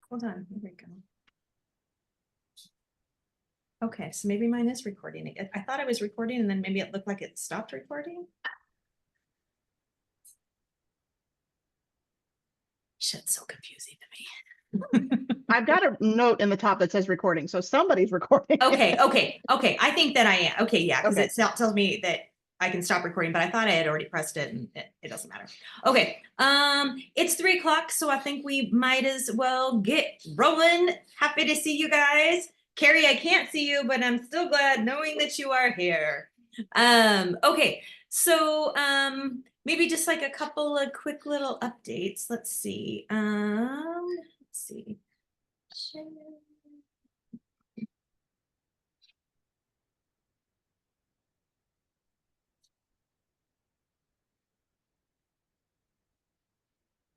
Hold on, here we go. Okay, so maybe mine is recording. I thought I was recording and then maybe it looked like it stopped recording. Shit's so confusing to me. I've got a note in the top that says recording, so somebody's recording. Okay. I think that I am. Okay, yeah, because Okay. it tells me that I can stop recording, but I thought I had already pressed it and it doesn't matter. Okay, it's 3 o'clock, so I think we might as well get rolling. Happy to see you guys. Carrie, I can't see you, but I'm still glad knowing that you are here. Okay, so maybe just like a couple of quick little updates. Let's see.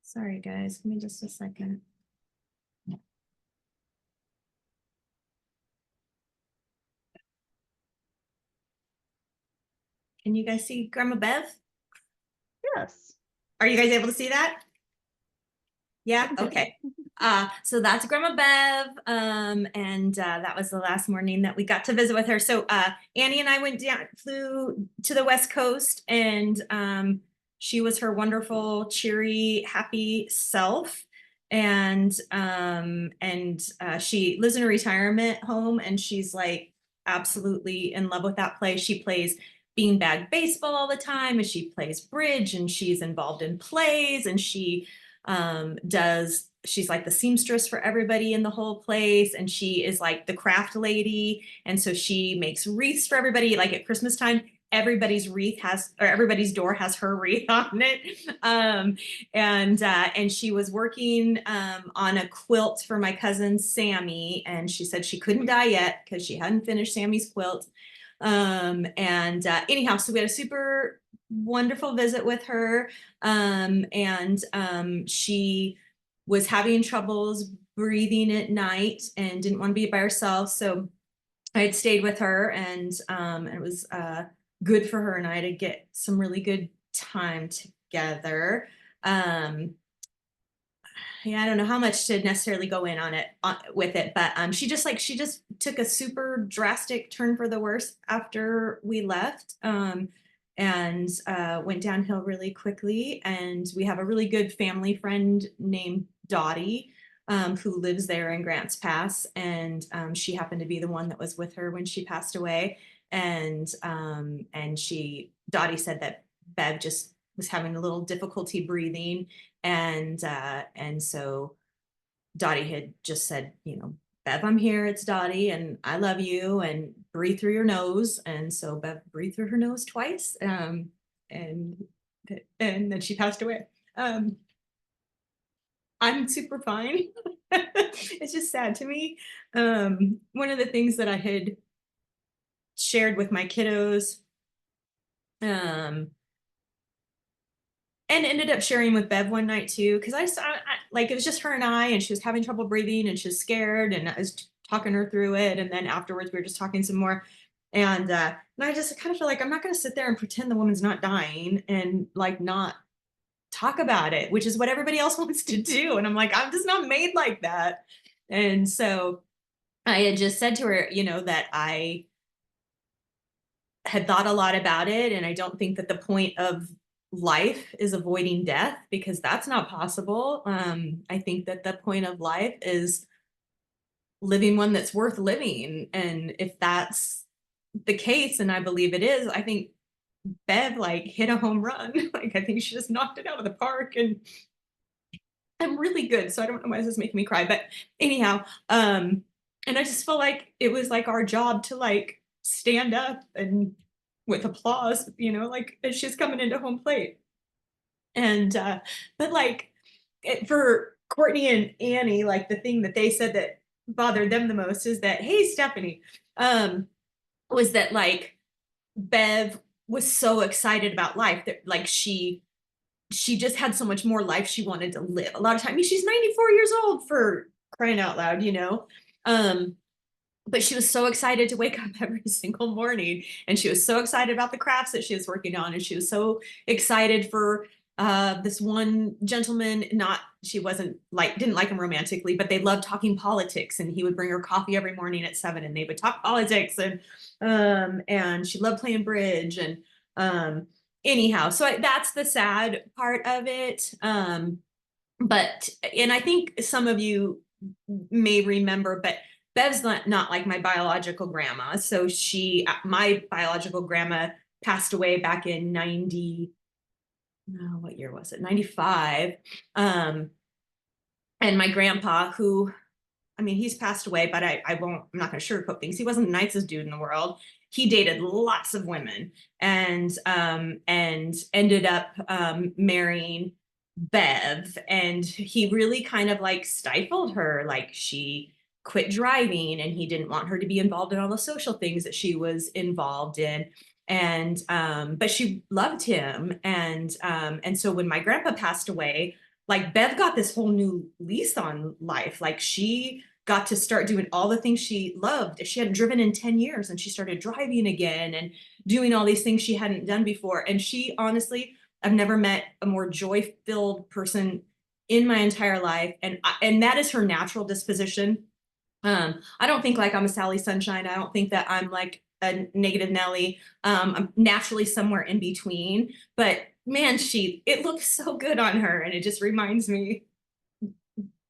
Sorry, guys. Give me just a second. Can you guys see Grandma Bev? Yes. Are you guys able to see that? Yeah, okay. So that's Grandma Bev. And that was the last morning that we got to visit with her. So Annie and I flew to the West Coast, and she was her wonderful, cheery, happy self. And she lives in a retirement home, and she's like absolutely in love with that place. She plays beanbag baseball all the time, and she plays bridge, and she's involved in plays, and she's like the seamstress for everybody in the whole place, and she is like the craft lady, and so she makes wreaths for everybody. Like at Christmas time, everybody's door has her wreath on it. And she was working on a quilt for my cousin Sammy, and she said she couldn't die yet because she hadn't finished Sammy's quilt. Anyhow, so we had a super wonderful visit with her. She was having troubles breathing at night and didn't want to be by herself. So I had stayed with her, and it was good for her and I to get some really good time together. Yeah, I don't know how much to necessarily go in on it with it, but she just took a super drastic turn for the worse after we left, and went downhill really quickly. And we have a really good family friend named Dottie, who lives there in Grants Pass, and she happened to be the one that was with her when she passed away. And Dottie said that Bev just was having a little difficulty breathing, and so Dottie had just said, Bev, I'm here, it's Dottie, and I love you, and breathe through your nose. And so Bev breathed through her nose twice, and then she passed away. I'm super fine. It's just sad to me. One of the things that I had shared with my kiddos, and ended up sharing with Bev one night too, because like it was just her and I, and she was having trouble breathing, and she was scared, and I was talking her through it. And then afterwards, we were just talking some more, and I just kind of feel like I'm not going to sit there and pretend the woman's not dying and like not talk about it, which is what everybody else wants to do. And I'm like, I'm just not made like that. And so I had just said to her, that I had thought a lot about it, and I don't think that the point of life is avoiding death, because that's not possible. I think that the point of life is living one that's worth living. And if that's the case, and I believe it is, I think Bev like hit a home run. Like I think she just knocked it out of the park, and I'm really good. So I don't know why this is making me cry, but anyhow, and I just feel like it was like our job to like stand up and with applause, like as she's coming into home plate. And but like for Courtney and Annie, like the thing that they said that bothered them the most is that, hey, Stephanie, was that like Bev was so excited about life that like she just had so much more life she wanted to live. A lot of time, I mean, she's 94 years old, for crying out loud, but she was so excited to wake up every single morning, and she was so excited about the crafts that she was working on, and she was so excited for this one gentleman, not, she wasn't like, didn't like him romantically, but they loved talking politics, and he would bring her coffee every morning at 7 and they would talk politics, and she loved playing bridge, and anyhow, so that's the sad part of it. But, and I think some of you may remember, but Bev's not like my biological grandma. So my biological grandma passed away back in 90, no, what year was it? 95. And my grandpa, who, I mean, he's passed away, but I'm not going to sugarcoat things. He wasn't the nicest dude in the world. He dated lots of women, and ended up marrying Bev, and he really kind of like stifled her. Like, she quit driving, and he didn't want her to be involved in all the social things that she was involved in. And but she loved him, and so when my grandpa passed away, like, Bev got this whole new lease on life. Like, she got to start doing all the things she loved. She hadn't driven in 10 years, and she started driving again and doing all these things she hadn't done before. And she, honestly, I've never met a more joy-filled person in my entire life. And that is her natural disposition. I don't think like I'm a Sally Sunshine. I don't think that I'm like a negative Nelly. I'm naturally somewhere in between, but man, it looks so good on her. And it just reminds me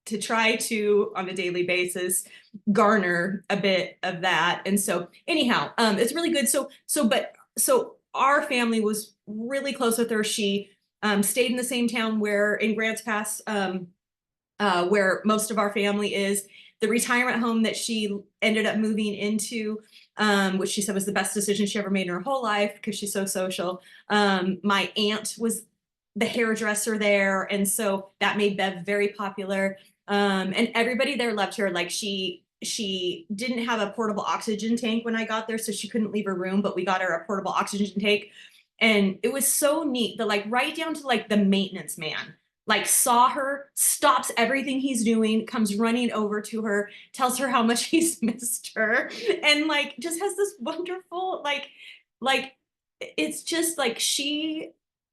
to try to, on a daily basis, garner a bit of that. And so anyhow, it's really good. So our family was really close with her. She stayed in the same town in Grants Pass, where most of our family is. The retirement home that she ended up moving into, which she said was the best decision she ever made in her whole life because she's so social. My aunt was the hairdresser there, and so that made Bev very popular. And everybody there loved her. Like, she didn't have a portable oxygen tank when I got there, so she couldn't leave her room, but we got her a portable oxygen tank. And it was so neat that, like, right down to like the maintenance man, like, saw her, stops everything he's doing, comes running over to her, tells her how much he's missed her, and like just has this wonderful like it's just like she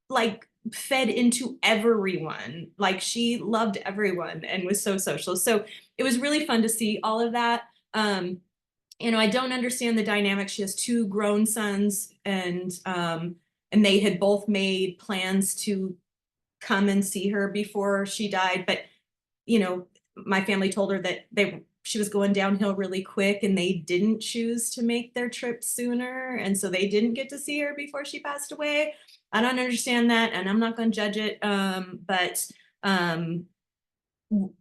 like fed into everyone. Like, she loved everyone and was so social. So it was really fun to see all of that. I don't understand the dynamic. She has two grown sons, and they had both made plans to come and see her before she died. But, my family told her that she was going downhill really quick, and they didn't choose to make their trip sooner. And so they didn't get to see her before she passed away. I don't understand that, and I'm not going to judge it. But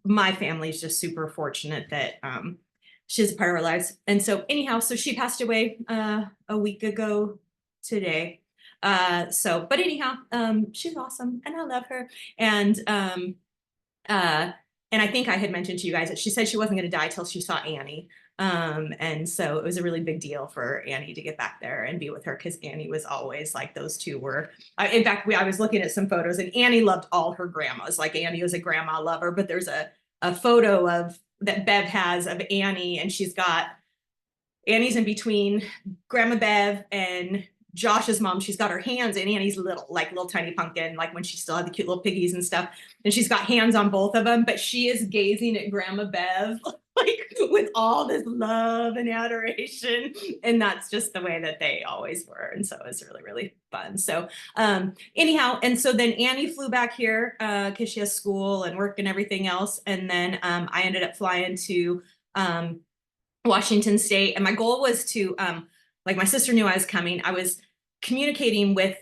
my family is just super fortunate that she's a part of our lives. And so anyhow, so she passed away a week ago today. But anyhow, she's awesome, and I love her. And I think I had mentioned to you guys that she said she wasn't going to die till she saw Annie. And so it was a really big deal for Annie to get back there and be with her, because Annie was always like, those two were, in fact, I was looking at some photos, and Annie loved all her grandmas. Like, Annie was a grandma lover, but there's a photo that Bev has of Annie, and Annie's in between Grandma Bev and Josh's mom. She's got her hands in Annie's little tiny pumpkin, like when she still had the cute little piggies and stuff. And she's got hands on both of them, but she is gazing at Grandma Bev like with all this love and adoration. And that's just the way that they always were. And so it's really, really fun. So anyhow, and so then Annie flew back here because she has school and work and everything else. And then I ended up flying to Washington State. And my goal was to, like, my sister knew I was coming. I was communicating with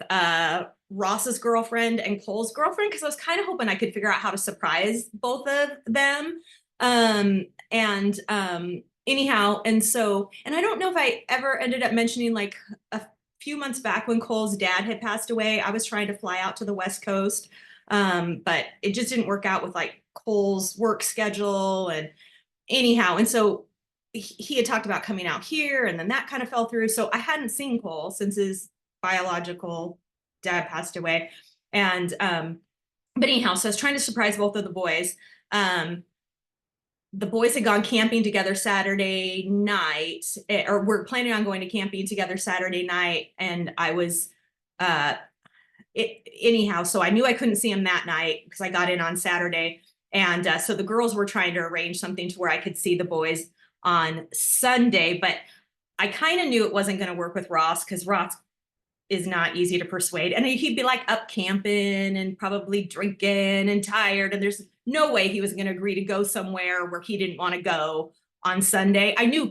Ross's girlfriend and Cole's girlfriend, because I was kind of hoping I could figure out how to surprise both of them. Anyhow, and I don't know if I ever ended up mentioning, like, a few months back when Cole's dad had passed away, I was trying to fly out to the West Coast. But it just didn't work out with like Cole's work schedule, and anyhow, and so he had talked about coming out here, and then that kind of fell through. So I hadn't seen Cole since his biological dad passed away. And but anyhow, so I was trying to surprise both of the boys. The boys had gone camping together Saturday night, or we're planning on going to camping together Saturday night, and I was anyhow, so I knew I couldn't see him that night because I got in on Saturday. And so the girls were trying to arrange something to where I could see the boys on Sunday, but I kind of knew it wasn't going to work with Ross because Ross is not easy to persuade. And he'd be like up camping and probably drinking and tired. And there's no way he was going to agree to go somewhere where he didn't want to go on Sunday. I knew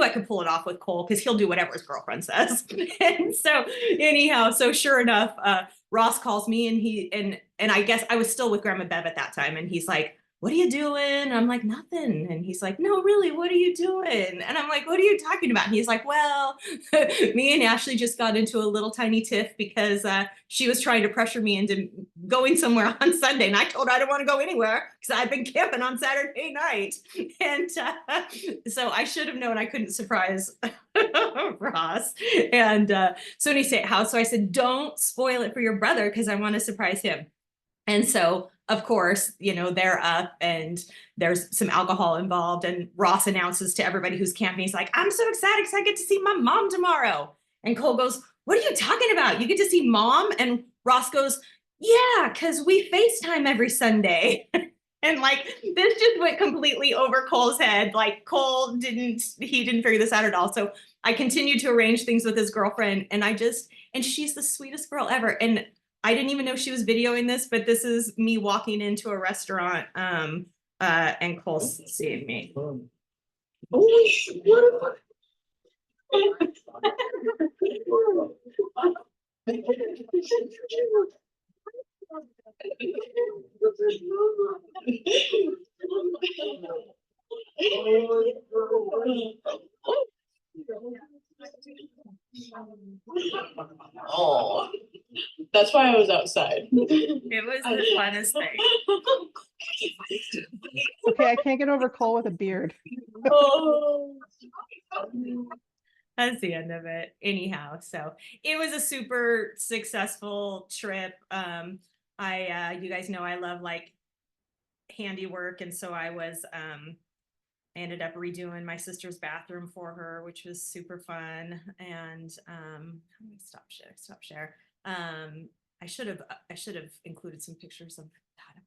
I could pull it off with Cole because he'll do whatever his girlfriend says. And so anyhow, so sure enough, Ross calls me and I guess I was still with Grandma Bev at that time. And he's like, what are you doing? And I'm like, nothing. And he's like, no, really, what are you doing? And I'm like, what are you talking about? And he's like, well, me and Ashley just got into a little tiny tiff because she was trying to pressure me into going somewhere on Sunday. And I told her I didn't want to go anywhere because I've been camping on Saturday night. And so I should have known I couldn't surprise Ross. And so when he said, how? So I said, don't spoil it for your brother because I want to surprise him. And so, of course, they're up and there's some alcohol involved. And Ross announces to everybody who's camping, he's like, I'm so excited because I get to see my mom tomorrow. And Cole goes, what are you talking about? You get to see mom? And Ross goes, yeah, because we FaceTime every Sunday. And like, this just went completely over Cole's head. Like Cole didn't figure this out at all. So I continued to arrange things with his girlfriend and she's the sweetest girl ever. And I didn't even know she was videoing this, but this is me walking into a restaurant and Cole seeing me. Oh, what? Oh, that's why I was outside. It was the funnest thing. Okay, I can't get over Cole with a beard. Oh. That's the end of it. Anyhow, so it was a super successful trip. You guys know I love like handiwork, and so I ended up redoing my sister's bathroom for her, which was super fun. And how do I stop share? I should have included some pictures of that.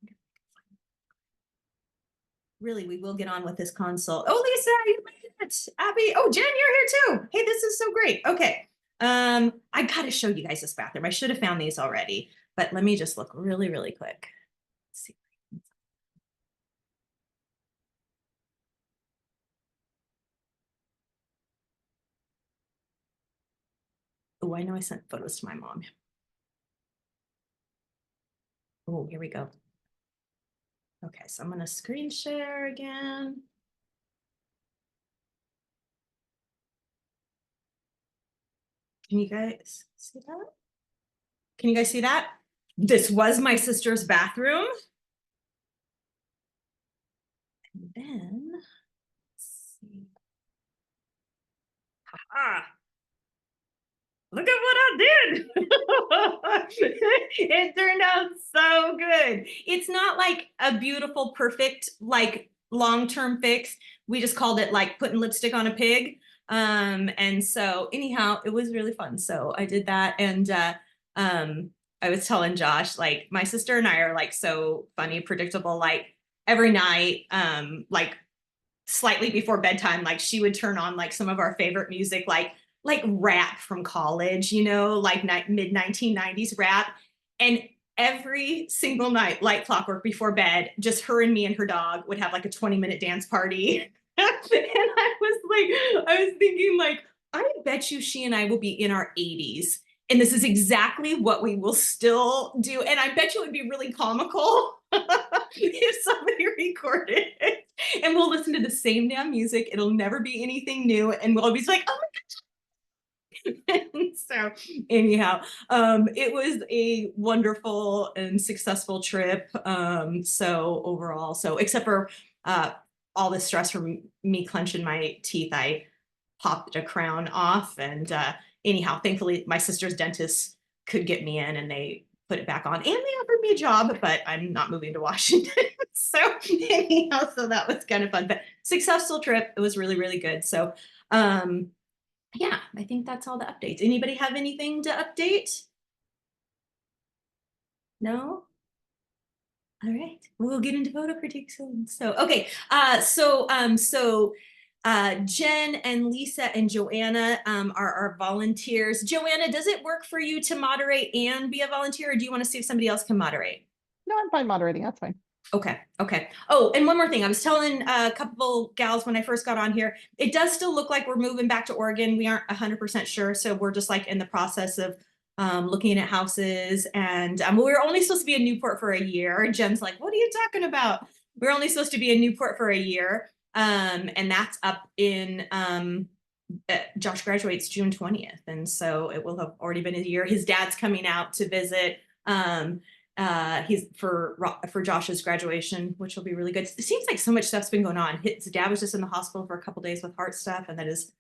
Really, we will get on with this consult. Oh, Lisa, you made it. Abby. Oh, Jen, you're here too. Hey, this is so great. Okay. I gotta show you guys this bathroom. I should have found these already, but let me just look really, really quick. Let's see. Oh, I know I sent photos to my mom. Oh, here we go. Okay, so I'm gonna screen share again. Can you guys see that? Can you guys see that? This was my sister's bathroom. And then, let's see. Look at what I did. It turned out so good. It's not like a beautiful, perfect, like long-term fix. We just called it like putting lipstick on a pig. And so anyhow, it was really fun. So I did that. And I was telling Josh, like my sister and I are like so funny, predictable, like every night, like slightly before bedtime, like she would turn on like some of our favorite music, like rap from college, like mid 1990s rap. And every single night, like clockwork before bed, just her and me and her dog would have like a 20-minute dance party. And I was thinking like, I bet you she and I will be in our 80s. And this is exactly what we will still do. And I bet you it would be really comical if somebody recorded it. And we'll listen to the same damn music. It'll never be anything new. And we'll always be like, oh my gosh. So anyhow, it was a wonderful and successful trip. So overall, except for all the stress from me clenching my teeth, I popped a crown off. And anyhow, thankfully, my sister's dentist could get me in and they put it back on. And they offered me a job, but I'm not moving to Washington. So anyhow, so that was kind of fun. But successful trip. It was really, really good. So yeah, I think that's all the updates. Anybody have anything to update? No? All right, we'll get into photo critique soon. So, okay, Jen and Lisa and Joanna are our volunteers. Joanna, does it work for you to moderate and be a volunteer, or do you want to see if somebody else can moderate? No, I'm fine moderating. That's fine. Okay, okay. Oh, and one more thing. I was telling a couple gals when I first got on here, it does still look like we're moving back to Oregon. We aren't 100% sure, so we're just like in the process of looking at houses, and we were only supposed to be in Newport for a year. Jen's like, what are you talking about? We're only supposed to be in Newport for a year, and that's up in Josh graduates June 20th, and so it will have already been a year. His dad's coming out to visit. He's for Josh's graduation, which will be really good. It seems like so much stuff's been going on. His dad was just in the hospital for a couple days with heart stuff, and then his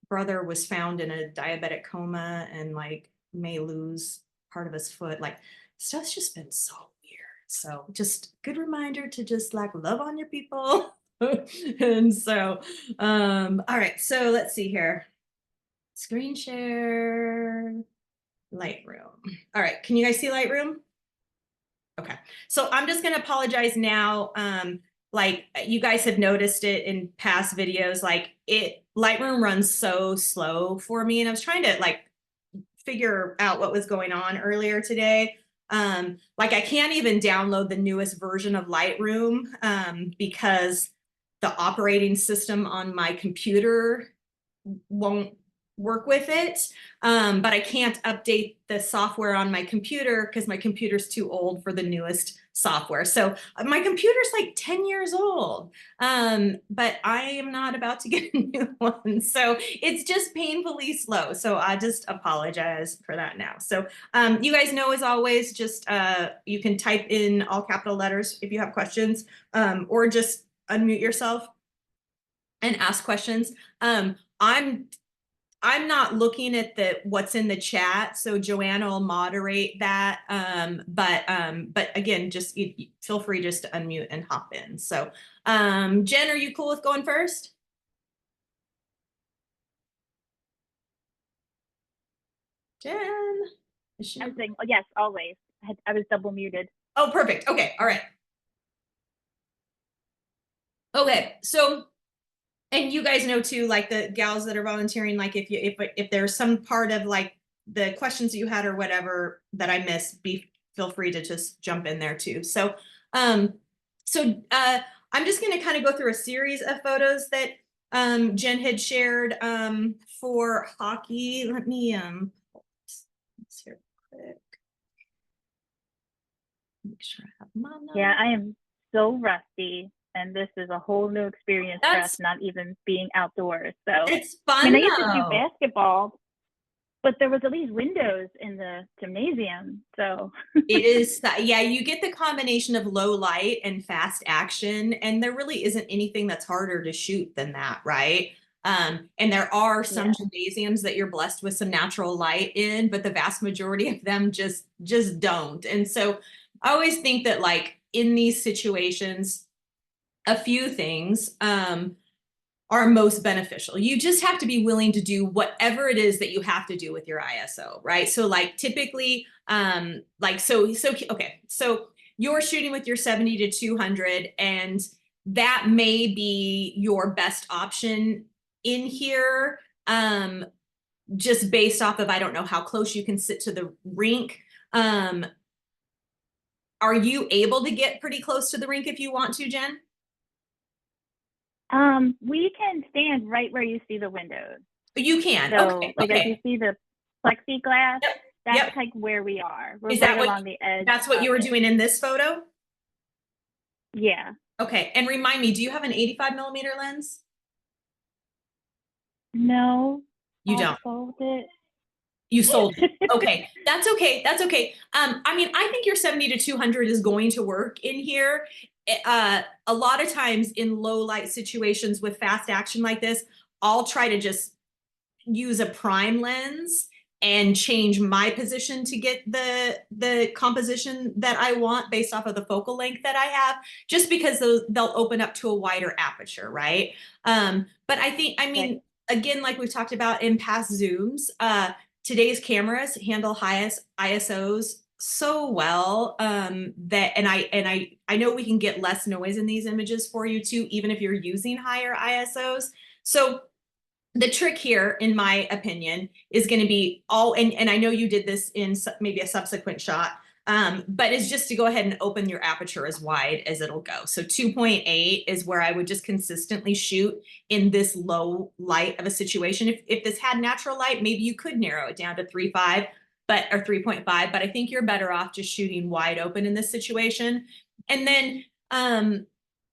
brother was found in a diabetic coma and like may lose part of his foot. Like stuff's just been so weird. So just good reminder to just like love on your people. And so all right, so let's see here. Screen share, Lightroom. All right, can you guys see Lightroom? Okay, so I'm just gonna apologize now. Like you guys have noticed it in past videos, like Lightroom runs so slow for me, and I was trying to like figure out what was going on earlier today. Like I can't even download the newest version of Lightroom because the operating system on my computer won't work with it. But I can't update the software on my computer because my computer's too old for the newest software. So my computer's like 10 years old, but I am not about to get a new one. So it's just painfully slow. So I just apologize for that now. So you guys know, as always, just you can type in all capital letters if you have questions, or just unmute yourself and ask questions. I'm not looking at what's in the chat, so Joanna will moderate that. But again, just feel free just to unmute and hop in. So, Jen, are you cool with going first? Jen, is she? I'm saying, oh, yes, always. I was double muted. Oh, perfect. Okay, all right. Okay, so. And you guys know too, like the gals that are volunteering, like if there's some part of like the questions that you had or whatever that I missed, feel free to just jump in there too. So I'm just going to kind of go through a series of photos that Jen had shared for hockey. Let me let's here quick. Make sure I have my notes. Yeah, I am so rusty. And this is a whole new experience for us, not even being outdoors. So it's fun. I mean, I used to do basketball, but there was at least windows in the gymnasium. So it is, yeah, you get the combination of low light and fast action, and there really isn't anything that's harder to shoot than that, right? And there are some gymnasiums that you're blessed with some natural light in, but the vast majority of them just don't. And so I always think that like in these situations, a few things are most beneficial. You just have to be willing to do whatever it is that you have to do with your ISO, right? So like typically, okay, so you're shooting with your 70 to 200, and that may be your best option in here, just based off of, I don't know how close you can sit to the rink. Are you able to get pretty close to the rink if you want to, Jen? We can stand right where you see the windows. You can. So, okay. Like okay. if you see the plexiglass, Yep. that's like where we are. We're Is right that along the edge. That's what you were doing in this photo? Yeah. Okay. And remind me, do you have an 85mm lens? No. You don't. Sold it. You sold it. Okay. That's okay. That's okay. I mean, I think your 70 to 200 is going to work in here. A lot of times in low light situations with fast action like this, I'll try to just use a prime lens and change my position to get the composition that I want based off of the focal length that I have, just because they'll open up to a wider aperture, right? But I think, I mean, again, like we've talked about in past Zooms, today's cameras handle highest ISOs so well that I know we can get less noise in these images for you too, even if you're using higher ISOs. So the trick here, in my opinion, is going to be and I know you did this in maybe a subsequent shot, but is just to go ahead and open your aperture as wide as it'll go. So 2.8 is where I would just consistently shoot in this low light of a situation. If this had natural light, maybe you could narrow it down to 3.5, or 3.5, but I think you're better off just shooting wide open in this situation. And then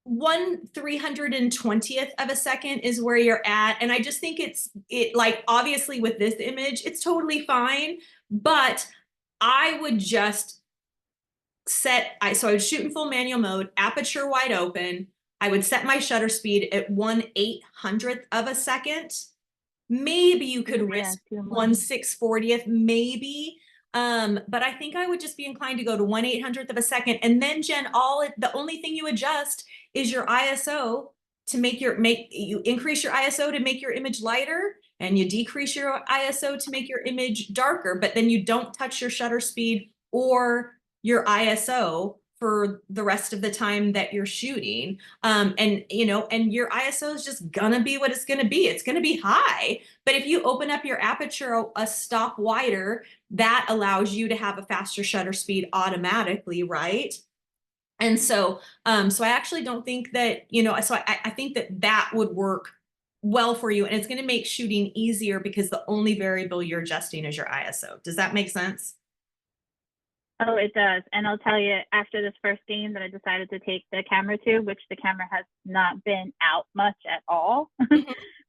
1/320th of a second is where you're at. And I just think it like, obviously with this image, it's totally fine, but I would just so I would shoot in full manual mode, aperture wide open. I would set my shutter speed at 1/800th of a second. Maybe you could risk 1/640th, maybe. But I think I would just be inclined to go to 1/800th of a second. And then Jen, the only thing you adjust is your ISO to you increase your ISO to make your image lighter, and you decrease your ISO to make your image darker, but then you don't touch your shutter speed or your ISO for the rest of the time that you're shooting. And your ISO is just gonna be what it's gonna be. It's gonna be high, but if you open up your aperture a stop wider, that allows you to have a faster shutter speed automatically, right? And so I actually don't think that, so I think that would work well for you, and it's going to make shooting easier because the only variable you're adjusting is your ISO. Does that make sense? Oh, it does. And I'll tell you, after this first game that I decided to take the camera to, which the camera has not been out much at all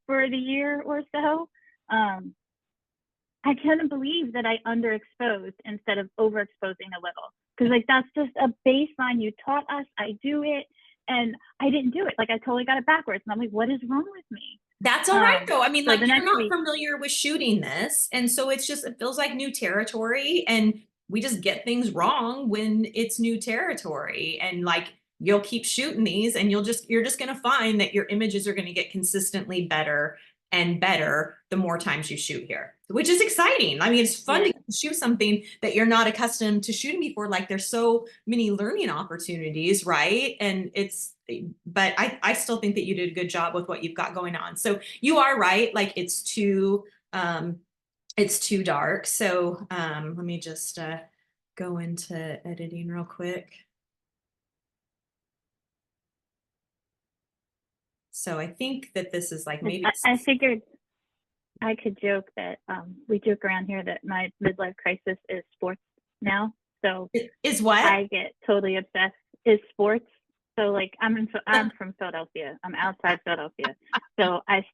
for the year or so, I couldn't believe that I underexposed instead of overexposing a little. Because like, that's just a baseline. You taught us, I do it, and I didn't do it. Like, I totally got it backwards. And I'm like, what is wrong with me? That's all right though. I mean, so like, the you're next not week- familiar with shooting this. And so it feels like new territory, and we just get things wrong when it's new territory. And like, you'll keep shooting these, and you're just going to find that your images are going to get consistently better and better the more times you shoot here, which is exciting. I mean, it's fun to shoot something that you're not accustomed to shooting before. Like, there's so many learning opportunities, right? And but I still think that you did a good job with what you've got going on. So you are right. Like, it's too dark. So let me just go into editing real quick. So I think that this is like, maybe I figured I could joke that we joke around here that my midlife crisis is sports now. So is what I get totally obsessed is sports. So like, I'm from Philadelphia. I'm outside Philadelphia. So I've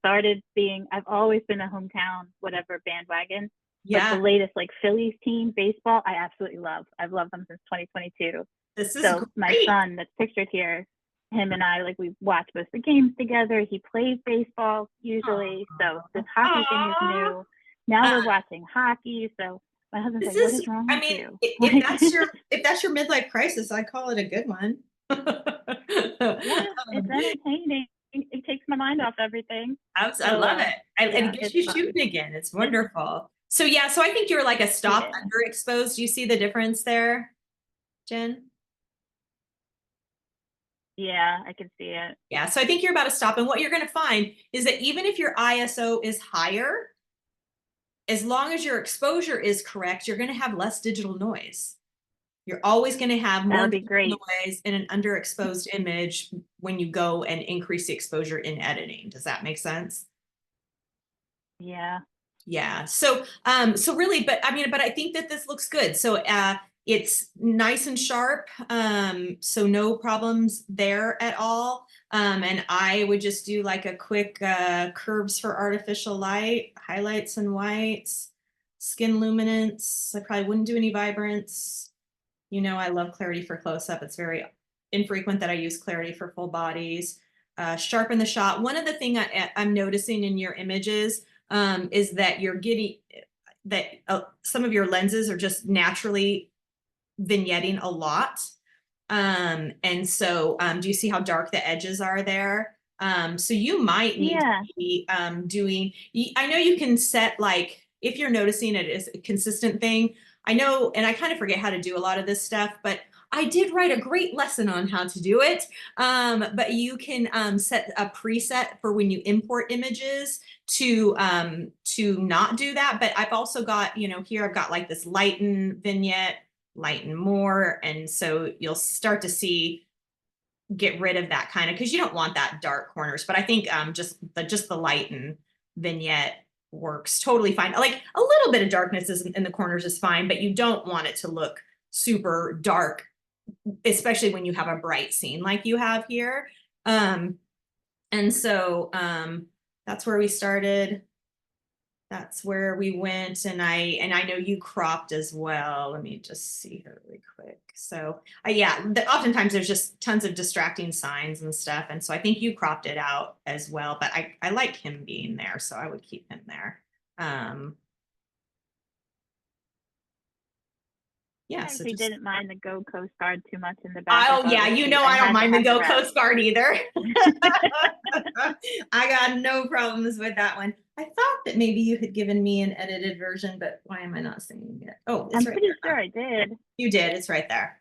always been a hometown, whatever bandwagon. Yeah. But the latest like Phillies team, baseball, I absolutely love. I've loved them since 2022. This is so great. My son that's pictured here, him and I, like, we watch most of the games together. He plays baseball usually. So this hockey thing is new. Now we're watching hockey. So my husband's like, what is wrong with you? If that's your midlife crisis, I call it a good one. Yeah, it's entertaining. It takes my mind off everything. I love it. It gets you shooting again. It's wonderful. So yeah, so I think you're like a stop underexposed. Do you see the difference there, Jen? Yeah, I can see it. Yeah, so I think you're about to stop. And what you're going to find is that even if your ISO is higher, as long as your exposure is correct, you're going to have less digital noise. You're always going to have more noise in an underexposed image when you go and increase the exposure in editing. Does that make sense? Yeah. Yeah. So really, but I think that this looks good. So it's nice and sharp. So no problems there at all. And I would just do like a quick curves for artificial light, highlights and whites, skin luminance. I probably wouldn't do any vibrance. I love clarity for close-up. It's very infrequent that I use clarity for full bodies. Sharpen the shot. One of the things I'm noticing in your images is that you're getting that some of your lenses are just naturally vignetting a lot. And so do you see how dark the edges are there? So you might need to be doing, I know you can set, like, if you're noticing it is a consistent thing, I know, and I kind of forget how to do a lot of this stuff, but I did write a great lesson on how to do it. But you can set a preset for when you import images to not do that. But I've also got, you know, here I've got like this lighten vignette, lighten more. And so you'll start to see, get rid of that kind of, because you don't want that dark corners. But I think just the lighten vignette works totally fine. Like a little bit of darkness in the corners is fine, but you don't want it to look super dark, especially when you have a bright scene like you have here. And so that's where we started. That's where we went, and I know you cropped as well. Let me just see here really quick. So yeah, oftentimes there's just tons of distracting signs and stuff, and so I think you cropped it out as well. But I like him being there, so I would keep him there. Yeah, I so actually just, didn't mind the Go Coast Guard too much in the back. oh yeah, you know I don't mind the Go Coast Guard either. I got no problems with that one. I thought that maybe you had given me an edited version, but why am I not seeing it? Oh, it's I'm right pretty there. sure I did. You did, it's right there.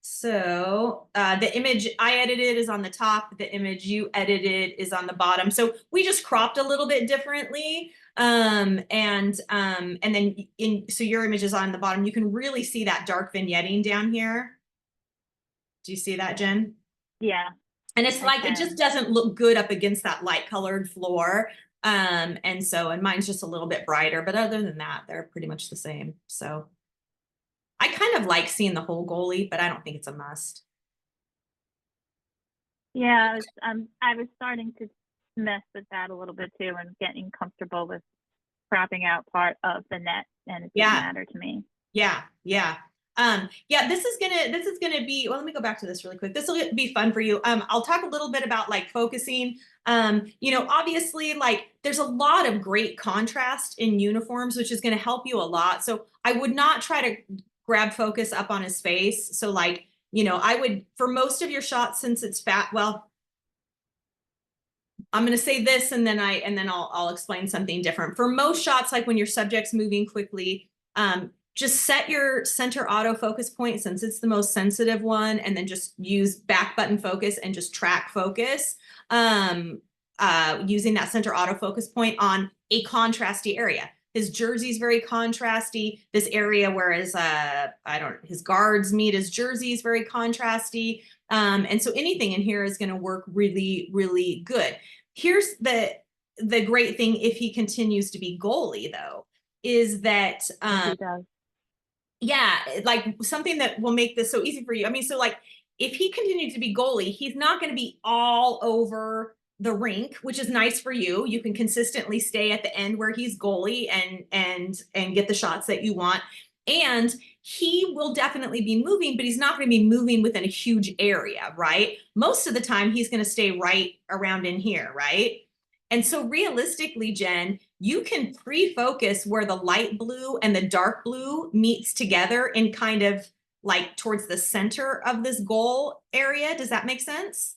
So the image I edited is on the top, the image you edited is on the bottom. So we just cropped a little bit differently. And then so your image is on the bottom. You can really see that dark vignetting down here. Do you see that, Jen? Yeah. And it's like, it just doesn't look good up against that light colored floor. And mine's just a little bit brighter, but other than that, they're pretty much the same. So I kind of like seeing the whole goalie, but I don't think it's a must. Yeah, I was starting to mess with that a little bit too, and getting comfortable with cropping out part of the net, and it didn't matter to me. Yeah, yeah. Yeah, this is gonna be, well, let me go back to this really quick. This will be fun for you. I'll talk a little bit about like focusing. You know, obviously, like there's a lot of great contrast in uniforms, which is gonna help you a lot. So I would not try to grab focus up on his face. So like, you know, I would, for most of your shots, since it's fat, well, I'm going to say this and then I'll explain something different. For most shots, like when your subject's moving quickly, just set your center autofocus point, since it's the most sensitive one, and then just use back button focus and just track focus using that center autofocus point on a contrasty area. His jersey's very contrasty. This area where his guards meet, his jersey's very contrasty. And so anything in here is going to work really, really good. Here's the great thing if he continues to be goalie, though, is that He does. yeah, like something that will make this so easy for you. I mean, so like if he continues to be goalie, he's not going to be all over the rink, which is nice for you. You can consistently stay at the end where he's goalie and get the shots that you want. And he will definitely be moving, but he's not going to be moving within a huge area, right? Most of the time, he's going to stay right around in here, right? And so realistically, Jen, you can pre-focus where the light blue and the dark blue meets together in kind of like towards the center of this goal area. Does that make sense?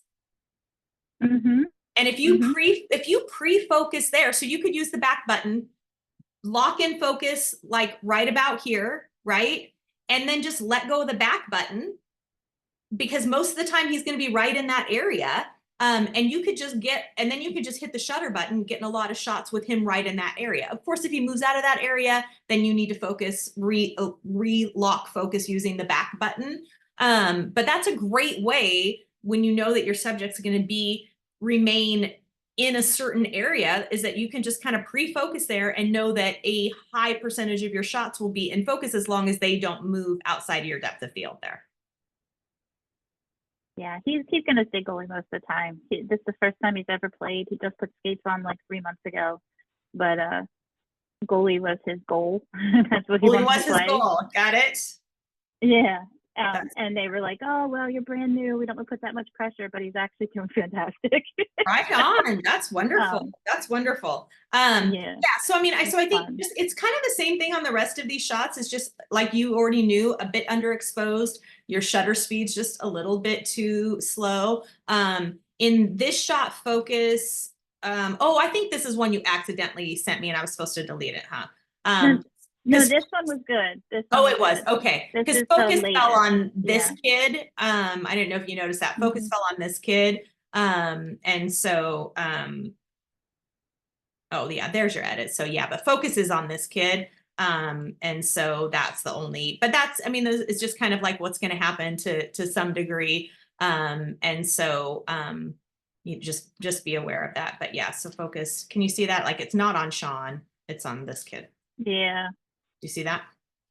Mm-hmm. And if you pre-focus there, so you could use the back button, lock in focus like right about here, right? And then just let go of the back button, because most of the time he's going to be right in that area. And you could just hit the shutter button, getting a lot of shots with him right in that area. Of course, if he moves out of that area, then you need to focus, re-lock focus using the back button. But that's a great way when you know that your subject's going to remain in a certain area, is that you can just kind of pre-focus there and know that a high percentage of your shots will be in focus as long as they don't move outside of your depth of field there. Yeah, he's going to stay goalie most of the time. This is the first time he's ever played. He just put skates on like 3 months ago, but goalie was his goal. That's what he wanted to play. Goal. Got it. Yeah. And they were like, "Oh, well, you're brand new. We don't want to put that much pressure," but he's actually doing fantastic. Right on. That's wonderful. That's wonderful. Yeah. So I mean, I think it's kind of the same thing on the rest of these shots. It's just like you already knew, a bit underexposed. Your shutter speed's just a little bit too slow. In this shot, focus. I think this is one you accidentally sent me, and I was supposed to delete it, huh? No, 'Cause- this one was good. This Oh, one it was. good. Okay. This Because is the focus fell latest. on this Yeah. kid. I didn't know if you noticed that. Focus Mhm. fell on this kid. And so oh yeah, there's your edit. So yeah, but focus is on this kid. And so that's the only, but that's, I mean, it's just kind of like what's going to happen to some degree. And so you just be aware of that. But yeah, so focus, can you see that? Like it's not on Sean, it's on this kid. Yeah. Do you see that?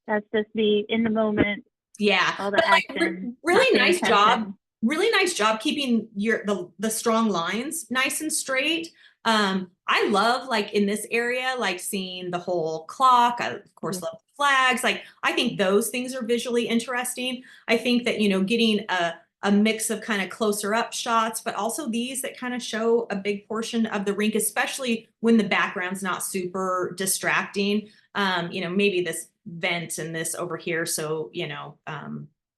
That's just the in the moment, Yeah. all the But like action. really not paying nice job. attention. Really nice job keeping the strong lines nice and straight. I love like in this area, like seeing the whole clock. I of course love the flags. Like I think those things are visually interesting. I think that, you know, getting a mix of kind of closer up shots, but also these that kind of show a big portion of the rink, especially when the background's not super distracting. You know, maybe this vent and this over here. So, you know,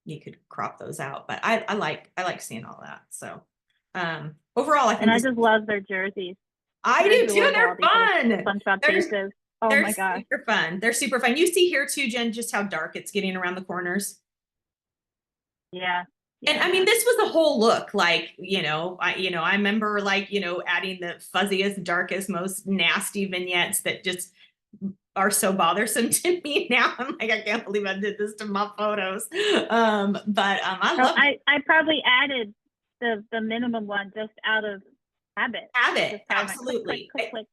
you could crop those out, but I like seeing all that. So overall, I think And I just love their jerseys. I They're do too. They're adorable, these little fun. SpongeBob They're, faces. Oh they're my gosh. super fun. They're super fun. You see here too, Jen, just how dark it's getting around the corners. Yeah. And I mean, this was a whole look, like, you know, I remember like, you know, adding the fuzziest, darkest, most nasty vignettes that just are so bothersome to me now. I'm like, I can't believe I did this to my photos. I love I probably added the minimum one just out of habit. habit. Just kind of Absolutely. click, click, click.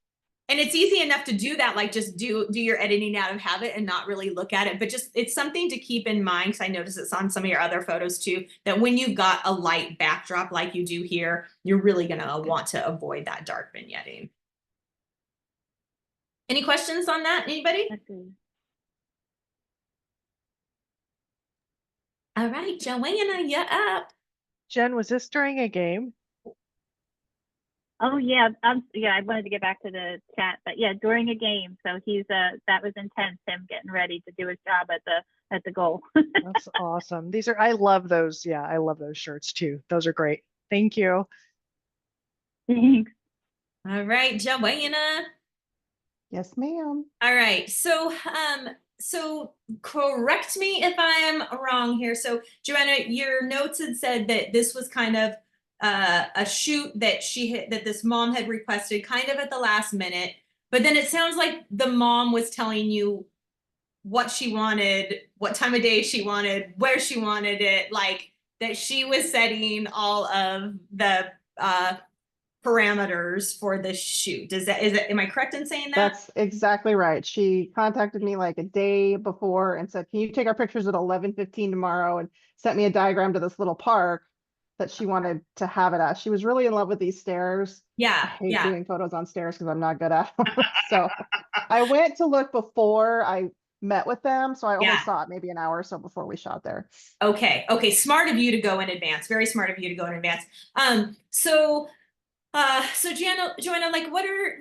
And it's easy enough to do that, like just do your editing out of habit and not really look at it. But just it's something to keep in mind, because I noticed it's on some of your other photos too, that when you've got a light backdrop like you do here, you're really gonna want to avoid that dark vignetting. Any questions on that? Anybody? Let's see. All right, Joanna, you're up. Jen, was this during a game? Oh yeah, I wanted to get back to the chat, but yeah, during a game. So he's that was intense, him getting ready to do his job at the goal. That's awesome. I love those. Yeah, I love those shirts too. Those are great. Thank you. Thanks. All right, Joanna. Yes, ma'am. All right. So correct me if I am wrong here. So Joanna, your notes had said that this was kind of a shoot that that this mom had requested kind of at the last minute, but then it sounds like the mom was telling you what she wanted, what time of day she wanted, where she wanted it, like that she was setting all of the parameters for the shoot. Am I correct in saying that? That's exactly right. She contacted me like a day before and said, can you take our pictures at 11:15 tomorrow, and sent me a diagram to this little park that she wanted to have it at. She was really in love with these stairs. I Yeah, hate yeah. doing photos on stairs because I'm not good at them. So I went to look before I met with them. So I only Yeah. saw it maybe an hour or so before we shot there. Okay. Smart of you to go in advance. Very smart of you to go in advance. So Joanna, like what are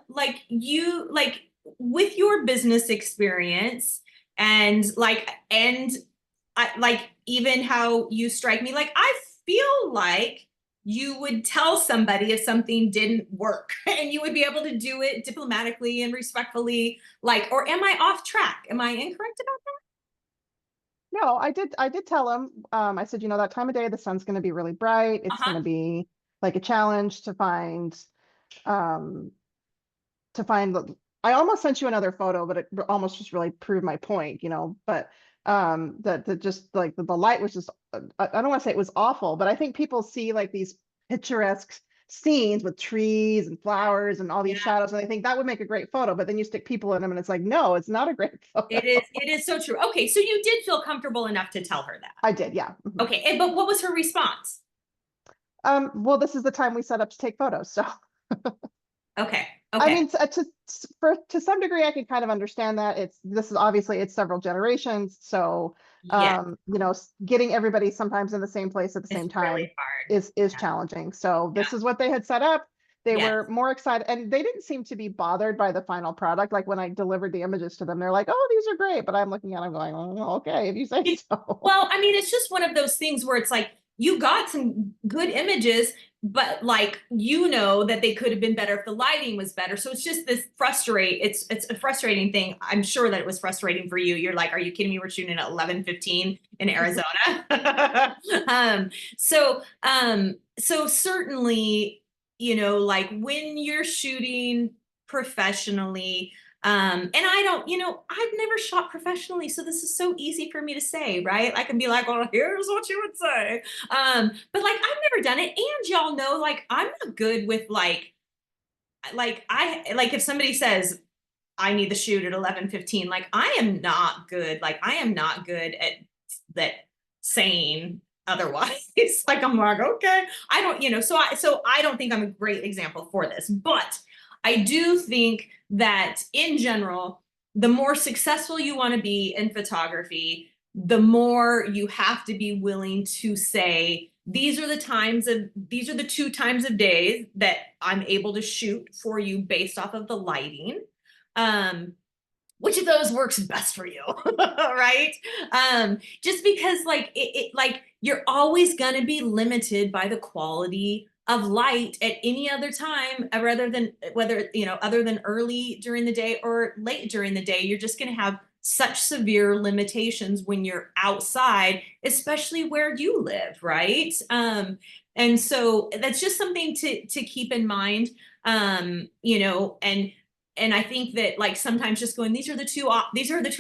like you like with your business experience and I like even how you strike me, like I feel like you would tell somebody if something didn't work and you would be able to do it diplomatically and respectfully, like, or am I off track? Am I incorrect about that? No, I did tell him, I said, you know, that time of day, the sun's going to be really bright. It's going to be like a challenge to find, I almost sent you another photo, but it almost just really proved my point, you know, but that just like the light was just, I don't want to say it was awful, but I think people see like these picturesque scenes with trees and flowers and all these shadows, and I think that would make a great photo, but then you stick people in them and it's like, no, it's not a great photo. It is so true. Okay, so you did feel comfortable enough to tell her that. I did, yeah. Mhm. Okay, but what was her response? Well, this is the time we set up to take photos, so. Okay. I mean, to some degree, I can kind of understand that. This is obviously it's several generations, so Yeah, you know, getting everybody sometimes in the same place at the same it's time really hard. is challenging. So this is what they had set up. They Yes. were more excited, and they didn't seem to be bothered by the final product. Like when I delivered the images to them, they're like, "Oh, these are great," but I'm looking at them going, "Oh, okay, if you say so." Well, I mean, it's just one of those things where it's like you got some good images. but like, you know, that they could have been better if the lighting was better. So it's just this it's a frustrating thing. I'm sure that it was frustrating for you. You're like, are you kidding me? We're shooting at 11:15 in Arizona. So certainly, you know, like when you're shooting professionally, and I don't, you know, I've never shot professionally, so this is so easy for me to say, right? I can be like, well, here's what you would say. But like I've never done it, and y'all know, like I'm not good with like if somebody says I need the shoot at 11:15, like I am not good. Like I am not good at that saying otherwise. Like I'm like, okay, I don't, you know, so I don't think I'm a great example for this, but I do think that in general, the more successful you want to be in photography, the more you have to be willing to say, these are the 2 times of days that I'm able to shoot for you based off of the lighting. Which of those works best for you, right? Just because like like you're always gonna be limited by the quality of light at any other time, rather than whether, you know, other than early during the day or late during the day. You're just gonna have such severe limitations when you're outside, especially where you live, right? And so that's just something to keep in mind. You know, and I think that like sometimes just going, these are the two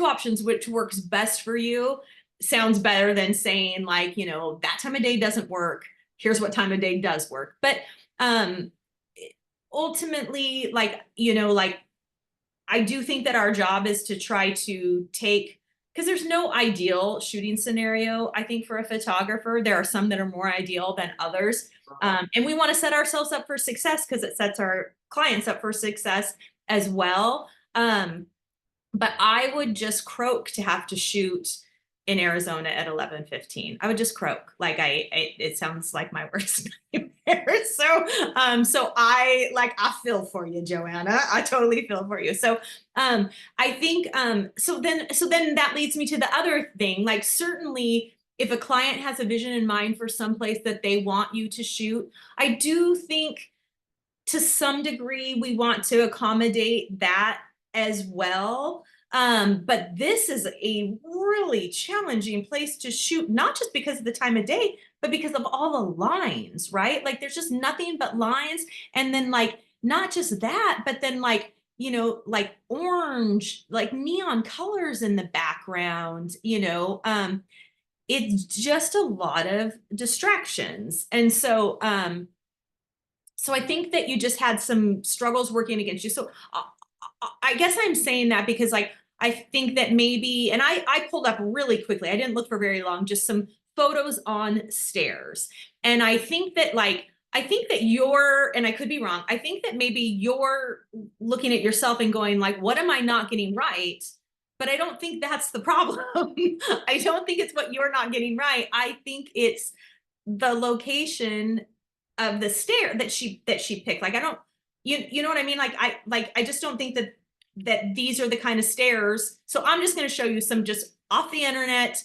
options which works best for you, sounds better than saying like, you know, that time of day doesn't work. Here's what time of day does work. But ultimately, like, you know, like I do think that our job is to try to take, because there's no ideal shooting scenario, I think, for a photographer. There are some that are more ideal than others. And we want to set ourselves up for success because it sets our clients up for success as well. But I would just croak to have to shoot in Arizona at 11:15. I would just croak. Like it sounds like my worst nightmare. So I feel for you, Joanna. I totally feel for you. So I think so then that leads me to the other thing. Like certainly if a client has a vision in mind for some place that they want you to shoot, I do think to some degree we want to accommodate that as well. But this is a really challenging place to shoot, not just because of the time of day, but because of all the lines, right? Like there's just nothing but lines. And then like, not just that, but then like, you know, like orange, like neon colors in the background, you know, it's just a lot of distractions. And so I think that you just had some struggles working against you. So I guess I'm saying that because like, I think that maybe, and I pulled up really quickly, I didn't look for very long, just some photos on stairs. And I think that you're, and I could be wrong, I think that maybe you're looking at yourself and going like, what am I not getting right? But I don't think that's the problem. I don't think it's what you're not getting right. I think it's the location of the stair that she picked. Like I don't, you know what I mean? Like I just don't think that these are the kind of stairs. So I'm just going to show you some just off the internet,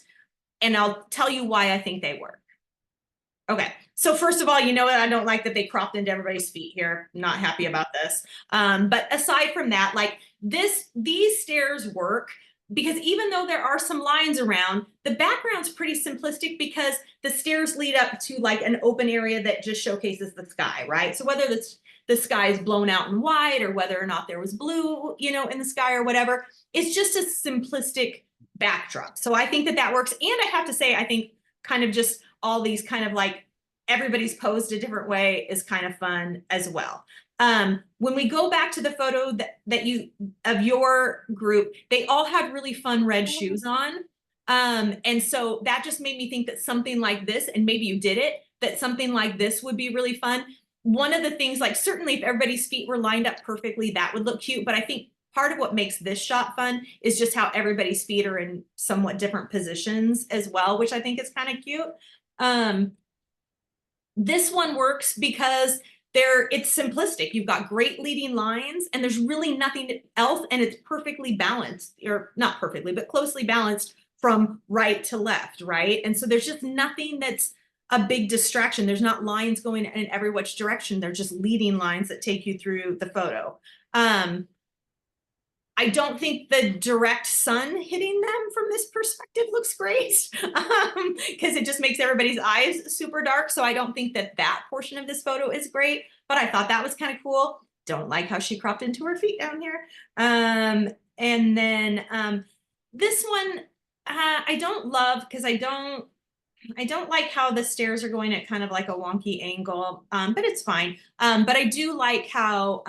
and I'll tell you why I think they work. Okay. So first of all, you know what? I don't like that they cropped into everybody's feet here. Not happy about this. But aside from that, like these stairs work because even though there are some lines around, the background's pretty simplistic because the stairs lead up to like an open area that just showcases the sky, right? So whether the sky is blown out in white or whether or not there was blue, you know, in the sky or whatever, it's just a simplistic backdrop. So I think that works. And I have to say, I think kind of just all these kind of like everybody's posed a different way is kind of fun as well. When we go back to the photo that you of your group, they all had really fun red shoes on. And so that just made me think that something like this, and maybe you did it, that something like this would be really fun. One of the things, like certainly if everybody's feet were lined up perfectly, that would look cute. But I think part of what makes this shot fun is just how everybody's feet are in somewhat different positions as well, which I think is kind of cute. This one works because it's simplistic. You've got great leading lines and there's really nothing else, and it's perfectly balanced, or not perfectly, but closely balanced from right to left, right? And so there's just nothing that's a big distraction. There's not lines going in every which direction. They're just leading lines that take you through the photo. I don't think the direct sun hitting them from this perspective looks great, because it just makes everybody's eyes super dark. So I don't think that that portion of this photo is great, but I thought that was kind of cool. Don't like how she cropped into her feet down here. And then this one, I don't love, because I don't like how the stairs are going at kind of like a wonky angle, but it's fine. But I do like how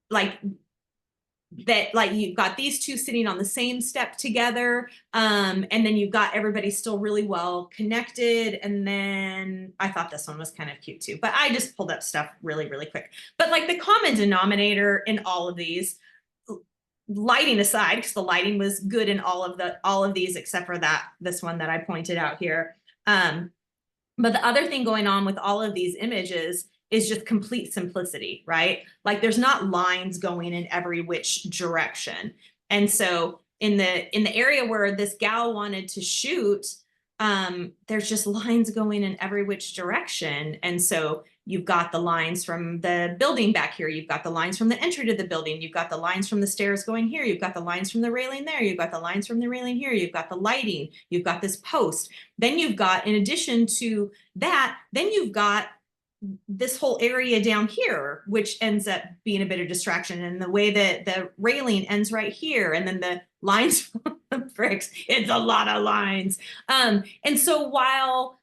like you've got these two sitting on the same step together, and then you've got everybody still really well connected. And then I thought this one was kind of cute too, but I just pulled up stuff really, really quick. But like the common denominator in all of these, lighting aside, because the lighting was good in all of these except for this one that I pointed out here. But the other thing going on with all of these images is just complete simplicity, right? Like there's not lines going in every which direction. And so in the area where this gal wanted to shoot, there's just lines going in every which direction. And so you've got the lines from the building back here. You've got the lines from the entry to the building. You've got the lines from the stairs going here. You've got the lines from the railing there. You've got the lines from the railing here. You've got the lighting. You've got this post. Then you've got, in addition to that, then you've got this whole area down here, which ends up being a bit of distraction, and the way that the railing ends right here, and then the lines from the bricks, it's a lot of lines. And so while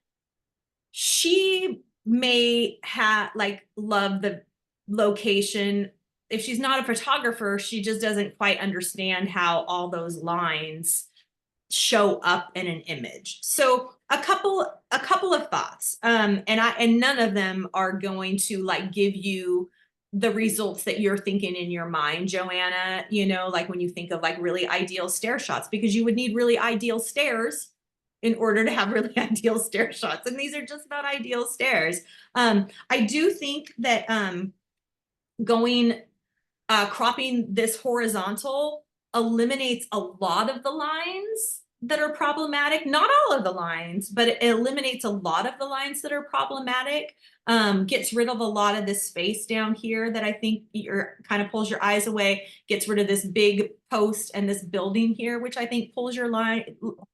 she may have love the location, if she's not a photographer, she just doesn't quite understand how all those lines show up in an image. So a couple of thoughts, and none of them are going to like give you the results that you're thinking in your mind, Joanna, you know, like when you think of like really ideal stair shots, because you would need really ideal stairs in order to have really ideal stair shots. And these are just not ideal stairs. I do think that cropping this horizontal eliminates a lot of the lines that are problematic. Not all of the lines, but it eliminates a lot of the lines that are problematic. Gets rid of a lot of this space down here that I think kind of pulls your eyes away, gets rid of this big post and this building here, which I think pulls your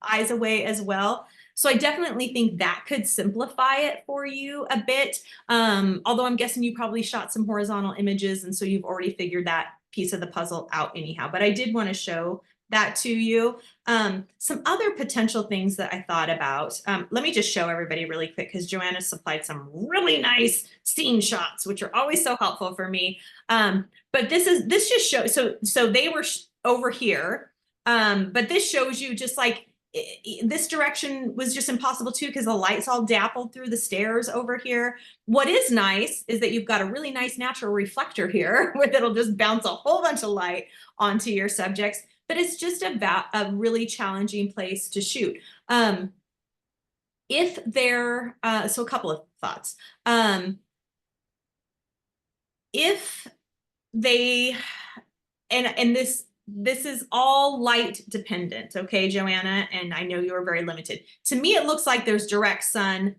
eyes away as well. So I definitely think that could simplify it for you a bit. Although I'm guessing you probably shot some horizontal images, and so you've already figured that piece of the puzzle out anyhow, but I did want to show that to you. Some other potential things that I thought about. Let me just show everybody really quick, because Joanna supplied some really nice scene shots, which are always so helpful for me. But this just shows, so they were over here, but this shows you just like this direction was just impossible too, because the lights all dappled through the stairs over here. What is nice is that you've got a really nice natural reflector here where it'll just bounce a whole bunch of light onto your subjects. But it's just about a really challenging place to shoot. If they're, so a couple of thoughts. If they, and this is all light dependent, okay, Joanna, and I know you're very limited. To me, it looks like there's direct sun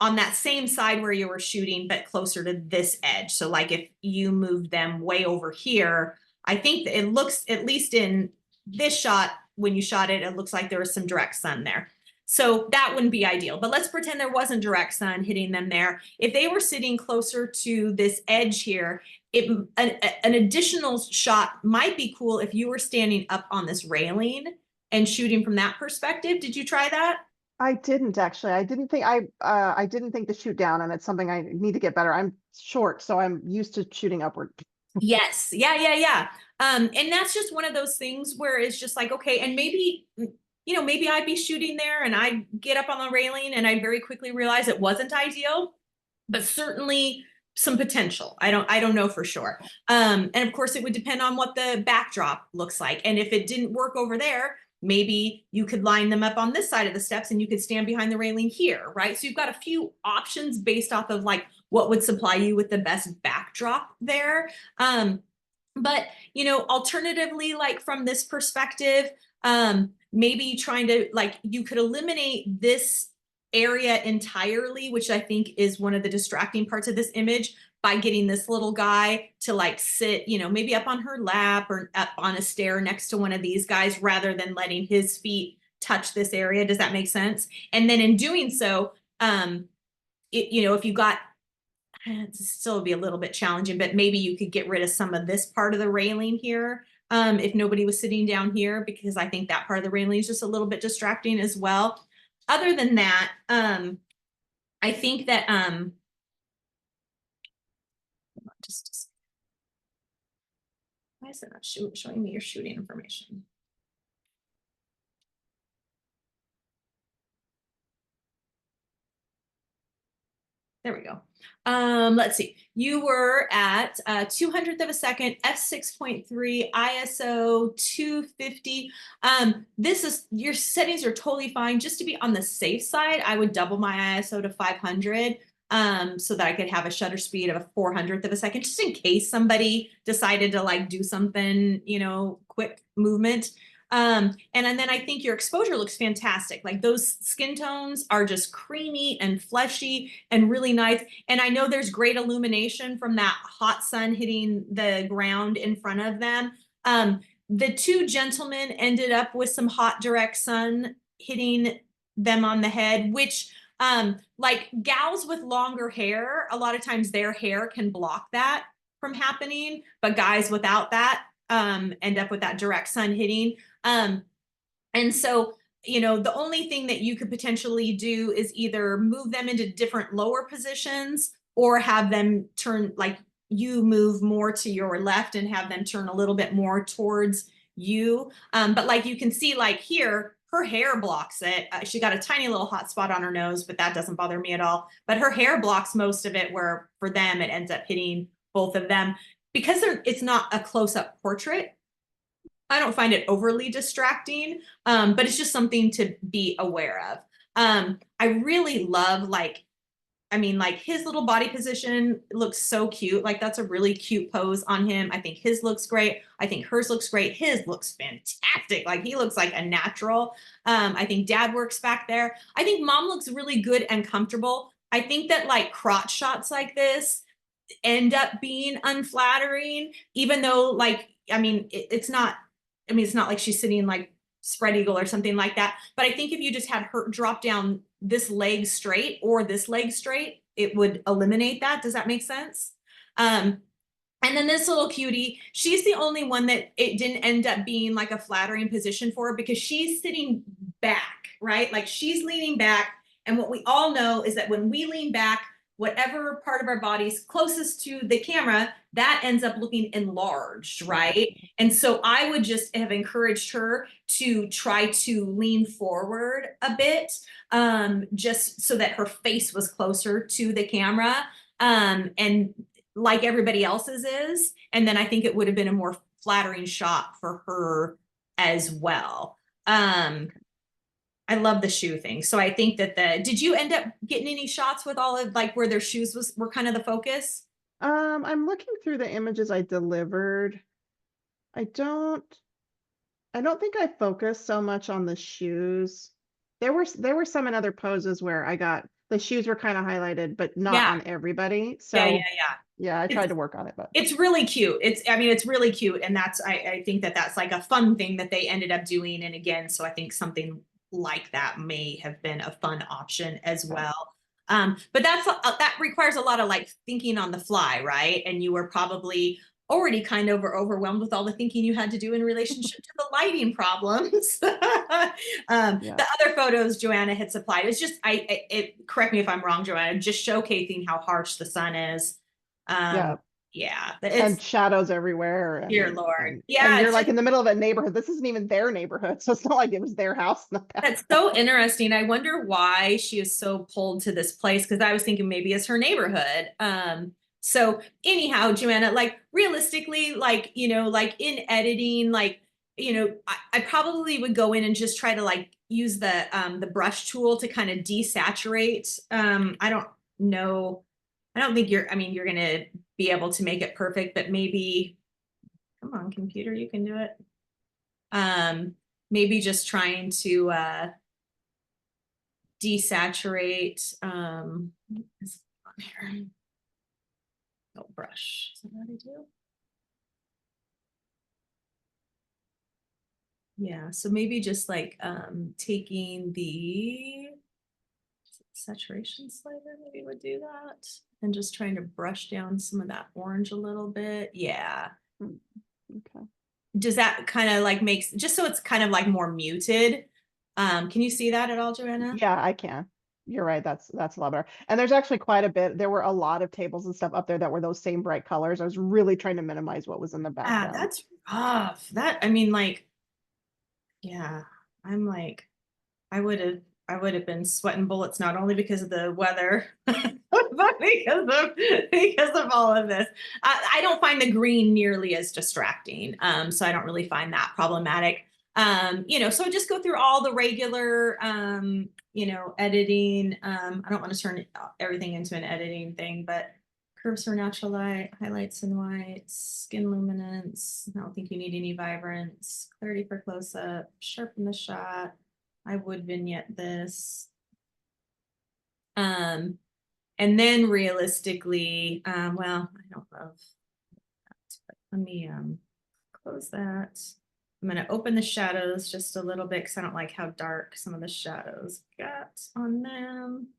on that same side where you were shooting, but closer to this edge. So like if you moved them way over here, I think it looks, at least in this shot, when you shot it, it looks like there was some direct sun there. So that wouldn't be ideal, but let's pretend there wasn't direct sun hitting them there. If they were sitting closer to this edge here, an additional shot might be cool if you were standing up on this railing and shooting from that perspective. Did you try that? I didn't actually. I didn't think to shoot down, and it's something I need to get better. I'm short, so I'm used to shooting upward. Yes. Yeah. And that's just one of those things where it's just like, okay, and maybe, you know, maybe I'd be shooting there and I'd get up on the railing and I'd very quickly realize it wasn't ideal, but certainly some potential. I don't know for sure. And of course it would depend on what the backdrop looks like. And if it didn't work over there, maybe you could line them up on this side of the steps and you could stand behind the railing here, right? So you've got a few options based off of like what would supply you with the best backdrop there. But, you know, alternatively, like from this perspective, maybe trying to, like, you could eliminate this area entirely, which I think is one of the distracting parts of this image, by getting this little guy to like sit, you know, maybe up on her lap or up on a stair next to one of these guys rather than letting his feet touch this area. Does that make sense? And then in doing so, you know, if you got, it'd still be a little bit challenging, but maybe you could get rid of some of this part of the railing here. If nobody was sitting down here, because I think that part of the railing is just a little bit distracting as well. Other than that, I think that, just, why is it not showing me your shooting information? There we go. Let's see. You were at 200th of a second, f6.3, ISO 250. This is, your settings are totally fine. Just to be on the safe side, I would double my ISO to 500 so that I could have a shutter speed of a 400th of a second, just in case somebody decided to like do something, you know, quick movement. And then I think your exposure looks fantastic. Like those skin tones are just creamy and fleshy and really nice. And I know there's great illumination from that hot sun hitting the ground in front of them. The two gentlemen ended up with some hot direct sun hitting them on the head, which like gals with longer hair, a lot of times their hair can block that from happening, but guys without that end up with that direct sun hitting. And so, you know, the only thing that you could potentially do is either move them into different lower positions or have them turn, like you move more to your left and have them turn a little bit more towards you. But like you can see, like here, her hair blocks it. She got a tiny little hot spot on her nose, but that doesn't bother me at all. But her hair blocks most of it, where for them, it ends up hitting both of them. Because it's not a close-up portrait, I don't find it overly distracting, but it's just something to be aware of. I really love, like, I mean, like his little body position looks so cute. Like that's a really cute pose on him. I think his looks great. I think hers looks great. His looks fantastic. Like he looks like a natural. I think dad works back there. I think mom looks really good and comfortable. I think that like crotch shots like this end up being unflattering, even though like, I mean, it's not, I mean, it's not like she's sitting like spread eagle or something like that. But I think if you just had her drop down this leg straight or this leg straight, it would eliminate that. Does that make sense? And then this little cutie, she's the only one that it didn't end up being like a flattering position for her because she's sitting back, right? Like she's leaning back. And what we all know is that when we lean back, whatever part of our body's closest to the camera, that ends up looking enlarged, right? And so I would just have encouraged her to try to lean forward a bit, just so that her face was closer to the camera, and like everybody else's is. And then I think it would have been a more flattering shot for her as well. I love the shoe thing. So I think that did you end up getting any shots with all of like where their shoes were kind of the focus? I'm looking through the images I delivered. I don't think I focused so much on the shoes. There were some in other poses where I got the shoes were kind of highlighted, but not Yeah. on everybody. So Yeah. yeah, I tried to work on it, but It's really cute. I mean, it's really cute. And that's, I think that that's like a fun thing that they ended up doing. And again, so I think something like that may have been a fun option as well. But that requires a lot of like thinking on the fly, right? And you were probably already kind of overwhelmed with all the thinking you had to do in relationship to the lighting problems. The other photos Joanna had supplied, it's just, correct me if I'm wrong, Joanna, just showcasing how harsh the sun is. Yeah, and it's shadows everywhere. dear And, Lord. and Yeah, you're it's like in the middle of a neighborhood. This isn't even their neighborhood, so it's not like it was their house in the back. that's so interesting. I wonder why she is so pulled to this place, because I was thinking maybe it's her neighborhood. So anyhow, Joanna, like realistically, like, you know, like in editing, like, you know, I probably would go in and just try to like use the brush tool to kind of desaturate. I don't know. I don't think you're gonna be able to make it perfect, but maybe, come on, computer, you can do it. Maybe just trying to desaturate, what is on here? Oh, brush, is that what I do? Yeah, so maybe just like, taking the saturation slider, maybe would do that. And just trying to brush down some of that orange a little bit. Yeah. Okay. Does that kind of like makes, just so it's kind of like more muted? Can you see that at all, Joanna? Yeah, I can. You're right. That's a lot better. And there's actually quite a bit. There were a lot of tables and stuff up there that were those same bright colors. I was really trying to minimize what was in the Ah, background. that's rough. That, I mean, like, yeah, I'm like, I would have been sweating bullets, not only because of the weather, but because of all of this. I don't find the green nearly as distracting. So I don't really find that problematic. So just go through all the regular, editing. I don't want to turn everything into an editing thing, but curves for natural light, highlights and whites, skin luminance. I don't think you need any vibrance, clarity for close up, sharpen the shot. I would vignette this. And then realistically, well, I don't love that, but let me close that. I'm going to open the shadows just a little bit because I don't like how dark some of the shadows got on them.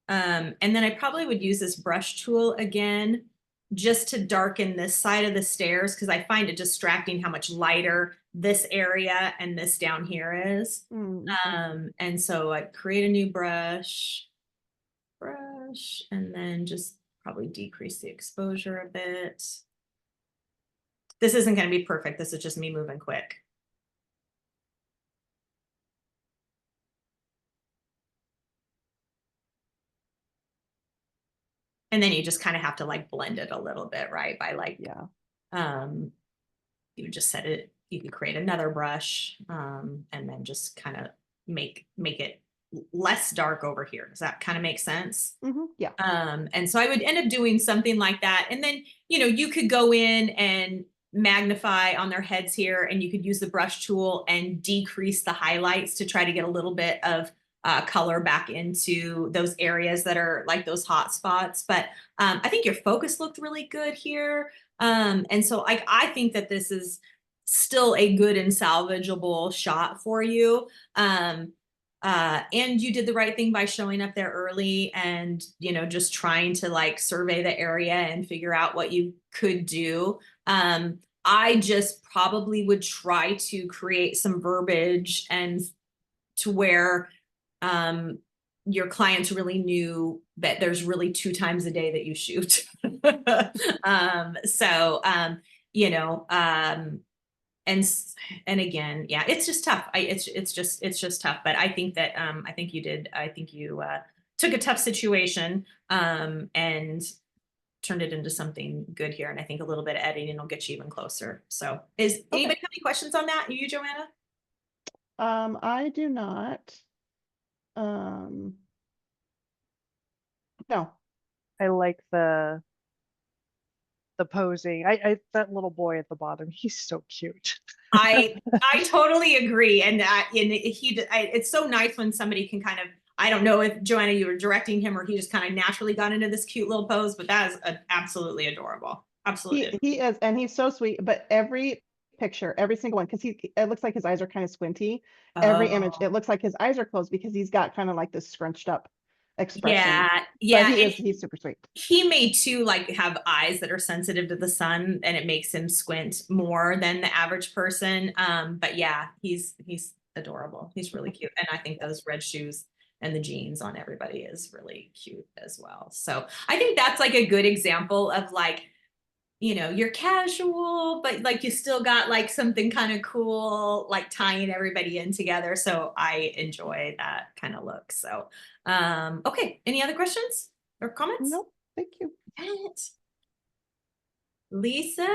And then I probably would use this brush tool again, just to darken this side of the stairs, because I find it distracting how much lighter this area and this down here is. And so I create a new brush, and then just probably decrease the exposure a bit. This isn't going to be perfect. This is just me moving quick. And then you just kind of have to like blend it a little bit, right? By like, Yeah. You would just set it, you could create another brush, and then just kind of make it less dark over here. Does that kind of make sense? Yeah. And so I would end up doing something like that. And then, you could go in and magnify on their heads here, and you could use the brush tool and decrease the highlights to try to get a little bit of color back into those areas that are like those hot spots. But I think your focus looked really good here. And so I think that this is still a good and salvageable shot for you. And you did the right thing by showing up there early and, just trying to like survey the area and figure out what you could do. I just probably would try to create some verbiage and to where your clients really knew that there's really 2 times a day that you shoot. And again, yeah, it's just tough. It's just tough. But I think that I think you took a tough situation and turned it into something good here. And I think a little bit of editing will get you even closer. So anybody have any questions on that? You, Joanna? I do not. No. I like the posing. That little boy at the bottom, he's so cute. I totally agree. And it's so nice when somebody can kind of, I don't know if Joanna, you were directing him or he just kind of naturally got into this cute little pose, but that is absolutely adorable. Absolutely. He is, and he's so sweet, but every picture, every single one, because it looks like his eyes are kind of squinty. Every image, it looks like his eyes are closed because he's got kind of like this scrunched up expression. Yeah. But he's super sweet. He may too like have eyes that are sensitive to the sun, and it makes him squint more than the average person. But yeah, he's adorable. He's really cute. And I think those red shoes and the jeans on everybody is really cute as well. So I think that's like a good example of like, you're casual, but like you still got like something kind of cool, like tying everybody in together. So I enjoy that kind of look. So, okay. Any other questions or comments? Nope. Thank you. Lisa,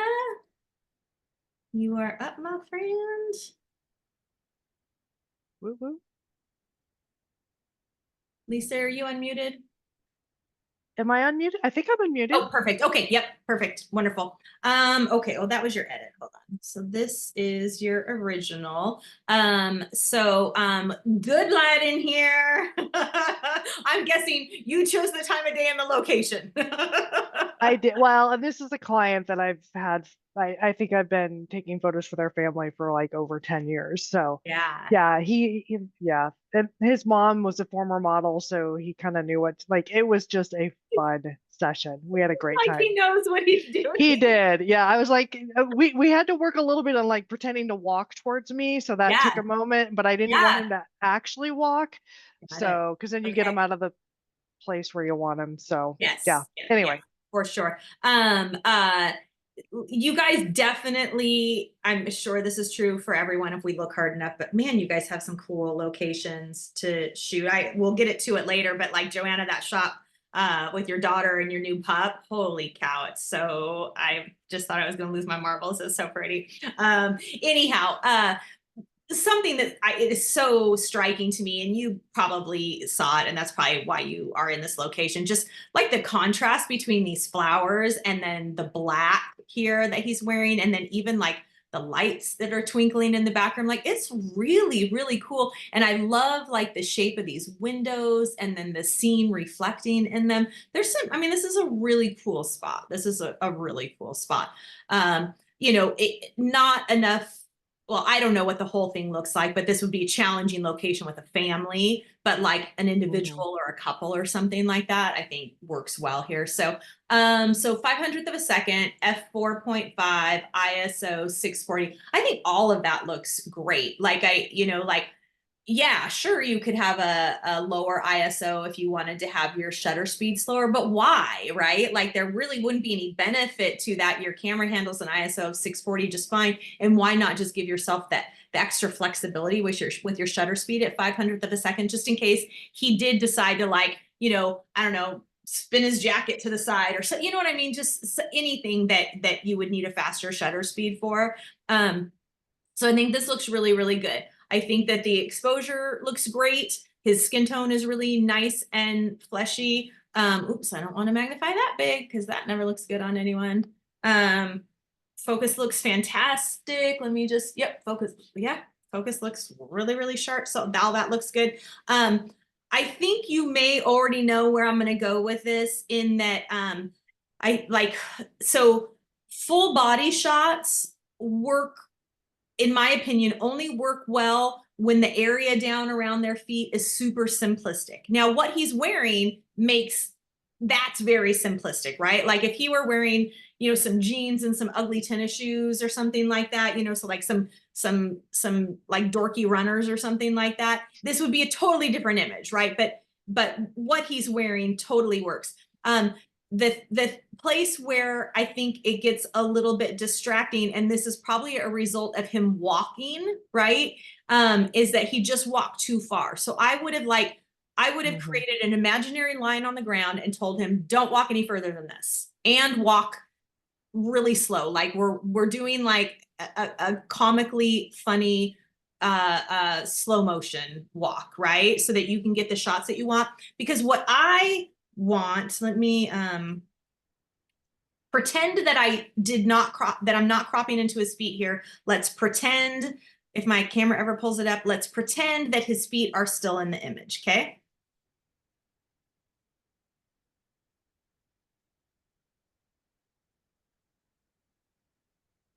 you are up, my friend. Woo woo. Lisa, are you unmuted? Am I unmuted? I think I'm unmuted. Oh, perfect. Okay. Yep. perfect, wonderful. Okay, well, that was your edit. Hold on. So this is your original. Good light in here. I'm guessing you chose the time of day and the location. I did. Well, and this is a client that I've had. I think I've been taking photos for their family for like over 10 years. So Yeah. yeah, yeah. And his mom was a former model, so he kind of knew what, like, it was just a fun session. We had a great Like time. he knows what he's doing. He did. Yeah. I was like, we had to work a little bit on like pretending to walk towards me. So that took Yeah. a moment, but I didn't want Yeah. him to actually walk. Got it. So, because then you get Okay. him out of the place where you want him. So Yes. yeah. Anyway. For sure. You guys definitely, I'm sure this is true for everyone if we look hard enough, but man, you guys have some cool locations to shoot. We'll get to it later, but like Joanna, that shot with your daughter and your new pup, holy cow, it's so, I just thought I was going to lose my marbles. It's so pretty. Anyhow, something that it is so striking to me, and you probably saw it, and that's probably why you are in this location, just like the contrast between these flowers and then the black here that he's wearing, and then even like the lights that are twinkling in the background. Like, it's really, really cool. And I love like the shape of these windows and then the scene reflecting in them. There's some, I mean, this is a really cool spot. This is a really cool spot. Not enough. Well, I don't know what the whole thing looks like, but this would be a challenging location with a family, but like an individual or a couple or something like that, I think works well here. So 500th of a second, f4.5, ISO 640. I think all of that looks great. Like yeah, sure, you could have a lower ISO if you wanted to have your shutter speed slower, but why, right? Like, there really wouldn't be any benefit to that. Your camera handles an ISO of 640 just fine. And why not just give yourself the extra flexibility with your shutter speed at 500th of a second, just in case he did decide to, like, I don't know, spin his jacket to the side or so, you know what I mean? Just anything that you would need a faster shutter speed for. So I think this looks really, really good. I think that the exposure looks great. His skin tone is really nice and fleshy. Oops, I don't want to magnify that big because that never looks good on anyone. Focus looks fantastic. Let me just, focus. Yeah, focus looks really, really sharp. So now that looks good. I think you may already know where I'm going to go with this, in that so full body shots work, in my opinion, only work well when the area down around their feet is super simplistic. Now, what he's wearing that's very simplistic, right? Like, if he were wearing, some jeans and some ugly tennis shoes or something like that, so like some like dorky runners or something like that, this would be a totally different image, right? But what he's wearing totally works. The place where I think it gets a little bit distracting, and this is probably a result of him walking, right? Is that he just walked too far. So I would have created an imaginary line on the ground and told him, don't walk any further than this, and walk really slow. Like, we're doing like a comically funny slow motion walk, right? So that you can get the shots that you want. Because what I want, let me pretend that I'm not cropping into his feet here. Let's pretend, if my camera ever pulls it up, let's pretend that his feet are still in the image, okay?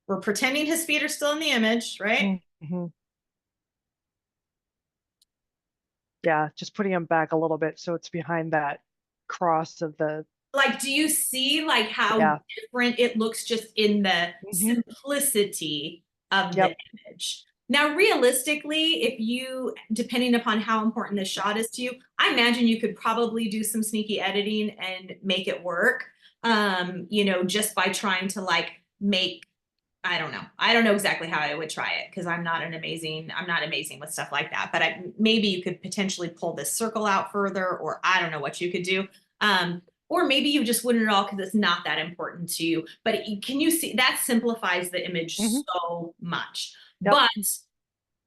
We're pretending his feet are still in the image, right? Mm-hmm. Yeah, just putting him back a little bit so it's behind that cross of the. Like, do you see like how different it looks just in the simplicity of the image? Now, realistically, depending upon how important this shot is to you, I imagine you could probably do some sneaky editing and make it work, just by trying to like make, I don't know exactly how I would try it, because I'm not amazing with stuff like that, but maybe you could potentially pull this circle out further, or I don't know what you could do. Or maybe you just wouldn't at all because it's not that important to you. But can you see that simplifies the image so much? But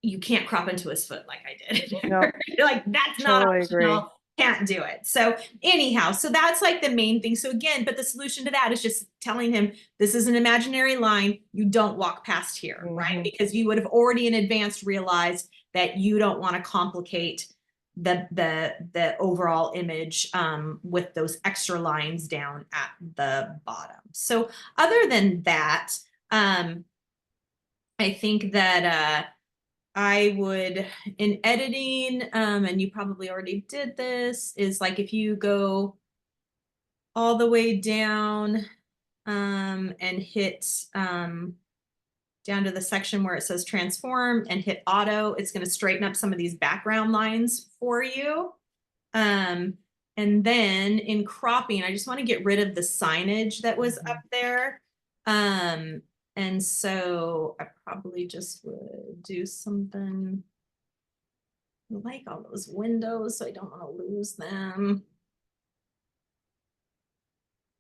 you can't crop into his foot like I did. No, Like, that's totally not optional. can't do it. So anyhow, so that's like the main thing. So again, but the solution to that is just telling him this is an imaginary line. You don't walk past here, right? Mhm. Because you would have already in advance realized that you don't want to complicate the overall image with those extra lines down at the bottom. So other than that, I think that I would, in editing, and you probably already did this, is like if you go all the way down and hit down to the section where it says transform and hit auto, it's going to straighten up some of these background lines for you. And then in cropping, I just want to get rid of the signage that was up there. And so I probably just would do something like all those windows, so I don't want to lose them.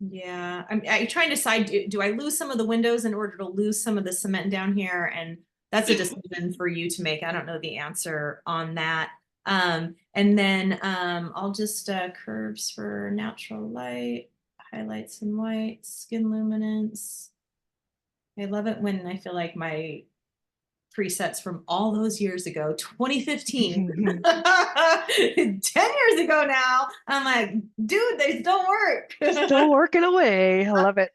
Yeah, I'm trying to decide, do I lose some of the windows in order to lose some of the cement down here? And that's a decision for you to make. I don't know the answer on that. And then I'll just curves for natural light, highlights in white, skin luminance. I love it when I feel like my presets from all those years ago, 2015, 10 years ago now, I'm like, dude, they don't work. Still working away. I love it.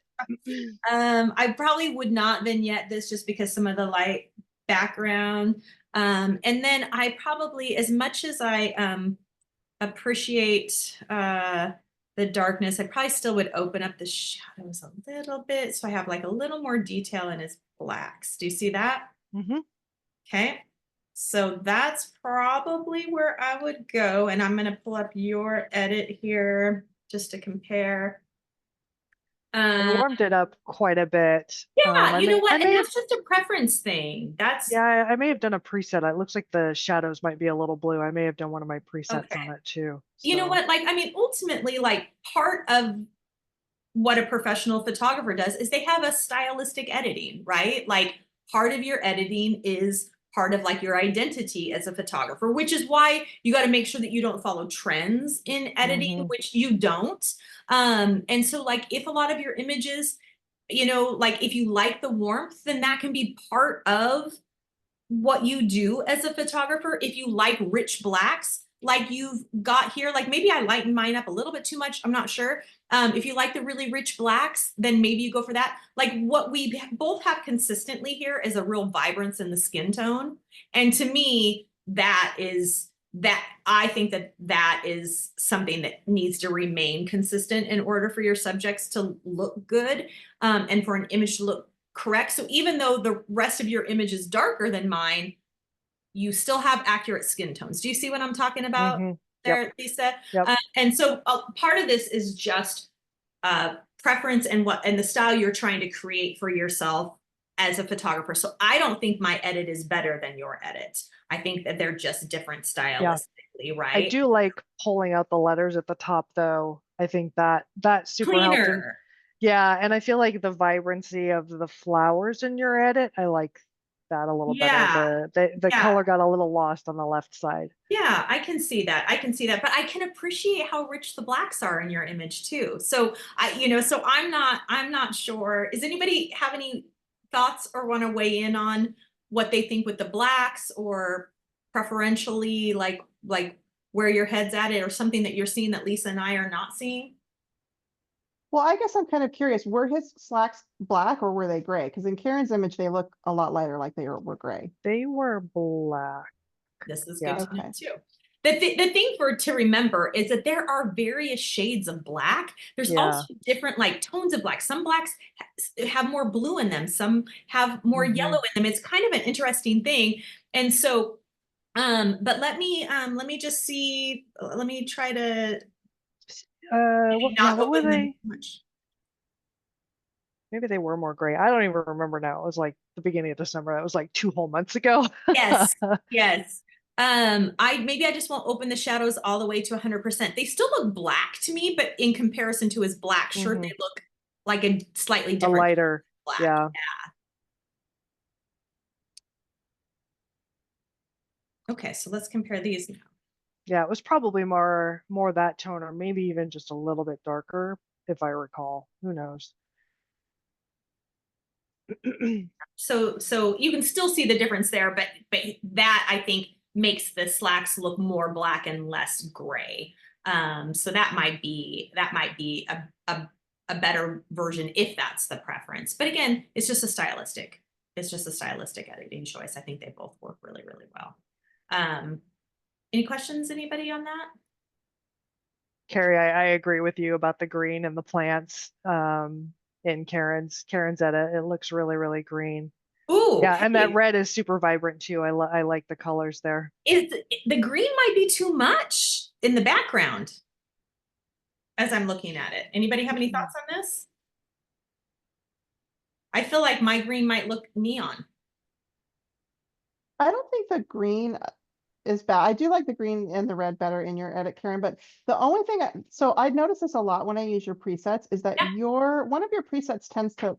I probably would not vignette this just because some of the light background. And then I probably, as much as I appreciate the darkness, I probably still would open up the shadows a little bit. So I have like a little more detail in his blacks. Do you see that? Hmm. Okay. So that's probably where I would go. And I'm going to pull up your edit here just to compare. I warmed it up quite a bit. Yeah, you know what? And may have, that's just a preference thing. That's yeah, I may have done a preset. It looks like the shadows might be a little blue. I may have done one of my presets okay. on it too. You know So, what? Like, I mean, ultimately, like part of what a professional photographer does is they have a stylistic editing, right? Like part of your editing is part of like your identity as a photographer, which is why you got to make sure that you don't follow trends in editing, Mhm. which you don't. And so like if a lot of your images, you know, like if you like the warmth, then that can be part of what you do as a photographer. If you like rich blacks, like you've got here, like maybe I lighten mine up a little bit too much, I'm not sure. If you like the really rich blacks, then maybe you go for that. Like what we both have consistently here is a real vibrance in the skin tone. And to me, that is that I think that that is something that needs to remain consistent in order for your subjects to look good, and for an image to look correct. So even though the rest of your image is darker than mine, you still have accurate skin tones. Do you see what I'm talking about Mhm. there, Yep. Lisa? Yep. And so part of this is just preference and the style you're trying to create for yourself as a photographer. So I don't think my edit is better than your edit. I think that they're just different stylistically, I right? do like pulling out the letters at the top though. I think that super helped. And Cleaner. yeah, and I feel like the vibrancy of the flowers in your edit, I like that a little Yeah. better. The Yeah. color got a little lost on the left side. Yeah, I can see that. I can see that, but I can appreciate how rich the blacks are in your image too. So so I'm not sure. Does anybody have any thoughts or want to weigh in on what they think with the blacks, or preferentially like where your head's at it, or something that you're seeing that Lisa and I are not seeing? Well, I guess I'm kind of curious, were his slacks black or were they gray? Because in Karen's image, they look a lot lighter, like were gray. They were black. This is Yeah. good to know Okay. too. The thing to remember is that there are various shades of black. There's Yeah. also different like tones of black. Some blacks have more blue in them. Some have more Mhm. yellow in them. It's kind of an interesting thing. And so, but let me just see. Let me try to not what were open them they? too much. Maybe they were more gray. I don't even remember now. It was like the beginning of December. That was like 2 whole months ago. Yes, yes. I just won't open the shadows all the way to 100%. They still look black to me, but in comparison to his black shirt, Mhm. they look like a slightly A different lighter. black. Yeah. Okay, so let's compare these now. Yeah, it was probably more that tone, or maybe even just a little bit darker, if I recall. Who knows? So you can still see the difference there, but that I think makes the slacks look more black and less gray. So that might be a better version if that's the preference. But again, it's just a stylistic editing choice. I think they both work really, really well. Any questions, anybody on that? Carrie, I agree with you about the green and the plants in Karen's edit. It looks really, really green. Ooh, Yeah, and that hey, red is super vibrant too. I like the colors there. is the green might be too much in the background as I'm looking at it. Anybody have any thoughts on this? I feel like my green might look neon. I don't think the green is bad. I do like the green and the red better in your edit, Karen, but the only thing, so I notice this a lot when I use your presets is that Yeah. one of your presets tends to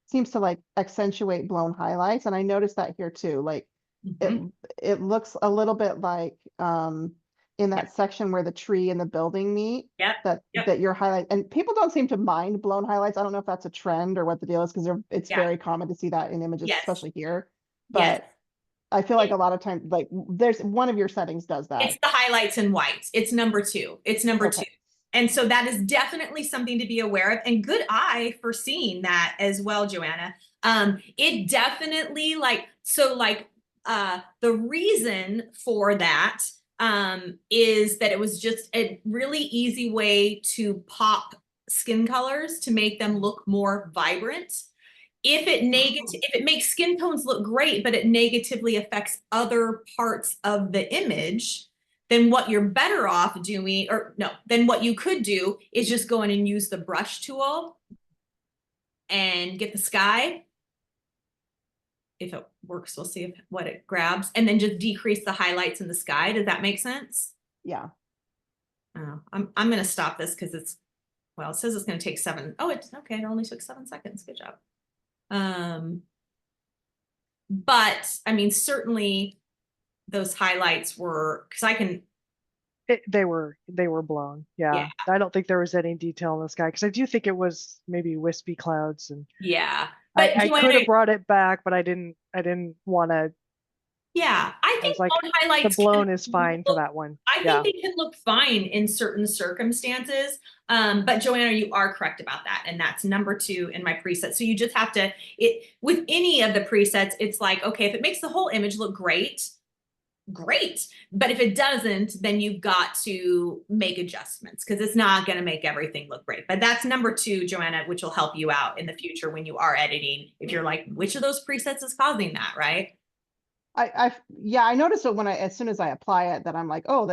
seems to like accentuate blown highlights. And I noticed that here too. Like Mhm. it looks a little bit like in that Yep. section where the tree and the building meet, Yep. Yep. that your highlight, and people don't seem to mind blown highlights. I don't know if that's a trend or what the deal is, because it's Yeah. very common to see that in images, Yes. especially here. Yes. But I feel like a lot of times, like there's one of your settings does that. It's the highlights and whites. It's number 2. It's number Okay. 2. And so that is definitely something to be aware of, and good eye for seeing that as well, Joanna. It definitely the reason for that is that it was just a really easy way to pop skin colors to make them look more vibrant. If it makes skin tones look great, but it negatively affects other parts of the image, then what you're better off doing, then what you could do is just go in and use the brush tool and get the sky. If it works, we'll see what it grabs, and then just decrease the highlights in the sky. Does that make sense? Yeah. Oh, I'm going to stop this because it says it's going to take 7. Oh, it's okay. It only took 7 seconds. Good job. But I mean, certainly those highlights were, because I can, They were blown. Yeah. Yeah. I don't think there was any detail in the sky because I do think it was maybe wispy clouds, and yeah. But I Joanna, could have brought it back, but I didn't want to. yeah, I I think was like, blown the highlights blown can is fine for look, that one. I Yeah. think they can look fine in certain circumstances. But Joanna, you are correct about that. And that's number 2 in my preset. So you just have to, with any of the presets, it's like, okay, if it makes the whole image look great. But if it doesn't, then you've got to make adjustments because it's not going to make everything look great. But that's number 2, Joanna, which will help you out in the future when you are editing. If you're like, which of those presets is causing that, right? I noticed it as soon as I apply it, that I'm like, oh,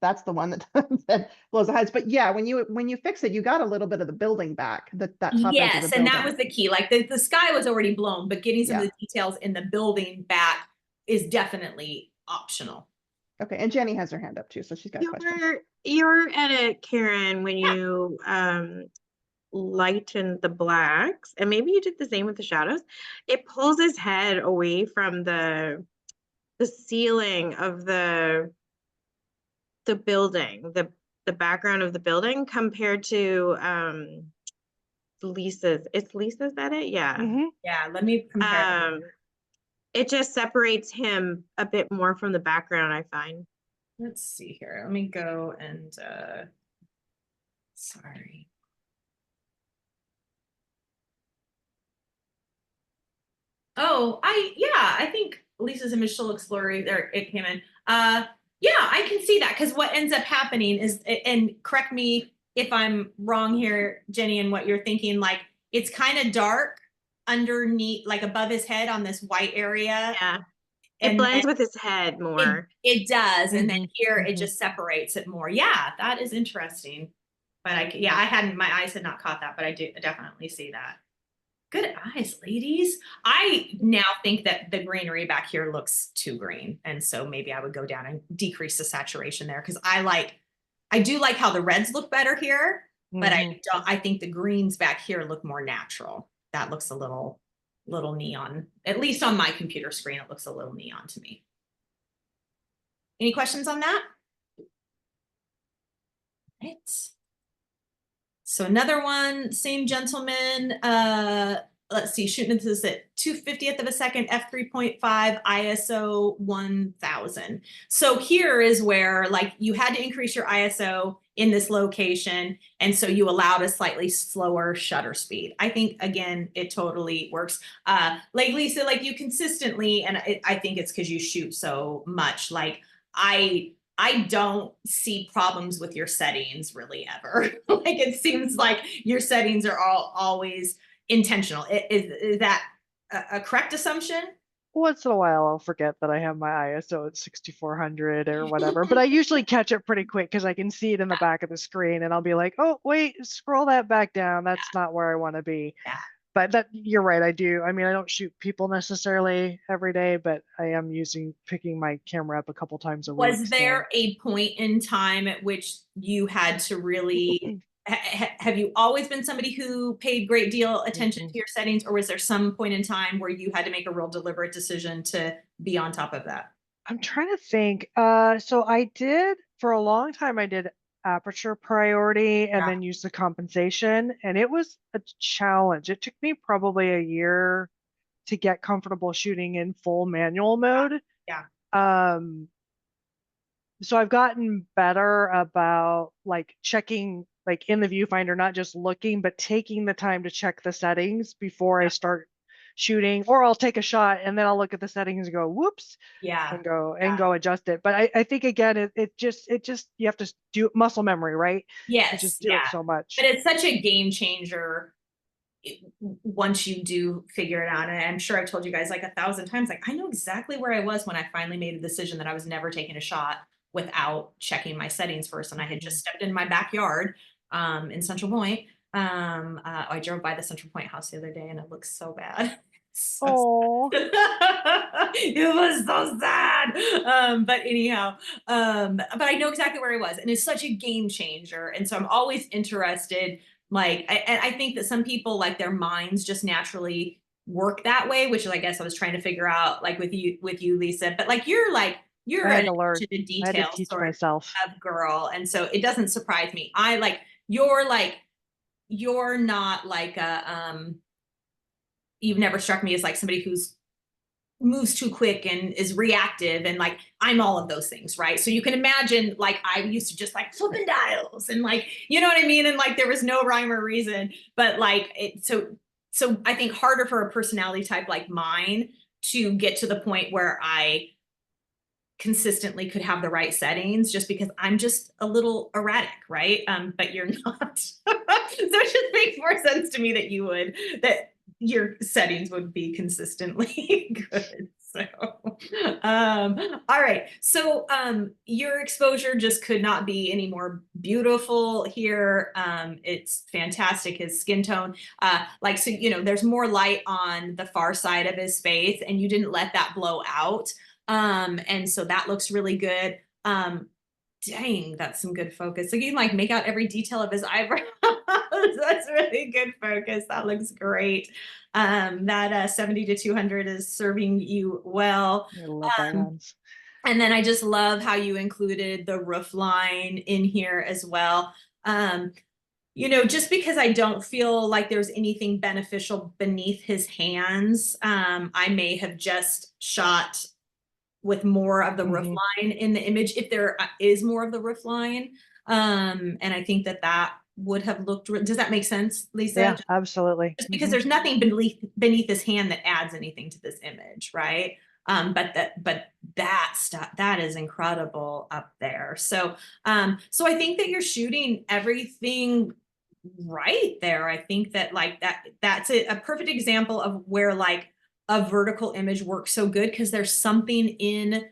that's the one that, that blows the highlights. But yeah, when you fix it, you got a little bit of the building back, that top edge of the Yes, building. and that was the key. Like the sky was already blown, but getting some of Yeah. the details in the building back is definitely optional. Okay, and Jenny has her hand up too, so she's got a question. Your edit, Karen, when you lighten the blacks, and maybe you did the same with the shadows, it pulls his head away from the ceiling of the building, the background of the building, compared to Lisa's. It's Lisa's edit, yeah. Mm-hmm. Yeah, let me compare. It just separates him a bit more from the background, I find. Let's see here. Let me go and sorry. Oh, I think Lisa's image still looks blurry. There it came in. Yeah, I can see that because what ends up happening is, and correct me if I'm wrong here, Jenny, and what you're thinking, like it's kind of dark underneath, like above his head on this white area. Yeah. It blends with his head more. It does. And then Mhm. here it just separates it more. Yeah, that is interesting. But my eyes had not caught that, but I do definitely see that. Good eyes, ladies. I now think that the greenery back here looks too green. And so maybe I would go down and decrease the saturation there because I do like how the reds look better here, but I think the greens back here look more natural. That looks a little neon. At least on my computer screen, it looks a little neon to me. Any questions on that? Right. So another one, same gentleman, let's see, shooting this at 2/50th of a second, f3.5, ISO 1000. So here is where like you had to increase your ISO in this location, and so you allowed a slightly slower shutter speed. I think again, it totally works. Like Lisa, like you consistently, and I think it's because you shoot so much. Like I don't see problems with your settings really ever. Like it seems like your settings are always intentional. Is that a correct assumption? Once in a while, I'll forget that I have my ISO at 6400 or whatever, but I usually catch it pretty quick because I can see it in the back of the screen and I'll be like, oh, wait, scroll that back down. That's not where I want to be. Yeah. But that you're right, I do. I mean, I don't shoot people necessarily every day, but I am picking my camera up a couple times a week. Was there a point in time at which you had to really have you always been somebody who paid great deal attention to your settings, or was there some point in time where you had to make a real deliberate decision to be on top of that? I'm trying to think. So I did for a long time, I did aperture priority and Yeah. then used the compensation, and it was a challenge. It took me probably a year to get comfortable shooting in full manual mode. Yeah. So I've gotten better about like checking like in the viewfinder, not just looking, but taking the time to check the settings before I start shooting, or I'll take a shot and then I'll look at the settings and go, whoops, Yeah. and go adjust it. But I think again, it just you have to do muscle memory, right? You Yes. just do Yeah. it so much. But it's such a game changer once you do figure it out. And I'm sure I've told you guys like 1,000 times, like I know exactly where I was when I finally made a decision that I was never taking a shot without checking my settings first. And I had just stepped in my backyard in Central Point. I drove by the Central Point house the other day and it looks so bad. Oh, It was so sad. But anyhow, but I know exactly where I was, and it's such a game changer. And so I'm always interested. Like, I think that some people like their minds just naturally work that way, which is, I guess I was trying to figure out, like with you, Lisa. But like you're I an had to learn. attention to I had detail to teach sort myself. of girl, and so it doesn't surprise me. You're not like a you've never struck me as like somebody who's moves too quick and is reactive, and like I'm all of those things, right? So you can imagine like I used to just like flipping dials and like, you know what I mean, and like there was no rhyme or reason, but like so I think harder for a personality type like mine to get to the point where I consistently could have the right settings, just because I'm just a little erratic, right? But you're not. So it just makes more sense to me that that your settings would be consistently good. So all right. So your exposure just could not be any more beautiful here. It's fantastic. His skin tone, like, so, you know, there's more light on the far side of his face and you didn't let that blow out. And so that looks really good. Dang, that's some good focus. So you can like make out every detail of his eyebrows. That's really good focus. That looks great. That 70 to 200 is serving you well. I love my lens. And then I just love how you included the roof line in here as well. You know, just because I don't feel like there's anything beneficial beneath his hands, I may have just shot with more of the roof line in the image, if there is more of the roof line. And I think that would have looked, does that make sense, Lisa? Yeah, absolutely. Just because there's nothing beneath his hand that adds anything to this image, right? But that stuff, that is incredible up there. So so I think that you're shooting everything right there. I think that like that's a perfect example of where like a vertical image works so good, because there's something in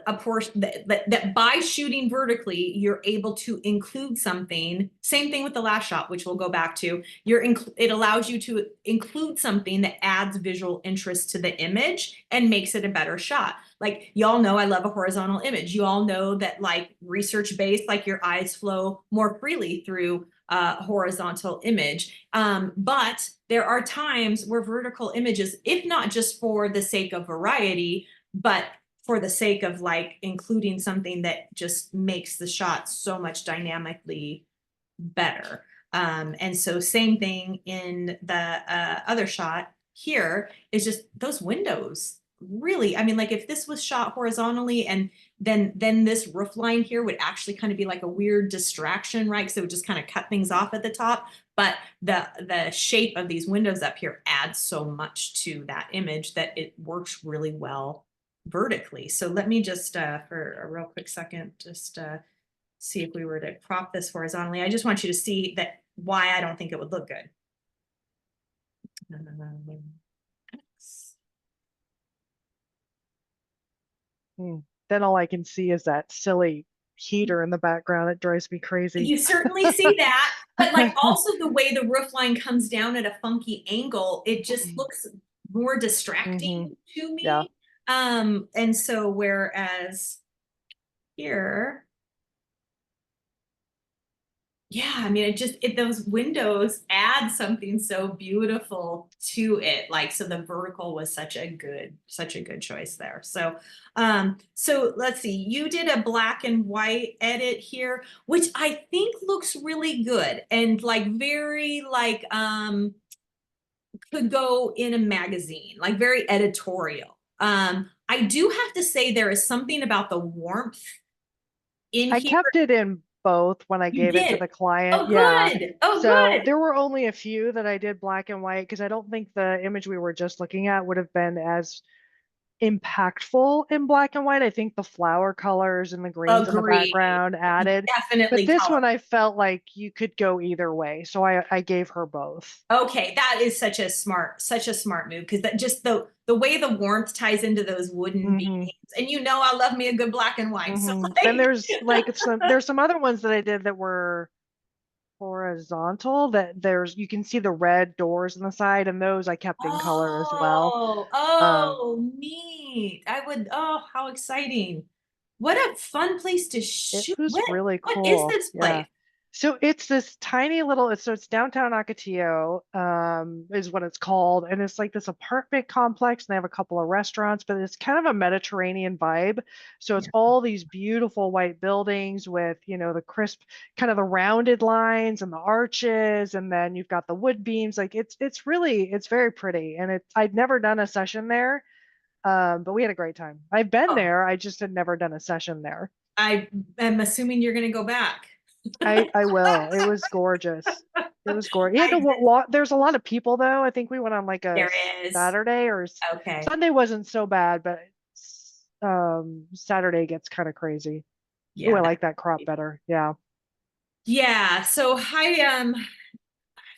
a portion that by shooting vertically, you're able to include something. Same thing with the last shot, which we'll go back to. It allows you to include something that adds visual interest to the image and makes it a better shot. Like y'all know, I love a horizontal image. You all know that like research based, like your eyes flow more freely through horizontal image. But there are times where vertical images, if not just for the sake of variety, but for the sake of like including something that just makes the shot so much dynamically better. And so same thing in the other shot here is just those windows really, I mean, like if this was shot horizontally and then this roof line here would actually kind of be like a weird distraction, right? Because it would just kind of cut things off at the top. But the shape of these windows up here adds so much to that image that it works really well vertically. So let me just for a real quick second, just see if we were to crop this horizontally. I just want you to see that why I don't think it would look good. Then all I can see is that silly heater in the background. It drives me crazy. You certainly see that, but like also the way the roof line comes down at a funky angle, it just looks more distracting to me. Yeah. And so whereas here, yeah, I mean, those windows add something so beautiful to it. Like, so the vertical was such a good choice there. So, so let's see, you did a black and white edit here, which I think looks really good and like very like, could go in a magazine, like very editorial. I do have to say there is something about the warmth in I here. kept it in both when I You gave it to did? the client. Oh, Yeah. good. Oh, So good. there were only a few that I did black and white because I don't think the image we were just looking at would have been as impactful in black and white. I think the flower colors and the greens in the Agreed. background added. Definitely. But this color. one I felt like you could go either way. So I gave her both. Okay, that is such a smart move because that just the way the warmth ties into those wooden beams, and you know I love me a good black and white. So like, Then there's like there's some other ones that I did that were horizontal that you can see the red doors on the side, and those I kept in color as well. Neat. Oh, how exciting. What a fun place to shoot. It was really cool. What is this place? Yeah. So it's this tiny little, so it's downtown Ocotillo, is what it's called. And it's like this apartment complex, and they have a couple of restaurants, but it's kind of a Mediterranean vibe. So it's all these beautiful white buildings with, the crisp, kind of the rounded lines and the arches, and then you've got the wood beams. Like it's very pretty. And I'd never done a session there. But we had a great time. I've been there. I just had never done a session there. I am assuming you're going to go back. I will. It was gorgeous. It was gorgeous. Yeah, there's a lot of people though. I think we went on like a Saturday or okay. Sunday wasn't so bad, but Saturday gets kind of crazy. Yeah, I like that crop better. Yeah. Yeah. So I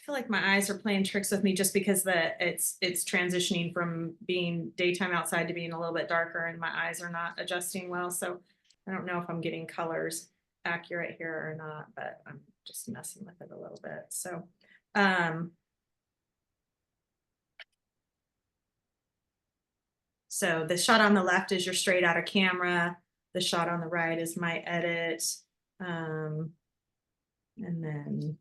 feel like my eyes are playing tricks with me just because it's transitioning from being daytime outside to being a little bit darker, and my eyes are not adjusting well. So I don't know if I'm getting colors accurate here or not, but I'm just messing with it a little bit. So so the shot on the left is your straight out of camera. The shot on the right is my edit. And then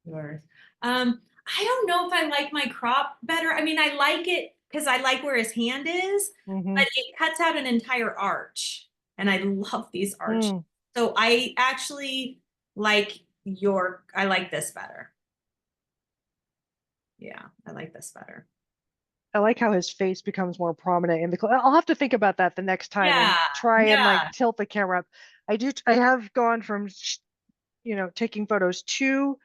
yours. I don't know if I like my crop better. I mean, I like it because I like where his hand is, but it cuts out an entire arch, and I love these arches. So I actually like I like this better. Yeah, I like this better. I like how his face becomes more prominent in the I'll have to think about that the next time and try and like tilt the camera up. I have gone from taking photos to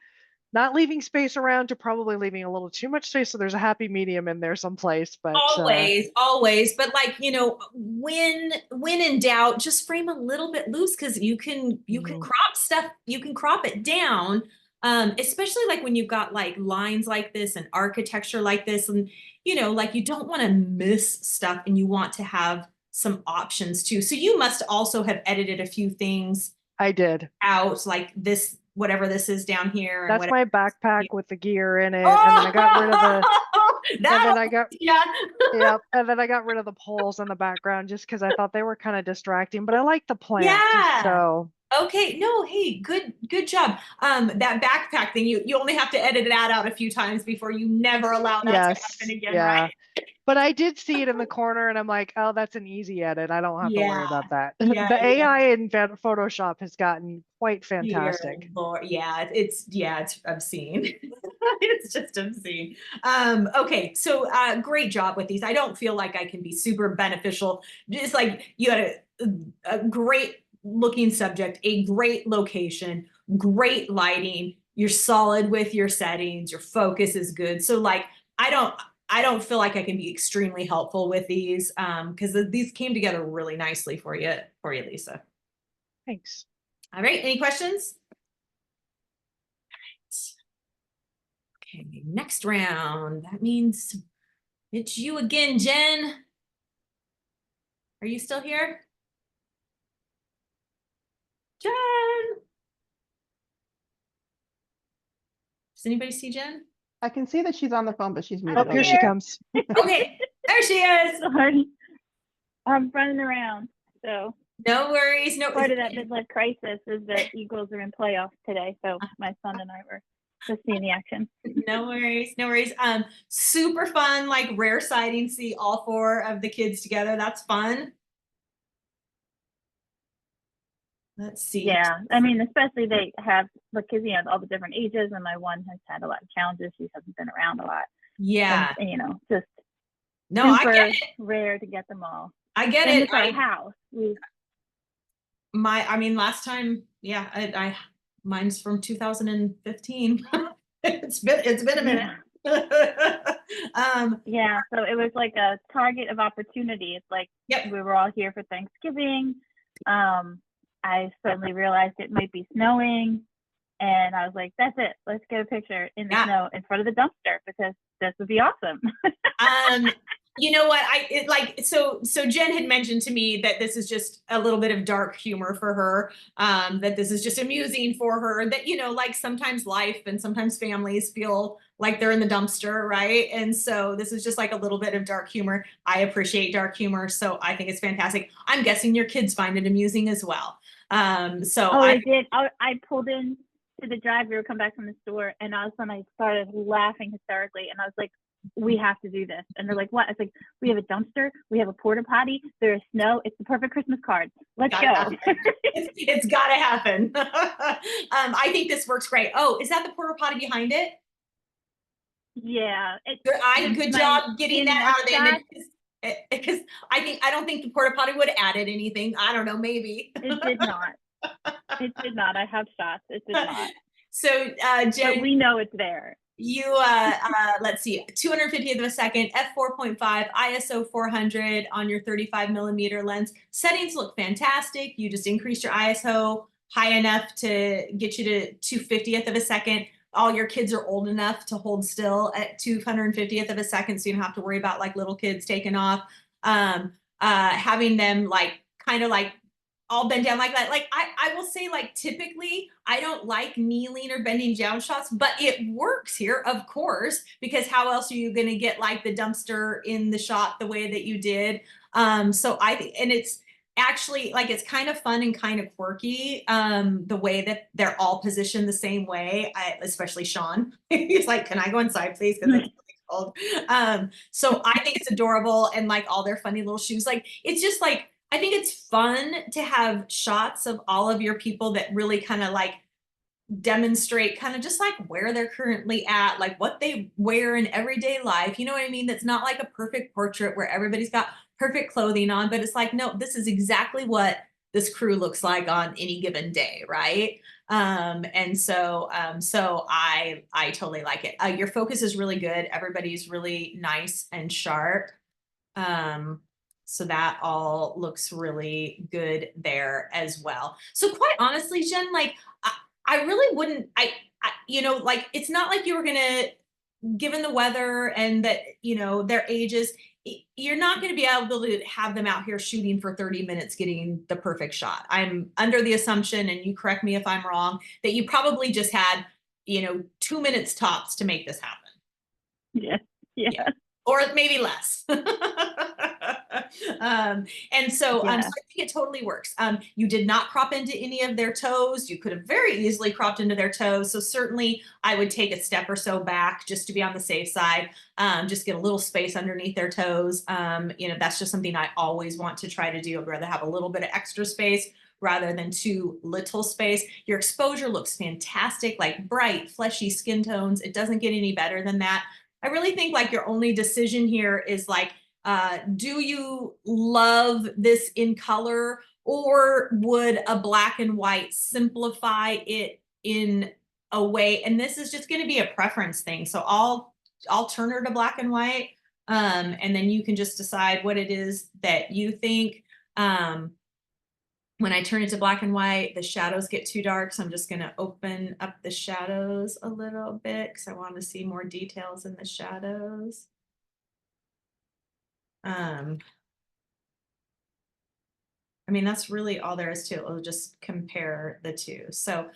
not leaving space around to probably leaving a little too much space, so there's a happy medium in there someplace. But always, but like when in doubt, just frame a little bit loose, because you can crop stuff, you can crop it down, especially like when you've got like lines like this and architecture like this, and like you don't want to miss stuff, and you want to have some options too. So you must also have edited a few things. I did out, like this, whatever this is down here. That's my backpack with the gear in it, and then I got rid of the. And then I got and then I got rid of the poles in the background just because I thought they were kind of distracting. But I like the plants. Yeah. So okay, no, hey, good job. That backpack thing, you only have to edit it out a few times before you never allow that to happen again, right? But I did see it in the corner and I'm like, oh, that's an easy edit. I don't have to worry Yeah. about that. Yeah, The yeah. AI in Photoshop has gotten quite fantastic. Dear Lord. Yeah, it's obscene. It's just obscene. Okay, so great job with these. I don't feel like I can be super beneficial. Just like you had a great looking subject, a great location, great lighting. You're solid with your settings. Your focus is good. So like I don't feel like I can be extremely helpful with these because these came together really nicely for you, Lisa. Thanks. All right, any questions? Okay, next round. That means it's you again, Jen. Are you still here? Jen. Does anybody see Jen? I can see that she's on the phone, but she's Oh, muted. here she here. comes. Okay, there she is. Sorry. I'm running around. So No worries. No. part of that midlife crisis is that Eagles are in playoffs today. So my son and I were just seeing the action. No worries. No worries. Super fun, like rare sighting. See all four of the kids together. That's fun. Let's see. Yeah, I mean, especially they have the kids, you know, all the different ages, and my one has had a lot of challenges. She hasn't been around a lot. Yeah. And, you know, just No, I super get it. rare to get them all. I get And it. it's our house. I mean, last time, yeah, mine's from 2015. It's been a minute. Yeah, so it was like a target of opportunity. It's like Yep. we were all here for Thanksgiving. I suddenly realized it might be snowing, and I was like, "That's it. Let's get a picture in the Yeah. snow in front of the dumpster because this would be awesome." You know what? So Jen had mentioned to me that this is just a little bit of dark humor for her. That this is just amusing for her. That, you know, like sometimes life and sometimes families feel like they're in the dumpster, right? And so this is just like a little bit of dark humor. I appreciate dark humor, so I think it's fantastic. I'm guessing your kids find it amusing as well. So Oh, I did. I pulled in to the drive. We were coming back from the store, and all of a sudden I started laughing hysterically, and I was like, "We have to do this." And they're like, "What?" It's like, "We have a dumpster, we have a porta potty, there's snow. It's the perfect Christmas card. Let's Gotta go." it's got to happen. I think this works great. Oh, is that the porta potty behind it? Yeah. Good my job getting that out of the in-shot- image because I don't think the porta potty would have added anything. I don't know, maybe. It did not. It did not. I have shots. It did not. So But Jen, we know it's there. you let's see, 250th of a second, f4.5, ISO 400 on your 35 millimeter lens. Settings look fantastic. You just increased your ISO high enough to get you to 250th of a second. All your kids are old enough to hold still at 250th of a second, so you don't have to worry about like little kids taking off. Having them like kind of like all bent down like that. Like I will say, like, typically I don't like kneeling or bending down shots, but it works here, of course, because how else are you going to get like the dumpster in the shot the way that you did? So I think, and it's actually like, it's kind of fun and kind of quirky, the way that they're all positioned the same way. Especially Sean, he's like, "Can I go inside, please?" Because it's really cold. So I think it's adorable, and like all their funny little shoes. Like, it's just like, I think it's fun to have shots of all of your people that really kind of like demonstrate kind of just like where they're currently at, like what they wear in everyday life. You know what I mean? That's not like a perfect portrait where everybody's got perfect clothing on, but it's like, no, this is exactly what this crew looks like on any given day, right? And so I totally like it. Your focus is really good. Everybody's really nice and sharp. So that all looks really good there as well. So quite honestly, Jen, like I really wouldn't, you know, like, it's not like you were gonna, given the weather and that, you know, their ages, you're not going to be able to have them out here shooting for 30 minutes getting the perfect shot. I'm under the assumption, and you correct me if I'm wrong, that you probably just had, you know, 2 minutes tops to make this happen. Yeah. Or maybe less. And so, so I Yeah. think it totally works. You did not crop into any of their toes. You could have very easily cropped into their toes. So certainly I would take a step or so back just to be on the safe side. Just get a little space underneath their toes. You know, that's just something I always want to try to do. I'd rather have a little bit of extra space rather than too little space. Your exposure looks fantastic, like bright, fleshy skin tones. It doesn't get any better than that. I really think like your only decision here is like, do you love this in color, or would a black and white simplify it in a way? And this is just going to be a preference thing. So I'll turn her to black and white. And then you can just decide what it is that you think. When I turn it to black and white, the shadows get too dark. So I'm just going to open up the shadows a little bit because I want to see more details in the shadows. I mean, that's really all there is to it. We'll just compare the two. So,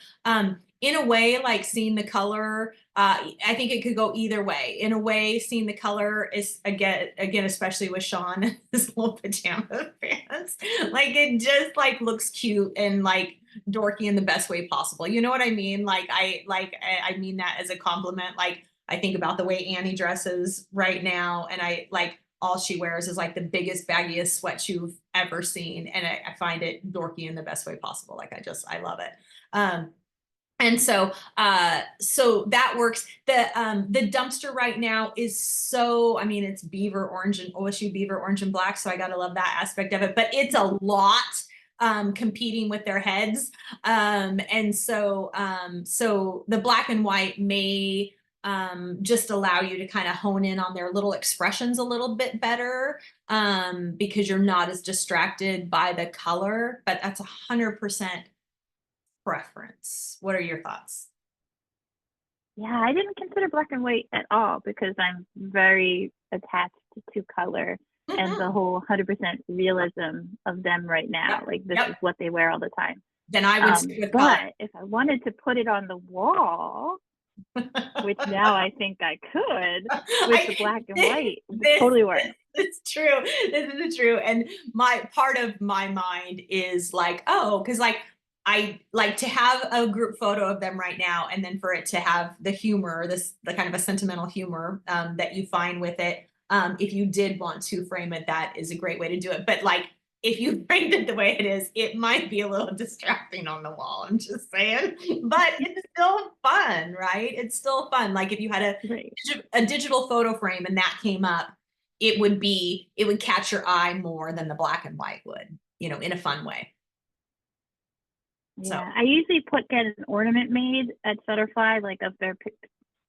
in a way, like seeing the color, I think it could go either way. In a way, seeing the color is again, especially with Sean, his little pajama pants, like it just like looks cute and like dorky in the best way possible. You know what I mean? I mean that as a compliment. Like I think about the way Annie dresses right now, and I like all she wears is like the biggest, baggiest sweat you've ever seen. And I find it dorky in the best way possible. Like I love it. And so, so that works. The dumpster right now is so, I mean, it's beaver orange and OSU beaver orange and black. So I got to love that aspect of it, but it's a lot, competing with their heads. And so, so the black and white may, just allow you to kind of hone in on their little expressions a little bit better, because you're not as distracted by the color, but that's 100% preference. What are your thoughts? Yeah, I didn't consider black and white at all because I'm very attached to color and the whole 100% realism of them right now. Yep, like this yep. is what they wear all the time. Then I would stick with color. But if I wanted to put it on the wall, which now I think I could with the black and white, this totally works. It's true. This is true. And my part of my mind is like, oh, because like I like to have a group photo of them right now, and then for it to have the humor, the kind of a sentimental humor, that you find with it. If you did want to frame it, that is a great way to do it. But like, if you framed it the way it is, it might be a little distracting on the wall. I'm just saying, but it's still fun, right? It's still fun. Like if you had a digital photo frame and that came up, it would catch your eye more than the black and white would, you know, in a fun way. Yeah, So I usually get an ornament made at Shutterfly, like of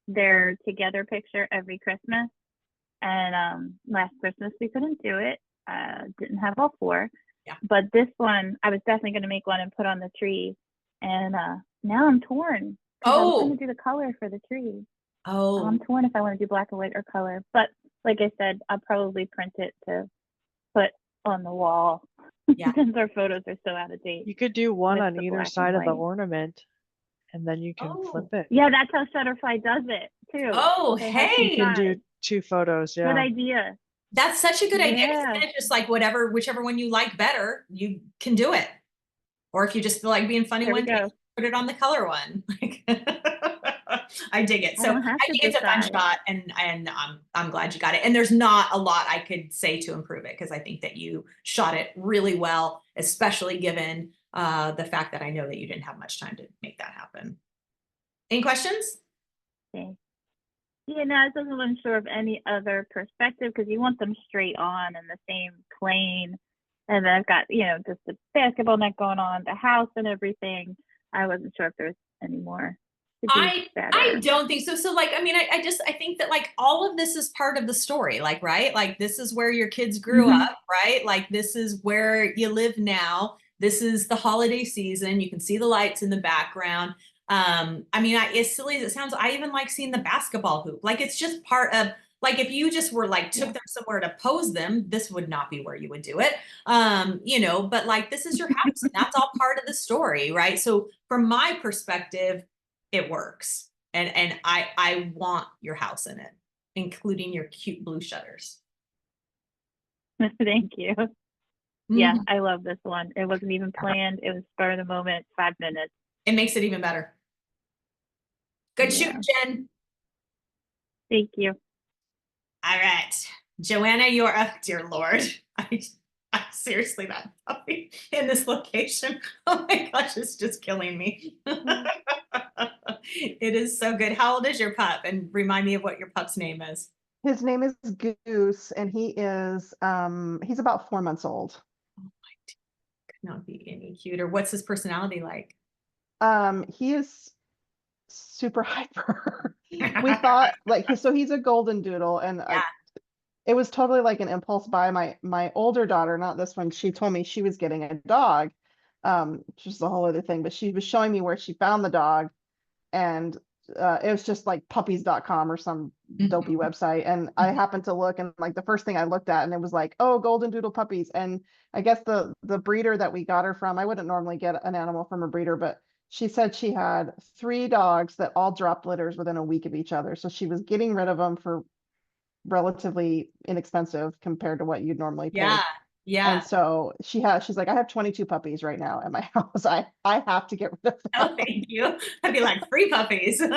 their together picture every Christmas. And last Christmas we couldn't do it. Didn't have all four. Yeah. But this one, I was definitely going to make one and put on the tree. And now I'm torn. I was going to do the color for the tree. Oh, I'm torn if I want to do black and white or color. But like I said, I'll probably print it to put on the wall. Yeah. Since our photos are so out of date. You could do one With on the either black and side of the white. ornament, and then you can flip it. Yeah, that's how Shutterfly does it too. Oh, They have hey. You can do sides. 2 photos. Yeah. Good idea. That's such a good idea. 'Cause Yeah. then it's just like whichever one you like better, you can do it. Or if you just feel like being funny There we one day, go. put it on the color one. Like, I dig it. I So don't have I to think it's a fun decide. shot, and I'm glad you got it. And there's not a lot I could say to improve it, because I think that you shot it really well, especially given the fact that I know that you didn't have much time to make that happen. Any questions? Okay. Yeah, no, I wasn't sure of any other perspective because you want them straight on and the same plane. And then I've got, you know, just the basketball net going on, the house and everything. I wasn't sure if there's any more. I don't think so. So like, I mean, I think that like all of this is part of the story, like, right? Like this is where your kids grew up, right? Like this is where you live now. This is the holiday season. You can see the lights in the background. I mean, as silly as it sounds, I even like seeing the basketball hoop. Like it's just part of, like if you just were like took them somewhere to pose them, this would not be where you would do it. You know, but like this is your house and that's all part of the story, right? So from my perspective, it works. And I want your house in it, including your cute blue shutters. Thank you. Yeah, Mhm. I love this one. It wasn't even planned. It was spur of the moment, 5 minutes. It makes it even better. Good shoot, Yeah. Jen. Thank you. All right. Joanna, you're up. Dear Lord. I seriously, that puppy in this location. Oh my gosh, it's just killing me. It is so good. How old is your pup? And remind me of what your pup's name is. His name is Goose, and he's about 4 months old. Could not be any cuter. What's his personality like? He is super hyper. We thought like so he's a golden doodle, and Yeah. it was totally like an impulse buy. My older daughter, not this one, she told me she was getting a dog, which is a whole other thing, but she was showing me where she found the dog, and it was just like puppies.com or some dopey website, and I happened to look, and like the first thing I looked at, and it was like, oh, golden doodle puppies. And I guess the breeder that we got her from, I wouldn't normally get an animal from a breeder, but she said she had 3 dogs that all dropped litters within a week of each other, so she was getting rid of them for relatively inexpensive compared to what you'd normally pay. Yeah. Yeah. And so she's like, I have 22 puppies right now at my house. I have to get rid of Oh, them. thank you. I'd be like, free puppies. So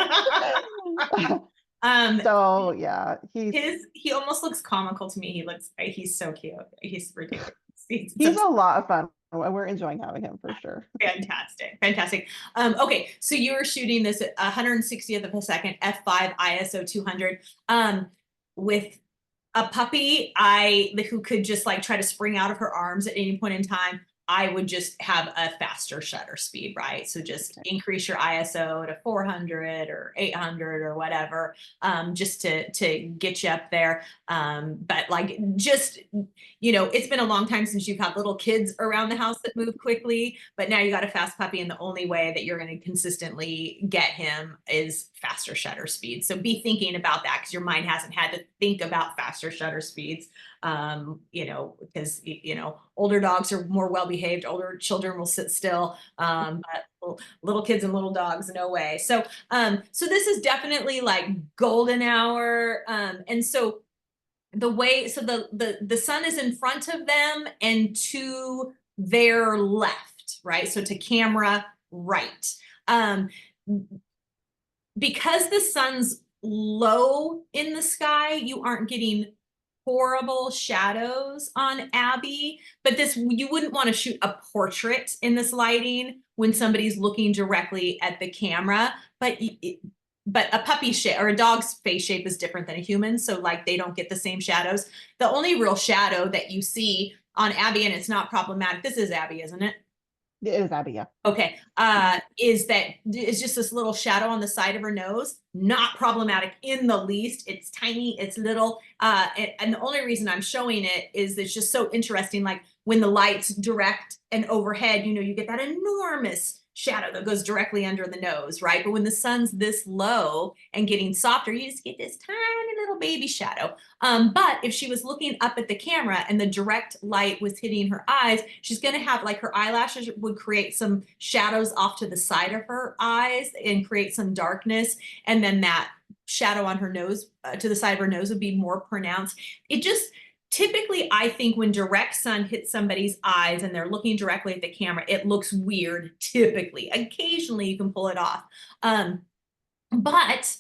yeah, He almost looks comical to me. He's so cute. He's ridiculous. He's he's a lot of fun. We're enjoying having him for sure. fantastic. Fantastic. Okay, so you were shooting this at 160th of a second, f5 ISO 200. With a puppy, who could just like try to spring out of her arms at any point in time, I would just have a faster shutter speed, right? So just increase your ISO to 400 or 800 or whatever, just to get you up there. But like, just, it's been a long time since you've had little kids around the house that move quickly, but now you got a fast puppy, and the only way that you're going to consistently get him is faster shutter speed. So be thinking about that, because your mind hasn't had to think about faster shutter speeds. Because older dogs are more well behaved, older children will sit still, but little kids and little dogs, no way. So this is definitely like golden hour. And so the sun is in front of them and to their left, right? So to camera right. Because the sun's low in the sky, you aren't getting horrible shadows on Abby, but you wouldn't want to shoot a portrait in this lighting when somebody's looking directly at the camera. But a puppy shape or a dog's face shape is different than a human, so like they don't get the same shadows. The only real shadow that you see on Abby, and it's not problematic. This is Abby, isn't it? It is Abby, yeah. Okay, is just this little shadow on the side of her nose. Not problematic in the least. It's tiny, it's little, and the only reason I'm showing it is it's just so interesting. Like when the light's direct and overhead, you get that enormous shadow that goes directly under the nose, right? But when the sun's this low and getting softer, you just get this tiny little baby shadow. But if she was looking up at the camera and the direct light was hitting her eyes, she's going to have like her eyelashes would create some shadows off to the side of her eyes and create some darkness. And then that shadow on her nose, to the side of her nose, would be more pronounced. It just, typically, I think when direct sun hits somebody's eyes and they're looking directly at the camera, it looks weird, typically. Occasionally, you can pull it off. But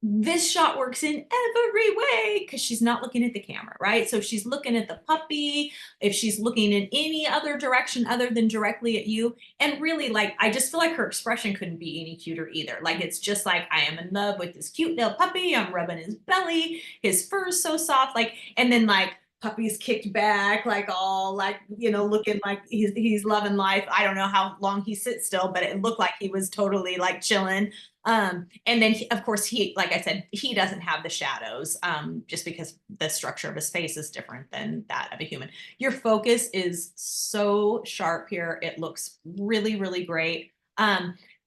this shot works in every way because she's not looking at the camera, right? So if she's looking at the puppy, if she's looking in any other direction other than directly at you, and really, like, I just feel like her expression couldn't be any cuter either. Like, it's just like, I am in love with this cute little puppy. I'm rubbing his belly. His fur's so soft. Like, and then like puppy's kicked back, like all like, looking like he's loving life. I don't know how long he sits still, but it looked like he was totally like chilling. And then of course like I said, he doesn't have the shadows, just because the structure of his face is different than that of a human. Your focus is so sharp here. It looks really, really great.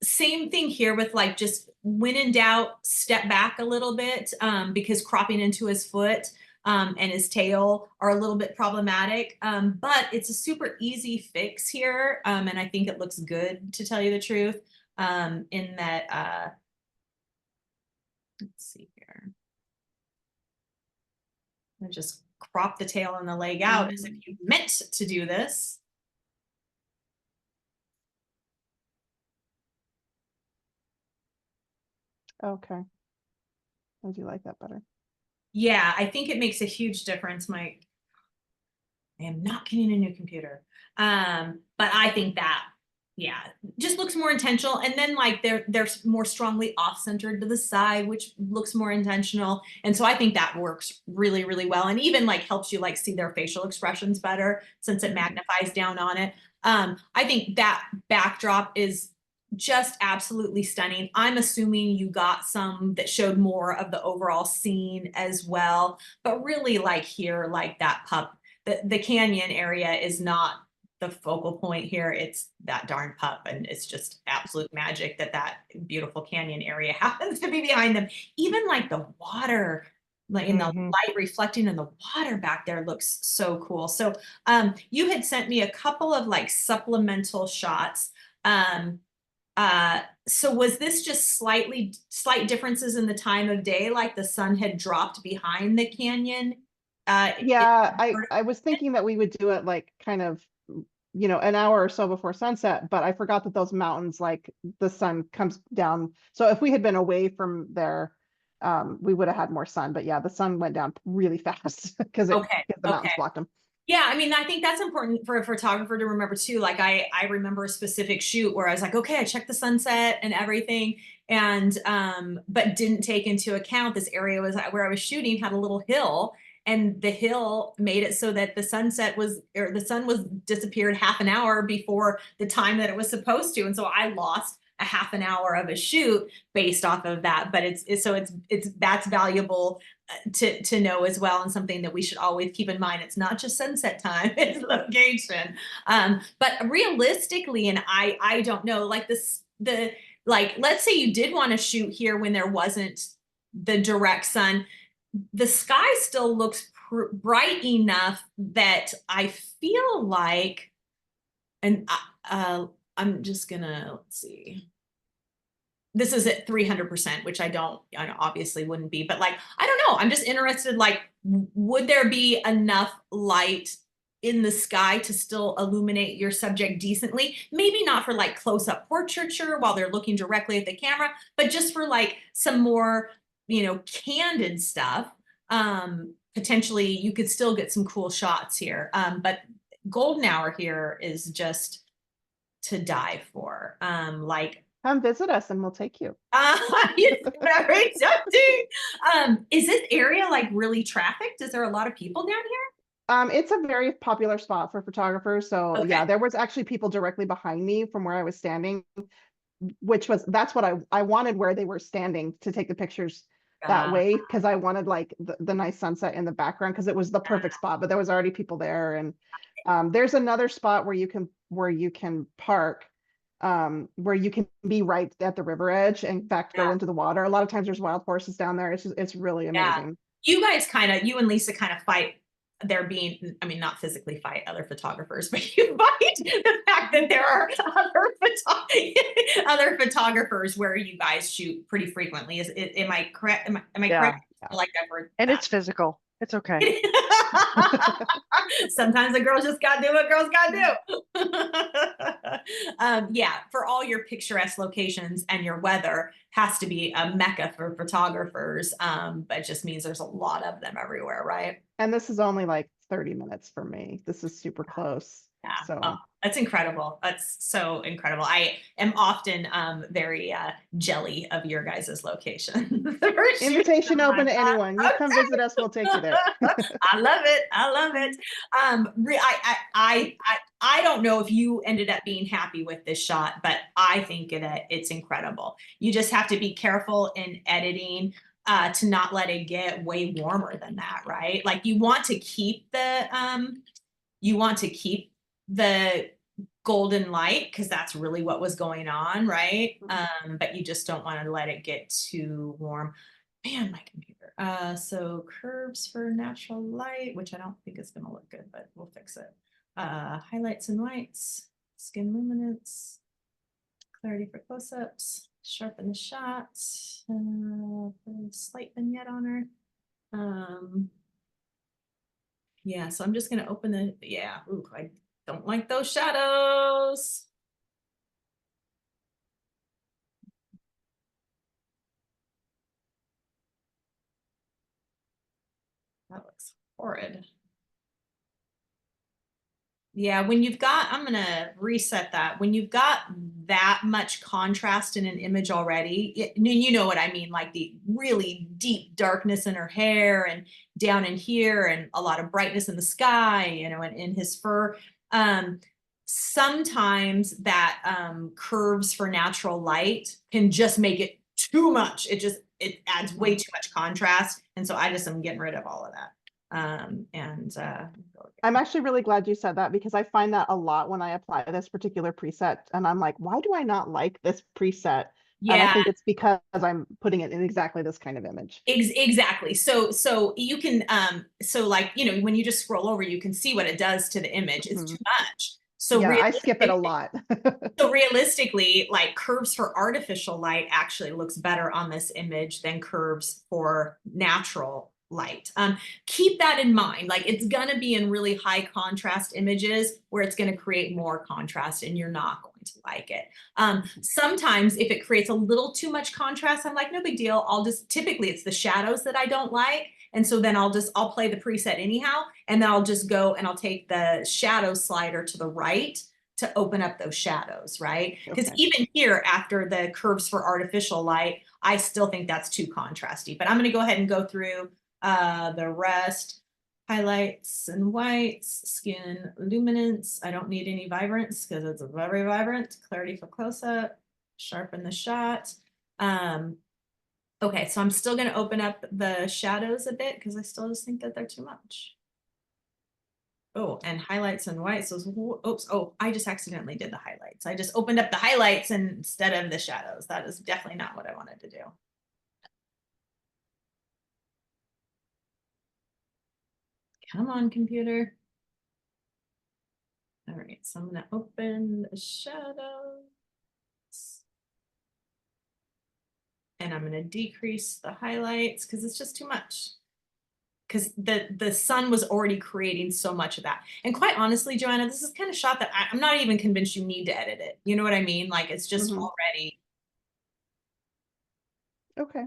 Same thing here with like, just when in doubt, step back a little bit, because cropping into his foot, and his tail are a little bit problematic, but it's a super easy fix here. And I think it looks good, to tell you the truth. In that, let's see here. I just crop the tail and the leg out as if you meant to do this. Okay. I do like that better. Yeah, I think it makes a huge difference, Mike. I am not getting a new computer. But I think that, yeah, just looks more intentional. And then like they're more strongly off-centered to the side, which looks more intentional. And so I think that works really, really well. And even like helps you like see their facial expressions better since it magnifies down on it. I think that backdrop is just absolutely stunning. I'm assuming you got some that showed more of the overall scene as well, but really like here, like that pup, the canyon area is not the focal point here. It's that darn pup, and it's just absolute magic that that beautiful canyon area happens to be behind them. Even like the water, like in the light reflecting in the water back there looks so cool. So you had sent me a couple of like supplemental shots. So was this just slight differences in the time of day, like the sun had dropped behind the canyon? Yeah, I was thinking that we would do it like kind of, you know, an hour or so before sunset, but I forgot that those mountains, like the sun comes down. So if we had been away from there, we would have had more sun. But yeah, the sun went down really fast because the mountains blocked them. Yeah, I mean, I think that's important for a photographer to remember too. Like I remember a specific shoot where I was like, okay, I checked the sunset and everything, and but didn't take into account this area was where I was shooting had a little hill, and the hill made it so that the sunset was, or the sun was disappeared half an hour before the time that it was supposed to, and so I lost a half an hour of a shoot based off of that. But it's that's valuable to know as well, and something that we should always keep in mind. It's not just sunset time, it's location. But realistically, and I don't know, like like let's say you did want to shoot here when there wasn't the direct sun, the sky still looks bright enough that I feel like, and I'm just gonna, let's see. This is at 300%, which I obviously wouldn't be, but like, I don't know. I'm just interested, like, would there be enough light in the sky to still illuminate your subject decently? Maybe not for like close-up portraiture while they're looking directly at the camera, but just for like some more, you know, candid stuff. Potentially you could still get some cool shots here. But golden hour here is just to die for. Like, come visit us and we'll take you. It's very tempting. Is this area like really trafficked? Is there a lot of people down here? It's a very popular spot for photographers. So yeah, there was actually people directly behind me from where I was standing, that's what I wanted, where they were standing to take the pictures that way, because I wanted like the nice sunset in the background, because it was the perfect spot, but there was already people there. And there's another spot where you can park, where you can be right at the river edge, and in fact go into the water. A lot of times there's wild horses down there. It's really amazing. You guys you and Lisa kind of fight there being, I mean, not physically fight other photographers, but you fight the fact that there are other photographers where you guys shoot pretty frequently. Am I correct? Am I correct? Like I've heard and it's physical. It's okay. Sometimes the girls just gotta do what girls gotta do. Yeah, for all your picturesque locations, and your weather has to be a mecca for photographers. But it just means there's a lot of them everywhere, right? And this is only like 30 minutes for me. This is super close. Yeah. So that's incredible. That's so incredible. I am often very jelly of your guys' location. Invitation open to anyone. You come visit us, we'll take you there. I love it. I love it. I don't know if you ended up being happy with this shot, but I think it's incredible. You just have to be careful in editing to not let it get way warmer than that, right? Like you want to keep the golden light, because that's really what was going on, right? But you just don't want to let it get too warm. Man, my computer. So curves for natural light, which I don't think is going to look good, but we'll fix it. Highlights and whites, skin luminance, clarity for close-ups, sharpen the shot, put a slight vignette on her. Yeah, so I'm just gonna open the, yeah, ooh, I don't like those shadows. That looks horrid. Yeah, when you've got, I'm gonna reset that. When you've got that much contrast in an image already, you know what I mean, like the really deep darkness in her hair and down in here and a lot of brightness in the sky, you know, and in his fur. Sometimes that curves for natural light can just make it too much. It adds way too much contrast. And so I just am getting rid of all of that. I'm actually really glad you said that because I find that a lot when I apply this particular preset and I'm like, why do I not like this preset? And I yeah, think it's because I'm putting it in exactly this kind of image. exactly. So you can so like, you know, when you just scroll over, you can see what it does to the image. It's too much. So Yeah, I skip it a lot. so realistically, like curves for artificial light actually looks better on this image than curves for natural light. Keep that in mind. Like it's gonna be in really high contrast images where it's gonna create more contrast and you're not going to like it. Sometimes if it creates a little too much contrast, I'm like, no big deal. Typically it's the shadows that I don't like. And so then I'll play the preset anyhow. And then I'll just go and I'll take the shadow slider to the right to open up those shadows, right? Because Okay. even here, after the curves for artificial light, I still think that's too contrasty. But I'm going to go ahead and go through the rest. Highlights and whites, skin luminance. I don't need any vibrance because it's very vibrant. Clarity for close-up, sharpen the shot. Okay, so I'm still going to open up the shadows a bit because I still just think that they're too much. Oh, and highlights and whites. Those, oops. Oh, I just accidentally did the highlights. I just opened up the highlights instead of the shadows. That is definitely not what I wanted to do. Come on, computer. All right, so I'm going to open the shadows. And I'm going to decrease the highlights because it's just too much. Because the sun was already creating so much of that. And quite honestly, Joanna, this is kind of shot that I'm not even convinced you need to edit it. You know what I mean? Like it's just already. Okay.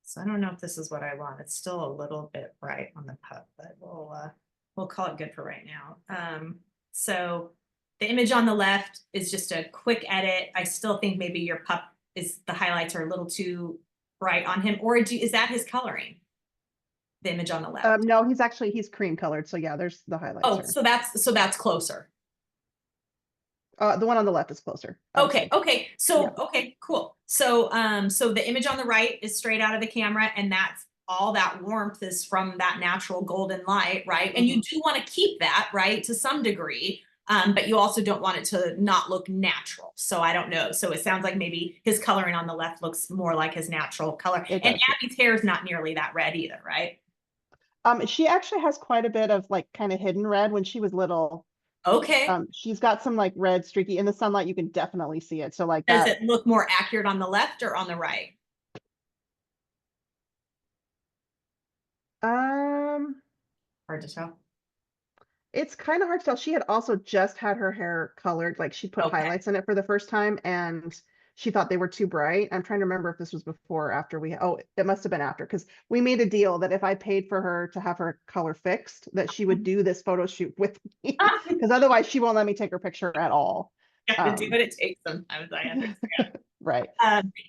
So I don't know if this is what I want. It's still a little bit bright on the pup, but we'll call it good for right now. So the image on the left is just a quick edit. I still think maybe your pup the highlights are a little too bright on him, or is that his coloring? The image on the left. No, he's cream colored. So yeah, there's the highlights. Oh, so that's closer. The one on the left is closer. Okay. So, Yeah. okay, cool. So, so the image on the right is straight out of the camera and that's all that warmth is from that natural golden light, right? And you do want to keep that, right, to some degree. But you also don't want it to not look natural. So I don't know. So it sounds like maybe his coloring on the left looks more like his natural color. And Abby's hair is not nearly that red either, right? She actually has quite a bit of like kind of hidden red when she was little. Okay. She's got some like red streaky in the sunlight. You can definitely see it. So like Does it look more accurate on the left or on the right? Hard to tell. It's kind of hard to tell. She had also just had her hair colored, like she put highlights in it for the first time and she thought they were too bright. I'm trying to remember if this was before or after it must have been after because we made a deal that if I paid for her to have her color fixed, that she would do this photo shoot with me because otherwise she won't let me take her picture at all. You have to do what it takes sometimes, I understand. Right.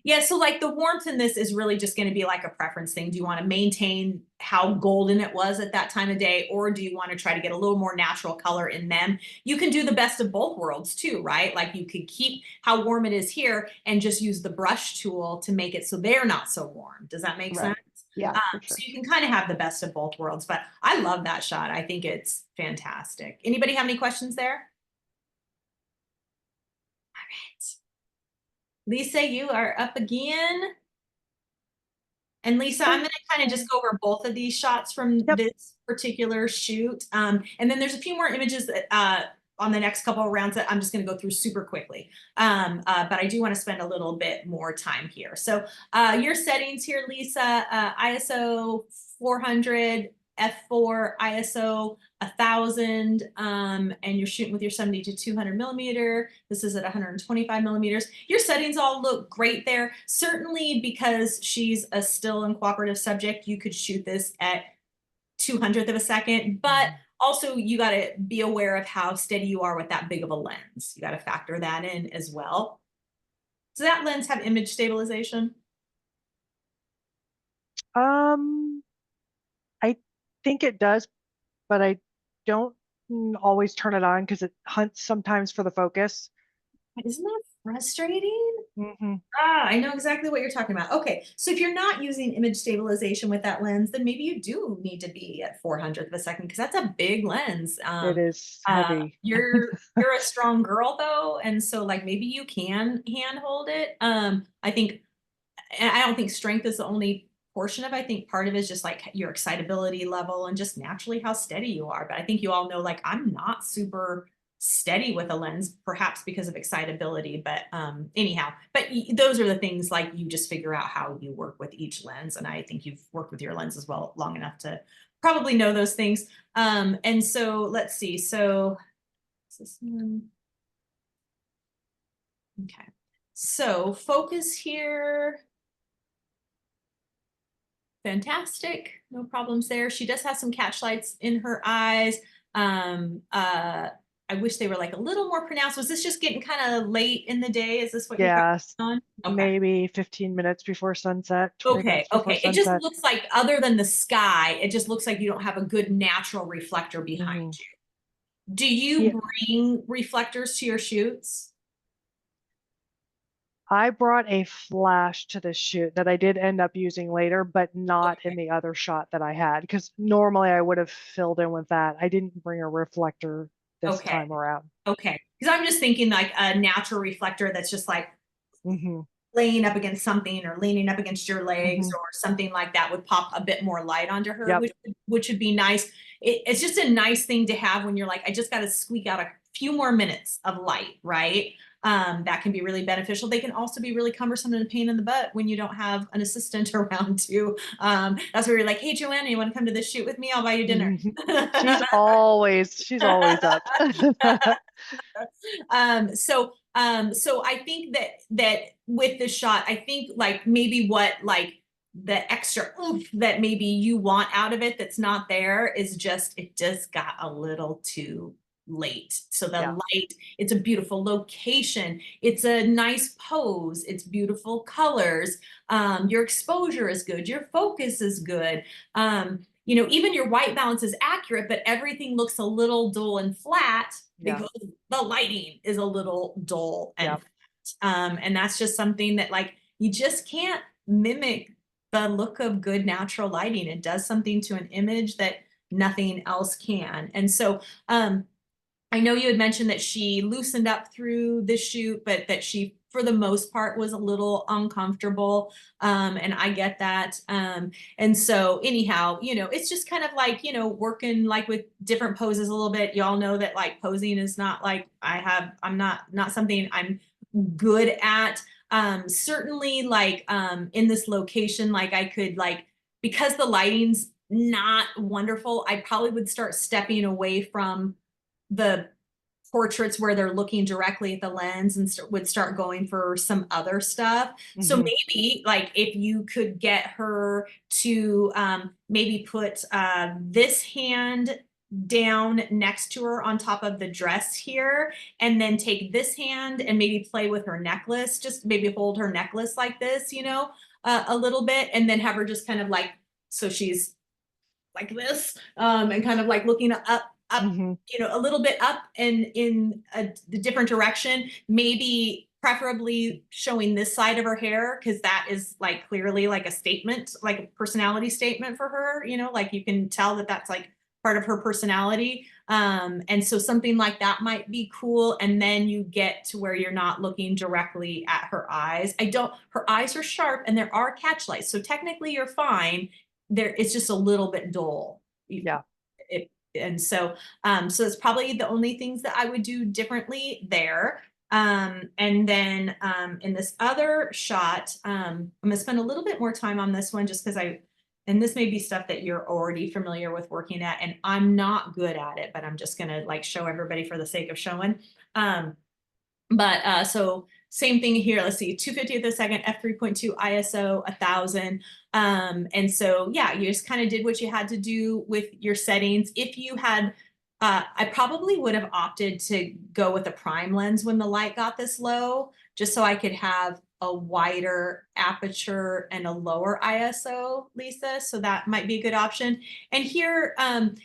Yeah, so like the warmth in this is really just going to be like a preference thing. Do you want to maintain how golden it was at that time of day, or do you want to try to get a little more natural color in them? You can do the best of both worlds too, right? Like you could keep how warm it is here and just use the brush tool to make it so they're not so warm. Does that make sense? Yeah, for sure. So you can kind of have the best of both worlds, but I love that shot. I think it's fantastic. Anybody have any questions there? All right. Lisa, you are up again. And Lisa, I'm gonna kind of just go over both of these shots from Yep. this particular shoot. And then there's a few more images that on the next couple of rounds that I'm just gonna go through super quickly. But I do want to spend a little bit more time here. So your settings here, Lisa, ISO 400, f4, ISO 1000, and you're shooting with your 70 to 200 millimeter. This is at 125 millimeters. Your settings all look great there. Certainly because she's a still and cooperative subject, you could shoot this at 200th of a second, but also you got to be aware of how steady you are with that big of a lens. You got to factor that in as well. Does that lens have image stabilization? I think it does, but I don't always turn it on because it hunts sometimes for the focus. Isn't that frustrating? Mm-hmm. I know exactly what you're talking about. Okay, so if you're not using image stabilization with that lens, then maybe you do need to be at 400th of a second because that's a big lens. It is heavy. You're a strong girl though, and so like maybe you can handhold it. I think, and I don't think strength is the only portion of it. I think part of it is just like your excitability level and just naturally how steady you are. But I think you all know like I'm not super steady with a lens, perhaps because of excitability. But anyhow, but those are the things like you just figure out how you work with each lens. And I think you've worked with your lens as well long enough to probably know those things. And so let's see. So this one. Okay. So focus here. Fantastic. No problems there. She does have some catch lights in her eyes. I wish they were like a little more pronounced. Was this just getting kind of late in the day? Is this what you're Yes, on? Okay. maybe 15 minutes before sunset. 20 Okay, minutes before okay. It just sunset. looks like other than the sky, it just looks like you don't have a good natural reflector behind you. Do you Yeah. bring reflectors to your shoots? I brought a flash to the shoot that I did end up using later, but not in the other shot that I had, because normally I would have filled in with that. I didn't bring a reflector this Okay. time around. Okay. Because I'm just thinking like a natural reflector that's just like laying up against something or leaning up against your legs or something like that would pop a bit more light onto her, Yep. which would be nice. It's just a nice thing to have when you're like, I just got to squeak out a few more minutes of light, right? That can be really beneficial. They can also be really cumbersome and a pain in the butt when you don't have an assistant around too. That's where you're like, hey, Joanna, you want to come to this shoot with me? I'll buy you dinner. She's always up. So I think that with the shot, I think like maybe what like the extra oomph that maybe you want out of it that's not there is just it just got a little too late. So the light, it's a beautiful location, it's a nice pose, it's beautiful colors, your exposure is good, your focus is good, you know, even your white balance is accurate, but everything looks a little dull and flat because the lighting is a little dull and flat. And that's just something that like you just can't mimic the look of good natural lighting. It does something to an image that nothing else can. And so I know you had mentioned that she loosened up through the shoot, but that she, for the most part, was a little uncomfortable. And I get that. And so anyhow, you know, it's just kind of like, you know, working like with different poses a little bit. Y'all know that like posing is not like I'm not something I'm good at. Certainly like in this location, like I could like, because the lighting's not wonderful, I probably would start stepping away from the portraits where they're looking directly at the lens and would start going for some other stuff. So maybe like if you could get her to maybe put this hand down next to her on top of the dress here, and then take this hand and maybe play with her necklace, just maybe hold her necklace like this, you know, a little bit, and then have her just kind of like, so she's like this, and kind of like looking up, you know, a little bit up and in the different direction, maybe preferably showing this side of her hair, because that is like clearly like a statement, like a personality statement for her, you know, like you can tell that that's like part of her personality. And so something like that might be cool. And then you get to where you're not looking directly at her eyes. Her eyes are sharp and there are catch lights. So technically you're fine. It's just a little bit dull. Yeah. And so it's probably the only things that I would do differently there. And then in this other shot, I'm gonna spend a little bit more time on this one just because and this may be stuff that you're already familiar with working at, and I'm not good at it, but I'm just gonna like show everybody for the sake of showing. So same thing here. Let's see, 250th of a second, f3.2 ISO, 1000. And so, yeah, you just kind of did what you had to do with your settings. If you had, I probably would have opted to go with a prime lens when the light got this low, just so I could have a wider aperture and a lower ISO, Lisa. So that might be a good option. And here,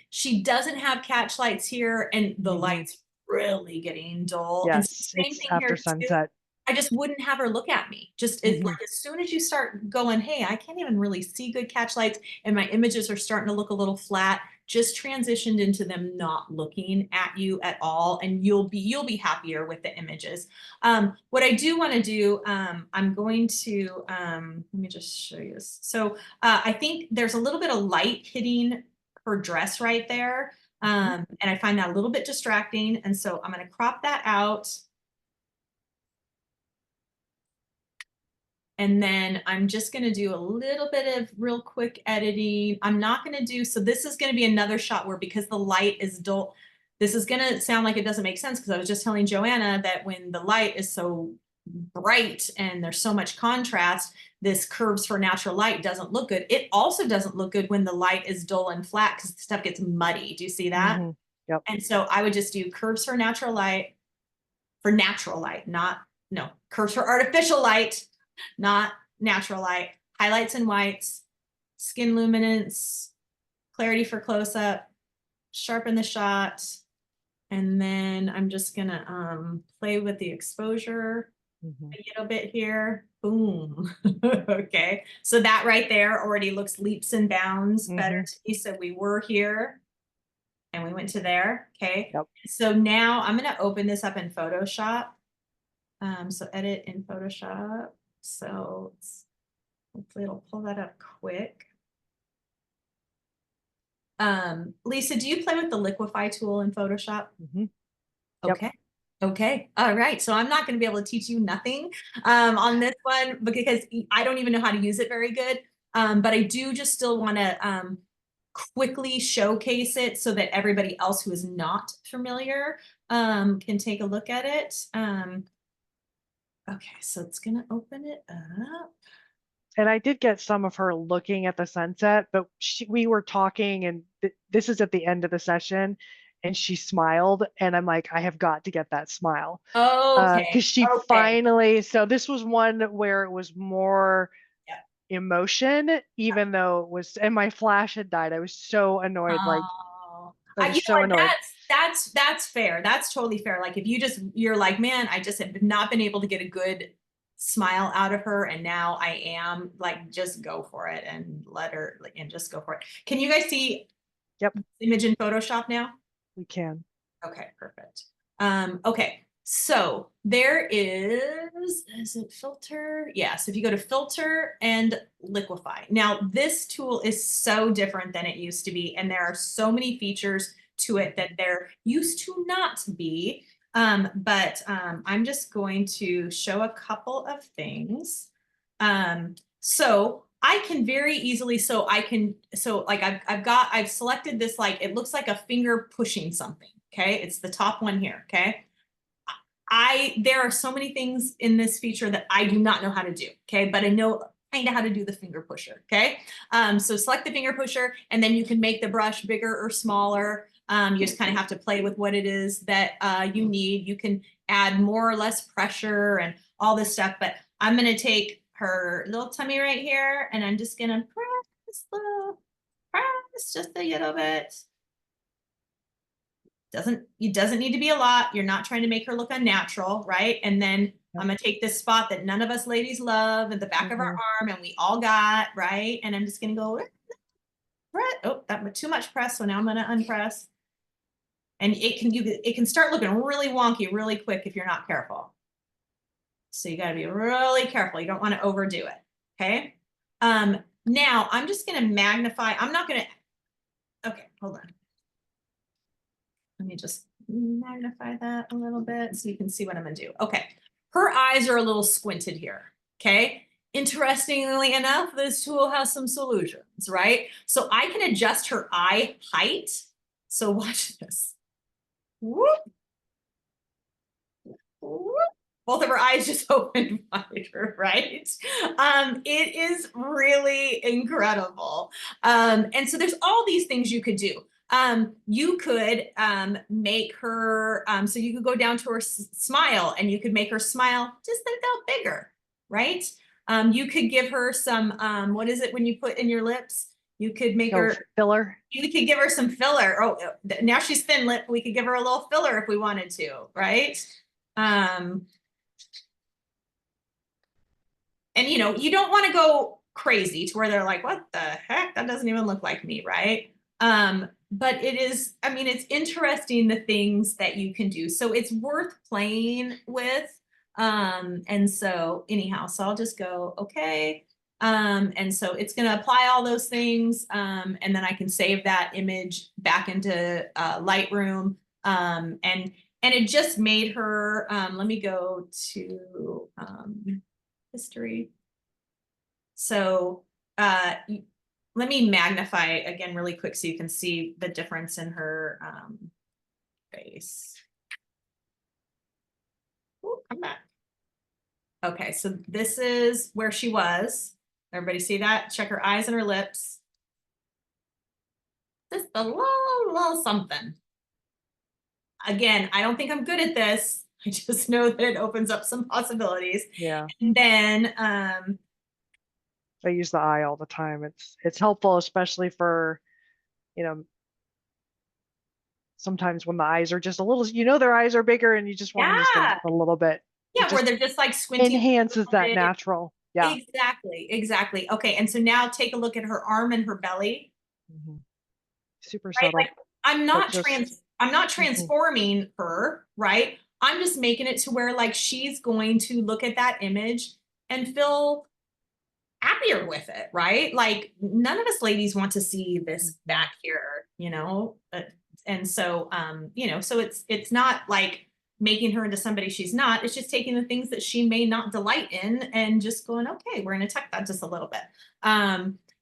she doesn't have catch lights here, and the lights really getting dull. And Yes, same it's thing after here too. sunset. I just wouldn't have her look at me. Just like as soon as you start going, hey, I can't even really see good catch lights and my images are starting to look a little flat, just transitioned into them not looking at you at all, and you'll be happier with the images. What I do want to do, I'm going to let me just show you this. So I think there's a little bit of light hitting her dress right there. And I find that a little bit distracting. And so I'm going to crop that out. And then I'm just going to do a little bit of real quick editing. I'm not going to do, so this is going to be another shot where, because the light is dull, this is going to sound like it doesn't make sense, because I was just telling Joanna that when the light is so bright and there's so much contrast, this curves for natural light doesn't look good. It also doesn't look good when the light is dull and flat, because the stuff gets muddy. Do you see that? Yep. And so I would just do curves for natural light, curves for artificial light, not natural light, highlights and whites, skin luminance, clarity for close-up, sharpen the shot, and then I'm just gonna play with the exposure a little bit here. Boom. Okay, so that right there already looks leaps and bounds better to me. So we were here and we went to there. Okay, Yep. So now I'm gonna open this up in Photoshop. So edit in Photoshop. So hopefully it'll pull that up quick. Lisa, do you play with the liquify tool in Photoshop? Yep. Okay. Okay. All right. So I'm not going to be able to teach you nothing on this one, because I don't even know how to use it very good. But I do just still want to quickly showcase it so that everybody else who is not familiar can take a look at it. Okay, so it's gonna open it up. And I did get some of her looking at the sunset, but we were talking, and this is at the end of the session, and she smiled, and I'm like, I have got to get that smile. Okay. Because she finally, so this was one where it was more emotion, even though it was, and my flash had died. I was so annoyed. Like, I was so annoyed. That's fair. That's totally fair. Like if you're like, man, I just have not been able to get a good smile out of her, and now I am, like, just go for it and let her, like, and just go for it. Can you guys see image in Photoshop now? We can. Okay, perfect. Okay, so there is it filter? Yeah, so if you go to filter and liquify. Now this tool is so different than it used to be, and there are so many features to it that there used to not be. But I'm just going to show a couple of things. So I can very easily, I've selected this, like, it looks like a finger pushing something. Okay, it's the top one here. Okay, there are so many things in this feature that I do not know how to do. Okay, but I know kind of how to do the finger pusher. Okay, so select the finger pusher, and then you can make the brush bigger or smaller. You just kind of have to play with what it is that you need. You can add more or less pressure and all this stuff, but I'm going to take her little tummy right here, and I'm just going to press just a little bit. It doesn't need to be a lot. You're not trying to make her look unnatural, right? And then I'm going to take this spot that none of us ladies love at the back of our arm, and we all got, right? And I'm just going to go press. Oh, that was too much press. So now I'm gonna unpress. And it can start looking really wonky really quick if you're not careful. So you gotta be really careful. You don't want to overdo it. Okay. Now I'm just gonna magnify. I'm not gonna, okay, hold on. Let me just magnify that a little bit so you can see what I'm gonna do. Okay. Her eyes are a little squinted here. Okay. Interestingly enough, this tool has some solutions, right? So I can adjust her eye height. So watch this. Whoop. Whoop. Both of her eyes just opened wider, right? It is really incredible. And so there's all these things you could do. You could make her, so you could go down to her smile and you could make her smile just a little bigger, right? You could give her some, what is it when you put in your lips? You could make her filler. You could give her some filler. Oh, now she's thin lip. We could give her a little filler if we wanted to, right? And you know, you don't want to go crazy to where they're like, what the heck? That doesn't even look like me, right? But it is, I mean, it's interesting the things that you can do. So it's worth playing with. And so anyhow, so I'll just go, okay. And so it's going to apply all those things. And then I can save that image back into Lightroom. And it just made her, let me go to history. So let me magnify again really quick so you can see the difference in her face. Ooh, come back. Okay, so this is where she was. Everybody see that? Check her eyes and her lips. Just a little something. Again, I don't think I'm good at this. I just know that it opens up some possibilities. Yeah. And then I use the eye all the time. It's helpful, especially for, you know, sometimes when the eyes are just a little, you know, their eyes are bigger and you just want them just a little bit. Yeah, where they're just like squinting. Enhances that natural. Yeah. Exactly. Okay, and so now take a look at her arm and her belly. Super Right? subtle. Like I'm not just- transforming her, right? I'm just making it to where like she's going to look at that image and feel happier with it, right? Like none of us ladies want to see this back here, you know? And so you know, so it's not like making her into somebody she's not. It's just taking the things that she may not delight in and just going, okay, we're gonna check that just a little bit.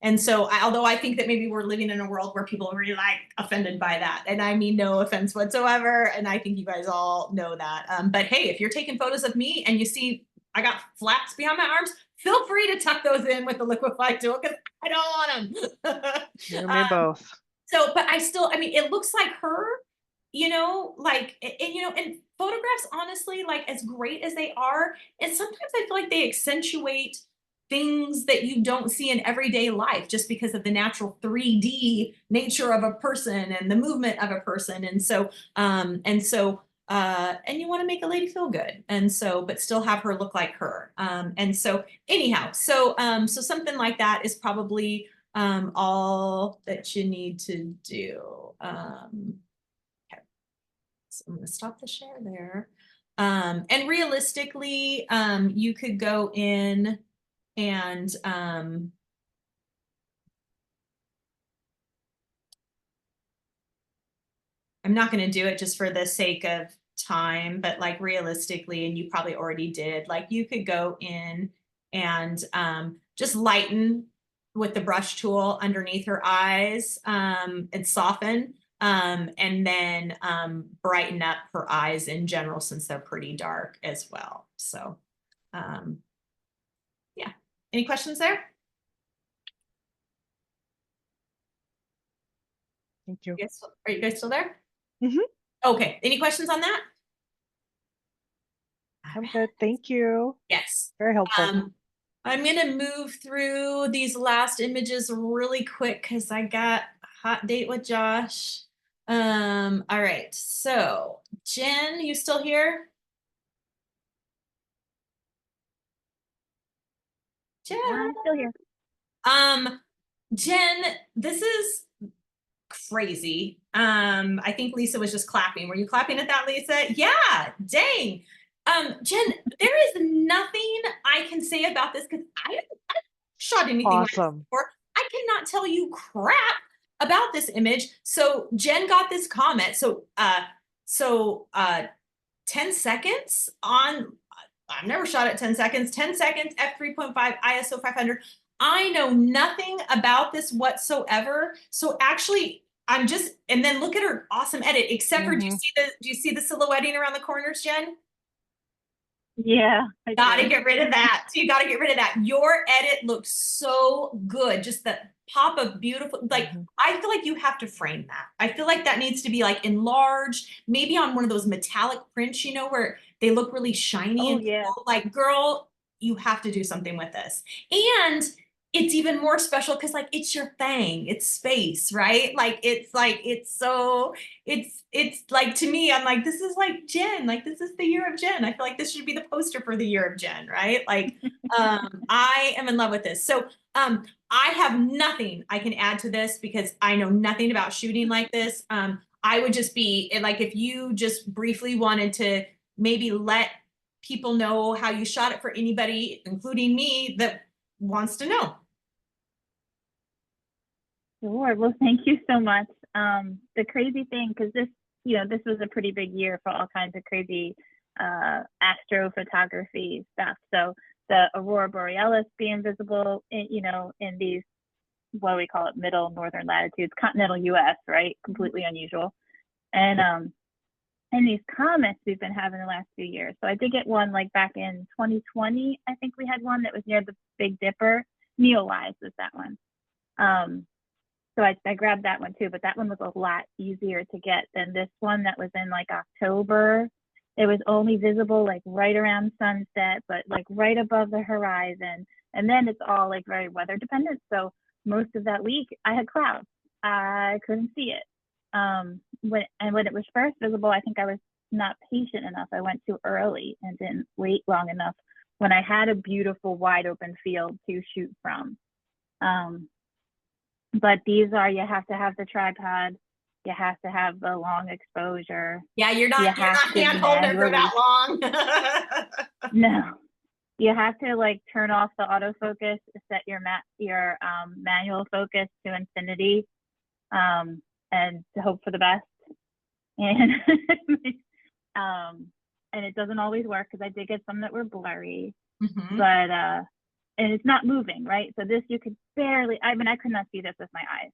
And so although I think that maybe we're living in a world where people are really like offended by that, and I mean no offense whatsoever, and I think you guys all know that. But hey, if you're taking photos of me and you see I got flaps behind my arms, feel free to tuck those in with the liquify tool because I don't want them. You and me both. So, but I mean, it looks like her, you know, like, and you know, and photographs, honestly, like as great as they are, and sometimes I feel like they accentuate things that you don't see in everyday life just because of the natural 3D nature of a person and the movement of a person. And so, and you want to make a lady feel good. And so, but still have her look like her. And so anyhow, so something like that is probably all that you need to do. Okay. So I'm going to stop the share there. And realistically, you could go in and I'm not going to do it just for the sake of time, but like realistically, and you probably already did, like you could go in and just lighten with the brush tool underneath her eyes and soften and then brighten up her eyes in general since they're pretty dark as well. So yeah, any questions there? Thank you. Yes. Are you guys still there? Mhm. Okay, any questions on that? I'm good. Thank you. Yes. Very helpful. I'm gonna move through these last images really quick because I got a hot date with Josh. All right, so Jen, you still here? Jen, I'm still here. Jen, this is crazy. I think Lisa was just clapping. Were you clapping at that, Lisa? Yeah, dang. Jen, there is nothing I can say about this because I haven't shot anything like this Awesome. before. I cannot tell you crap about this image. So Jen got this comment. So 10 seconds on, I've never shot at 10 seconds, 10 seconds, f3.5, ISO 500. I know nothing about this whatsoever. So actually, I'm just, and then look at her awesome edit, except for, do you see the silhouetting around the corners, Jen? Yeah. I Gotta do. get rid of that. So you gotta get rid of that. Your edit looks so good. Just that pop of beautiful, like, I feel like you have to frame that. I feel like that needs to be like enlarged, maybe on one of those metallic prints, you know, where they look really shiny Oh, and yeah. cool. Like, girl, you have to do something with this. And it's even more special because like it's your thing, it's space, right? Like it's so it's like, to me, I'm like, this is like Jen, like this is the year of Jen. I feel like this should be the poster for the year of Jen, right? Like I am in love with this. So I have nothing I can add to this because I know nothing about shooting like this. I would just be like, if you just briefly wanted to maybe let people know how you shot it for anybody, including me, that wants to know. Sure. Well, thank you so much. The crazy thing, because this was a pretty big year for all kinds of crazy astrophotography stuff. So the Aurora Borealis being visible in these, what do we call it, middle northern latitudes, continental US, right? Completely unusual. And these comets we've been having the last few years. So I did get one like back in 2020. I think we had one that was near the Big Dipper. Neowise was that one. So I grabbed that one too, but that one was a lot easier to get than this one that was in like October. It was only visible like right around sunset, but like right above the horizon. And then it's all like very weather dependent. So most of that week I had clouds. I couldn't see it. When it was first visible, I think I was not patient enough. I went too early and didn't wait long enough when I had a beautiful wide open field to shoot from. But these are, you have to have the tripod, you have to have the long exposure. Yeah, you're not hand holding it for that long. No, you have to like turn off the autofocus, set your manual focus to infinity, and to hope for the best. And and it doesn't always work because I did get some that were blurry, but and it's not moving, right? So this you could barely, I could not see this with my eyes.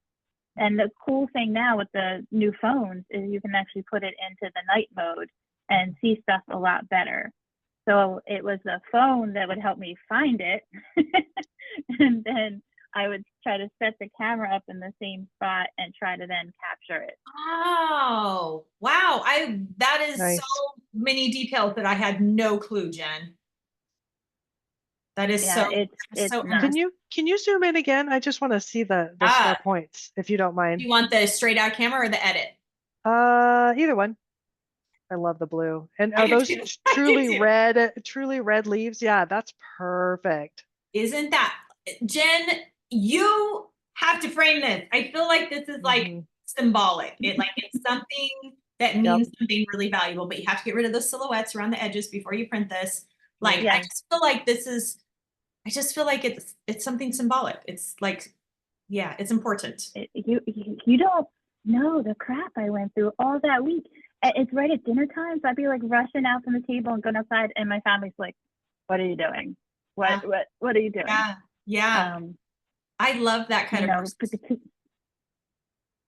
And the cool thing now with the new phones is you can actually put it into the night mode and see stuff a lot better. So it was the phone that would help me find it. And then I would try to set the camera up in the same spot and try to then capture it. Oh, wow. That is Nice. so many details that I had no clue, Jen. That is it's so nuts. Can you zoom in again? I just want to see the star points, if you don't mind. Do you want the straight out camera or the edit? Either one. I love the blue. And are those truly red leaves? Yeah, that's perfect. Isn't that, Jen, you have to frame this. I feel like this is like symbolic. It's something that means something really valuable, but you have to get rid of those silhouettes around the edges before you print this. Like, I just feel like I just feel like it's something symbolic. It's like, yeah, it's important. You don't know the crap I went through all that week. It's right at dinner time, so I'd be like rushing out from the table and going outside, and my family's like, "What are you doing? What are you doing?" Yeah. I love that kind of person.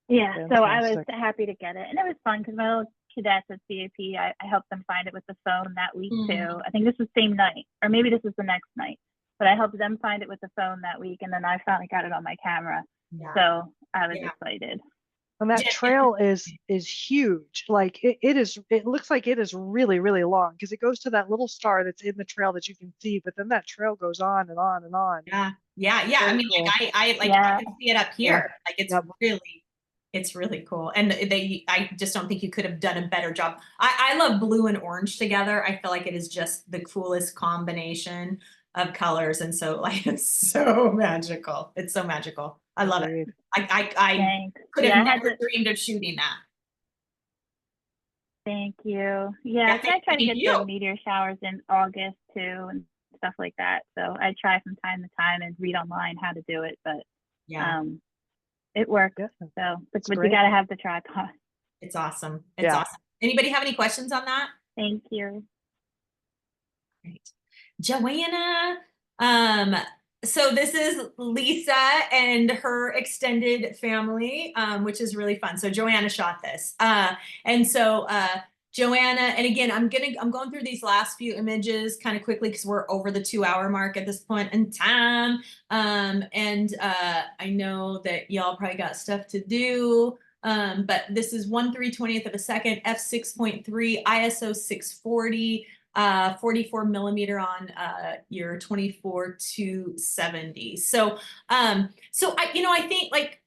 Yeah, so I was happy to get it, and it was fun because my little cadets at CAP, I helped them find it with the phone that week too. I think this was the same night, or maybe this was the next night, but I helped them find it with the phone that week, and then I finally got it on my camera. So I was excited. And that trail is huge. Like it looks like it is really, really long because it goes to that little star that's in the trail that you can see, but then that trail goes on and on and on. Yeah. Very I mean, cool. like I can see it up here. Like it's really cool. And I just don't think you could have done a better job. I love blue and orange together. I feel like it is just the coolest combination. of colors. And so like, it's so magical. It's so magical. I love it. Agreed. I Thanks. could have Yeah, I had never to, dreamed of shooting that. thank you. Yeah, Yeah, so I try to thank get you. the meteor showers in August too and stuff like that. So I try from time to time and read online how to do it, but Yeah, it works. Yeah. So, but It's you great. gotta have the tripod. it's awesome. It's Yeah. awesome. Anybody have any questions on that? Thank you. Great. Joanna, so this is Lisa and her extended family, which is really fun. So Joanna shot this. And so Joanna, and again, I'm going through these last few images kind of quickly because we're over the 2-hour mark at this point in time. I know that y'all probably got stuff to do. But this is 1/320th of a second, f6.3, ISO 640. 44 millimeter on your 24-70. So I think like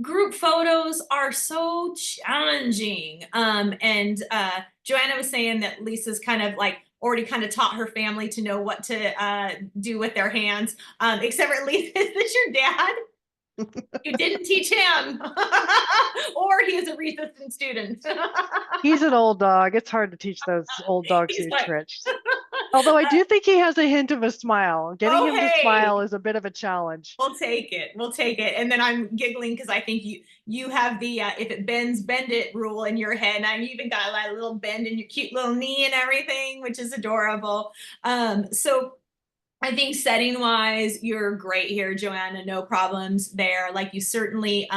group photos are so challenging. Joanna was saying that Lisa's kind of like already kind of taught her family to know what to do with their hands. Except for Lisa, is this your dad? You didn't teach him, or he is a resistant student. He's an old dog. It's hard to teach those old dogs He's new like- tricks. Although I do think he has a hint of a smile. Getting Oh, him to hey. smile is a bit of a challenge. We'll take it. We'll take it. And then I'm giggling because I think you have the if it bends, bend it rule in your head. And you even got like a little bend in your cute little knee and everything, which is adorable. So I think setting wise, you're great here, Joanna. No problems there. Like you certainly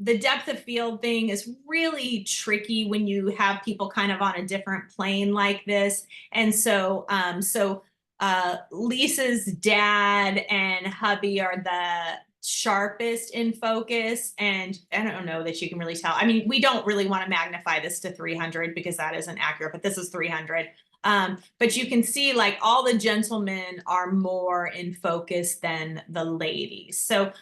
the depth of field thing is really tricky when you have people kind of on a different plane like this. And so Lisa's dad and hubby are the sharpest in focus, and I don't know that you can really tell. I mean, we don't really want to magnify this to 300 because that isn't accurate, but this is 300. But you can see like all the gentlemen are more in focus than the ladies. So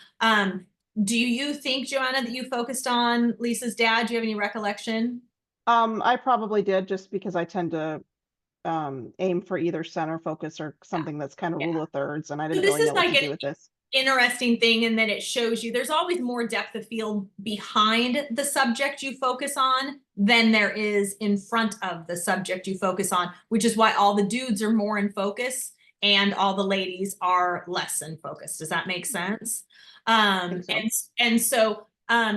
do you think, Joanna, that you focused on Lisa's dad? Do you have any recollection? I probably did just because I tend to aim for either center focus or something that's kind of Yeah. rule of thirds, and I So didn't this really is know what like to an do with this. interesting thing in that it shows you there's always more depth of field behind the subject you focus on than there is in front of the subject you focus on, which is why all the dudes are more in focus and all the ladies are less in focus. Does that make sense? think so. And so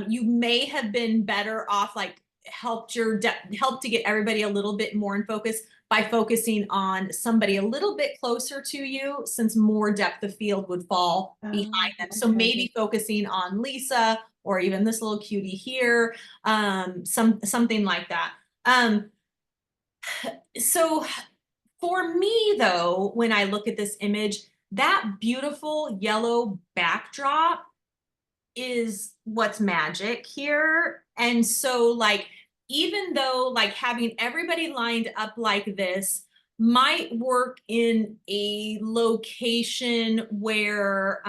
you may have been better off like help to get everybody a little bit more in focus by focusing on somebody a little bit closer to you, since more depth of field would fall behind them. So okay. maybe focusing on Lisa or even this little cutie here, something like that. So for me though, when I look at this image, that beautiful yellow backdrop is what's magic here. And so like, even though like having everybody lined up like this might work in a location where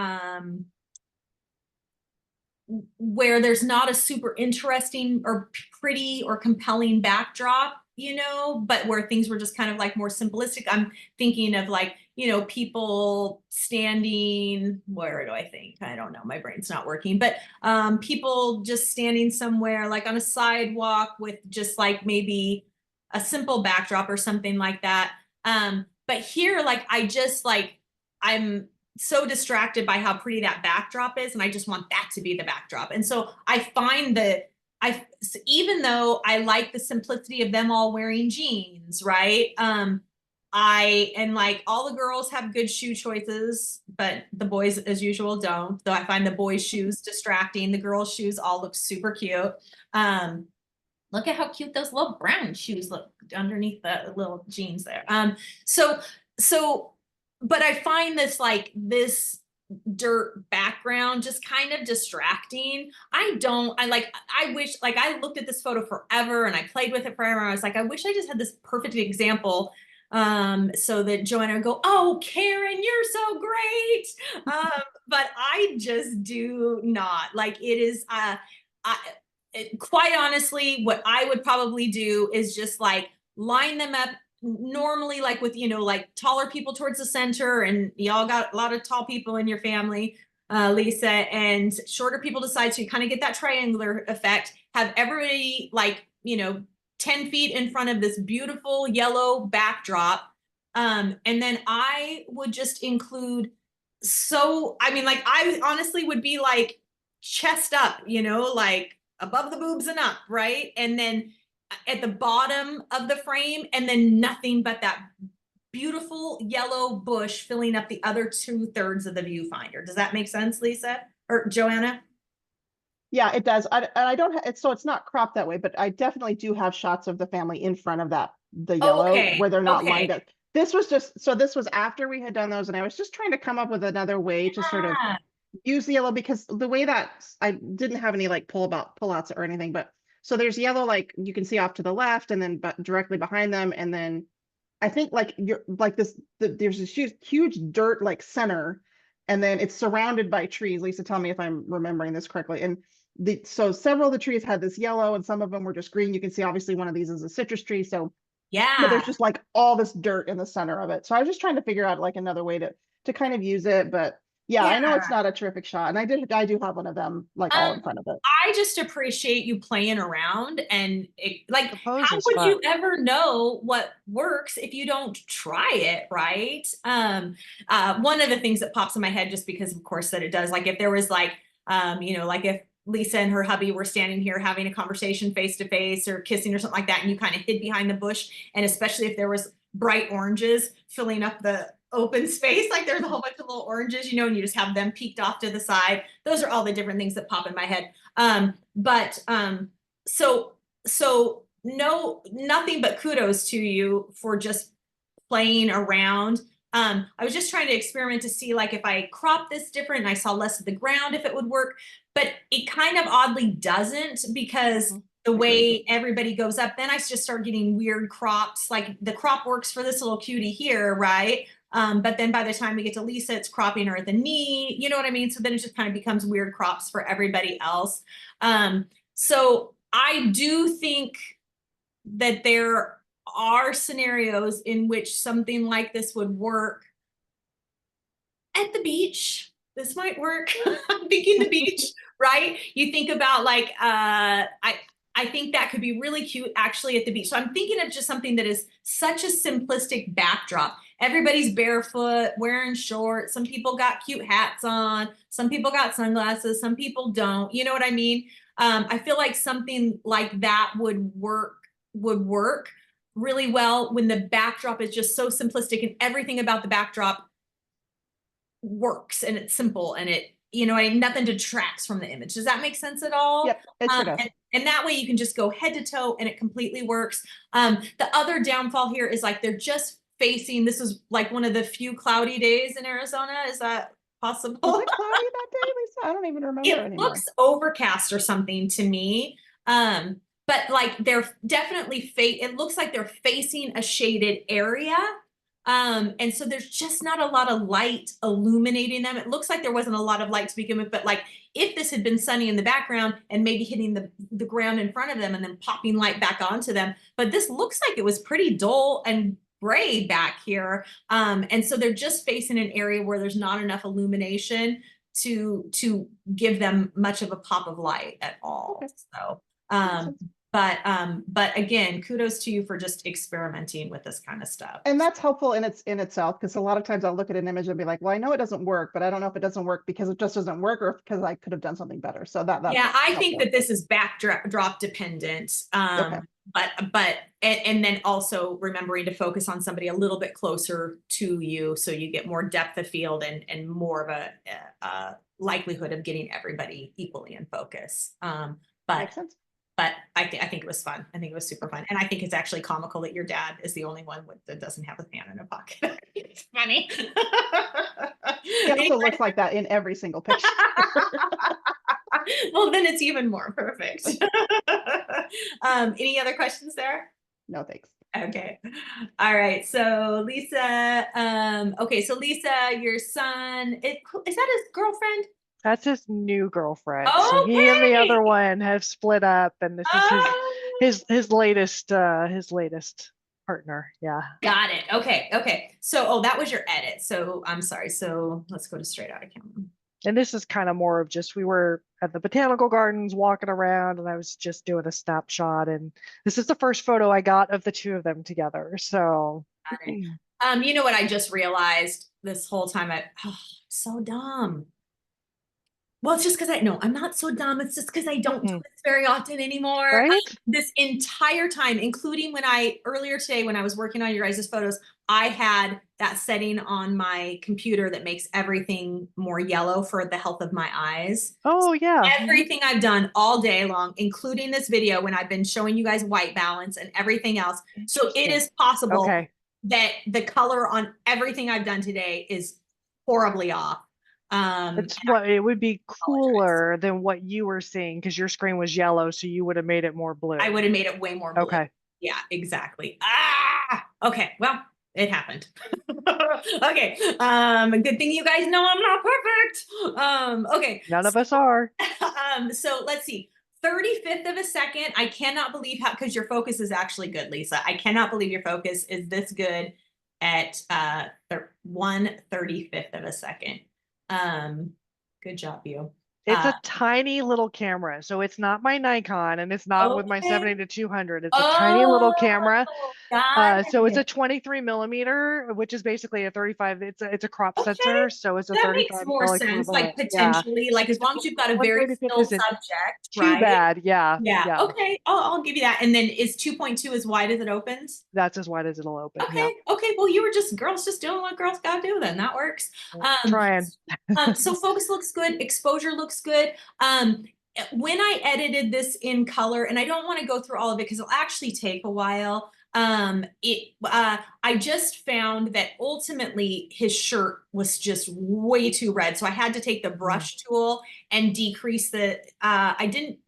there's not a super interesting or pretty or compelling backdrop, but where things were just kind of like more simplistic. I'm thinking of like, people standing, where do I think? I don't know, my brain's not working, but people just standing somewhere like on a sidewalk with just like maybe a simple backdrop or something like that. But here, like, I'm so distracted by how pretty that backdrop is, and I just want that to be the backdrop. And so I find that even though I like the simplicity of them all wearing jeans, right? And like all the girls have good shoe choices, but the boys as usual don't, though I find the boys' shoes distracting. The girls' shoes all look super cute. Look at how cute those little brown shoes look underneath the little jeans there. But I find this dirt background just kind of distracting. I wish, like, I looked at this photo forever and I played with it forever. I was like, I wish I just had this perfect example so that Joanna would go, oh, Karen, you're so great. But I just do not. Like, it is, quite honestly, what I would probably do is just like line them up normally like with, like taller people towards the center, and y'all got a lot of tall people in your family, Lisa, and shorter people decide, so you kind of get that triangular effect, have everybody like, 10 feet in front of this beautiful yellow backdrop. And then I would just include, like I honestly would be like chest up, like above the boobs and up, right? And then at the bottom of the frame, and then nothing but that beautiful yellow bush filling up the other 2/3 of the viewfinder. Does that make sense, Lisa or Joanna? Yeah, it does. I don't, it's not cropped that way, but I definitely do have shots of the family in front of the yellow Okay, where they're not okay. lined up. This was after we had done those, and I was just trying to come up with another way to sort of Yeah. use the yellow, because the way that I didn't have any like pullouts or anything, but so there's yellow, like you can see off to the left, and then directly behind them, and then I think like you're like there's this huge dirt like center, and then it's surrounded by trees. Lisa, tell me if I'm remembering this correctly. And so several of the trees had this yellow, and some of them were just green. You can see obviously one of these is a citrus tree. So but Yeah. there's just like all this dirt in the center of it. So I was just trying to figure out like another way to kind of use it. But yeah, I know it's not a terrific shot, and I do have one of them like all in front of it. I just appreciate you playing around, and like, The pose how is would you fun. ever know what works if you don't try it, right? One of the things that pops in my head, just because of course that it does, like if there was like, like if Lisa and her hubby were standing here having a conversation face to face or kissing or something like that, and you kind of hid behind the bush, and especially if there was bright oranges filling up the open space, like there's a whole bunch of little oranges, and you just have them peeked off to the side. Those are all the different things that pop in my head. So no, nothing but kudos to you for just playing around. I was just trying to experiment to see like if I crop this different and I saw less of the ground, if it would work, but it kind of oddly doesn't, because the way everybody goes up, then I just start getting weird crops. Like the crop works for this little cutie here, right? But then by the time we get to Lisa, it's cropping her at the knee, you know what I mean? So then it just kind of becomes weird crops for everybody else. So I do think that there are scenarios in which something like this would work. At the beach, this might work. I'm thinking the beach, right? You think about like, I think that could be really cute actually at the beach. So I'm thinking of just something that is such a simplistic backdrop. Everybody's barefoot, wearing shorts. Some people got cute hats on. Some people got sunglasses. Some people don't. You know what I mean? I feel like something like that would work really well when the backdrop is just so simplistic and everything about the backdrop works and it's simple and it, nothing detracts from the image. Does that make sense at all? Yep, it sure does. And that way you can just go head to toe and it completely works. The other downfall here is like they're just facing, this is like one of the few cloudy days in Arizona. Is that possible? Was it cloudy that day, Lisa? I don't even remember It anymore. looks overcast or something to me. But like they're definitely it looks like they're facing a shaded area. And so there's just not a lot of light illuminating them. It looks like there wasn't a lot of light to begin with, but like if this had been sunny in the background and maybe hitting the ground in front of them and then popping light back onto them, but this looks like it was pretty dull and gray back here. And so they're just facing an area where there's not enough illumination to give them much of a pop of light at all. Okay. So, but again, kudos to you for just experimenting with this kind of stuff. And that's helpful in itself, because a lot of times I'll look at an image and be like, well, I know it doesn't work, but I don't know if it doesn't work because it just doesn't work or because I could have done something better. So that's yeah, I think helpful. that this is backdrop dependent. Okay. And then also remembering to focus on somebody a little bit closer to you, so you get more depth of field and more of a likelihood of getting everybody equally in focus. Makes sense. But I think it was fun. I think it was super fun. And I think it's actually comical that your dad is the only one that doesn't have a fan in a pocket. It's funny. It also looks like that in every single picture. Well, then it's even more perfect. Any other questions there? No, thanks. Okay. All right. So Lisa, okay. So Lisa, your son, is that his girlfriend? That's his new girlfriend. So he and the Okay. other one have split up, and this is his latest partner. Yeah. Got it. Okay. So, oh, that was your edit. So I'm sorry. So let's go to straight out of camera. And this is kind of more of just, we were at the botanical gardens walking around and I was just doing a snapshot. And this is the first photo I got of the two of them together. So, Got it. You know what I just realized this whole time? So dumb. Well, it's just because I'm not so dumb. It's just because I don't do this very often anymore. Right? This entire time, including earlier today, when I was working on your guys' photos, I had that setting on my computer that makes everything more yellow for the health of my eyes. Oh, yeah. Everything I've done all day long, including this video when I've been showing you guys white balance and everything else. So it is possible Okay. that the color on everything I've done today is horribly off. It's what it would be cooler than what you were seeing because your screen was yellow, so you would have made it more blue. I would have made it way more blue. Okay. Yeah, exactly. Okay. Well, it happened. Okay. Good thing you guys know I'm not perfect. Okay. None of us are. So let's see. 35th of a second. I cannot believe how, because your focus is actually good, Lisa. I cannot believe your focus is this good at 1/35th of a second. Good job, you. It's a tiny little camera, so it's not my Nikon and it's not with my Okay. 70-200. It's a tiny little camera. Got So it's it. a 23 millimeter, which is basically a 35. It's a crop Okay. sensor, so it's a That 35 makes more sense, like equivalent. Yeah. potentially, like as long as you've got a very 1/35th still isn't subject, Too right? bad. Yeah. Yeah. Okay. I'll give you that. And then is 2.2 as wide as it opens? That's as wide as it'll open. Okay. Yeah. Okay. Well, you were just girls just doing what girls gotta do then. That works. Trying. So focus looks good. Exposure looks good. When I edited this in color, and I don't want to go through all of it because it'll actually take a while. I just found that ultimately his shirt was just way too red. So I had to take the brush tool and decrease the, I think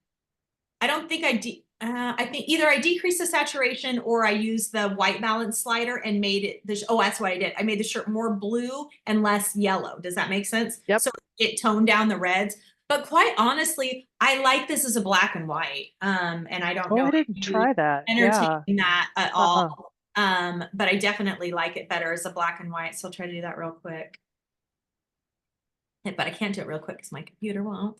either I decreased the saturation or I used the white balance slider and made it, that's what I did. I made the shirt more blue and less yellow. Does that make sense? Yep. So it toned down the reds. But quite honestly, I like this as a black and white. And I don't know I if didn't you try that. Yeah. entertain that at all. But I definitely like it better as a black and white. So I'll try to do that real quick. But I can't do it real quick because my computer won't.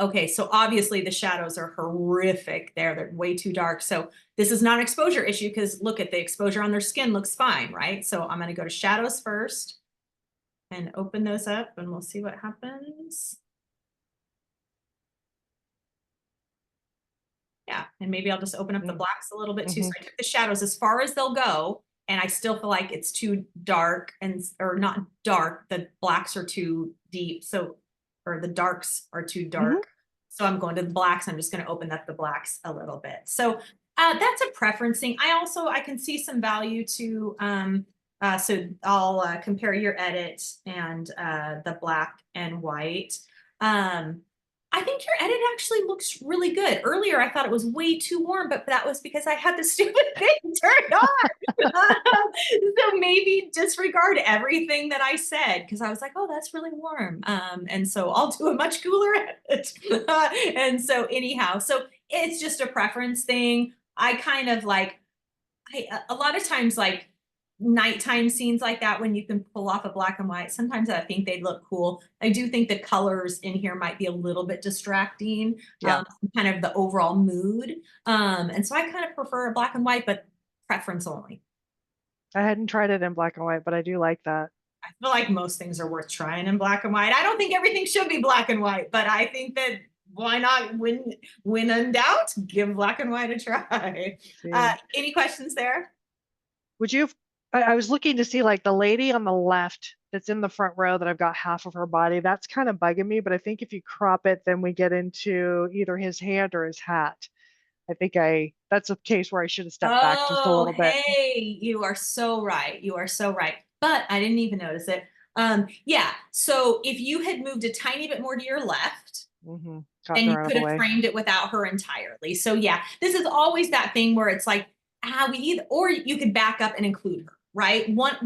Okay, so obviously the shadows are horrific there. They're way too dark. So this is not an exposure issue because look at the exposure on their skin looks fine, right? So I'm going to go to shadows first and open those up and we'll see what happens. Yeah, and maybe I'll just open up the blacks a little bit too. So I took the shadows as far as they'll go, and I still feel like it's too dark or not dark. The blacks are too deep, or the darks are too dark. So I'm going to the blacks. I'm just going to open up the blacks a little bit. So that's a preference thing. I can see some value to. So I'll compare your edit and the black and white. I think your edit actually looks really good. Earlier, I thought it was way too warm, but that was because I had the stupid thing turned on. So maybe disregard everything that I said because I was like, oh, that's really warm. And so I'll do a much cooler edit. And so anyhow, so it's just a preference thing. I kind of like, a lot of times like, nighttime scenes like that when you can pull off a black and white, sometimes I think they'd look cool. I do think the colors in here might be a little bit distracting, kind of the overall mood. And so I kind of prefer a black and white, but preference only. I hadn't tried it in black and white, but I do like that. I feel like most things are worth trying in black and white. I don't think everything should be black and white, but I think that why not, when in doubt, give black and white a try. Any questions there? Would you I was looking to see like the lady on the left that's in the front row that I've got half of her body. That's kind of bugging me, but I think if you crop it, then we get into either his hand or his hat. I think that's a case where I should have stepped back just a little bit. Hey, you are so right. You are so right. But I didn't even notice it. Yeah. So if you had moved a tiny bit more to your left, then you could have framed it without her entirely. So yeah, this is always that thing where it's like, or you could back up and include her, right? One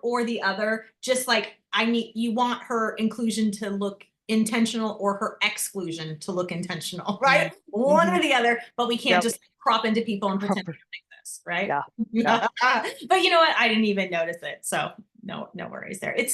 or the other. Just like you want her inclusion to look intentional or her exclusion to look intentional, right? One or the other, but we can't just crop into people and pretend to make this, right? Yeah, yeah. But you know what? I didn't even notice it. So no worries there. And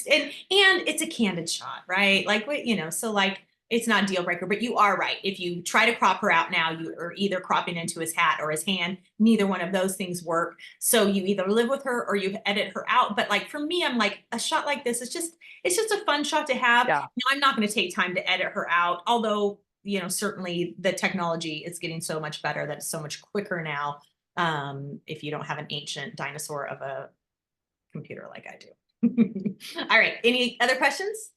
it's a candid shot, right? Like, so like, it's not deal breaker, but you are right. If you try to crop her out now, you are either cropping into his hat or his hand. Neither one of those things work. So you either live with her or you edit her out. But like, for me, I'm like, a shot like this is it's just a fun shot to have. Yeah. Now, I'm not going to take time to edit her out, although, certainly the technology is getting so much better that it's so much quicker now. If you don't have an ancient dinosaur of a computer like I do. All right. Any other questions?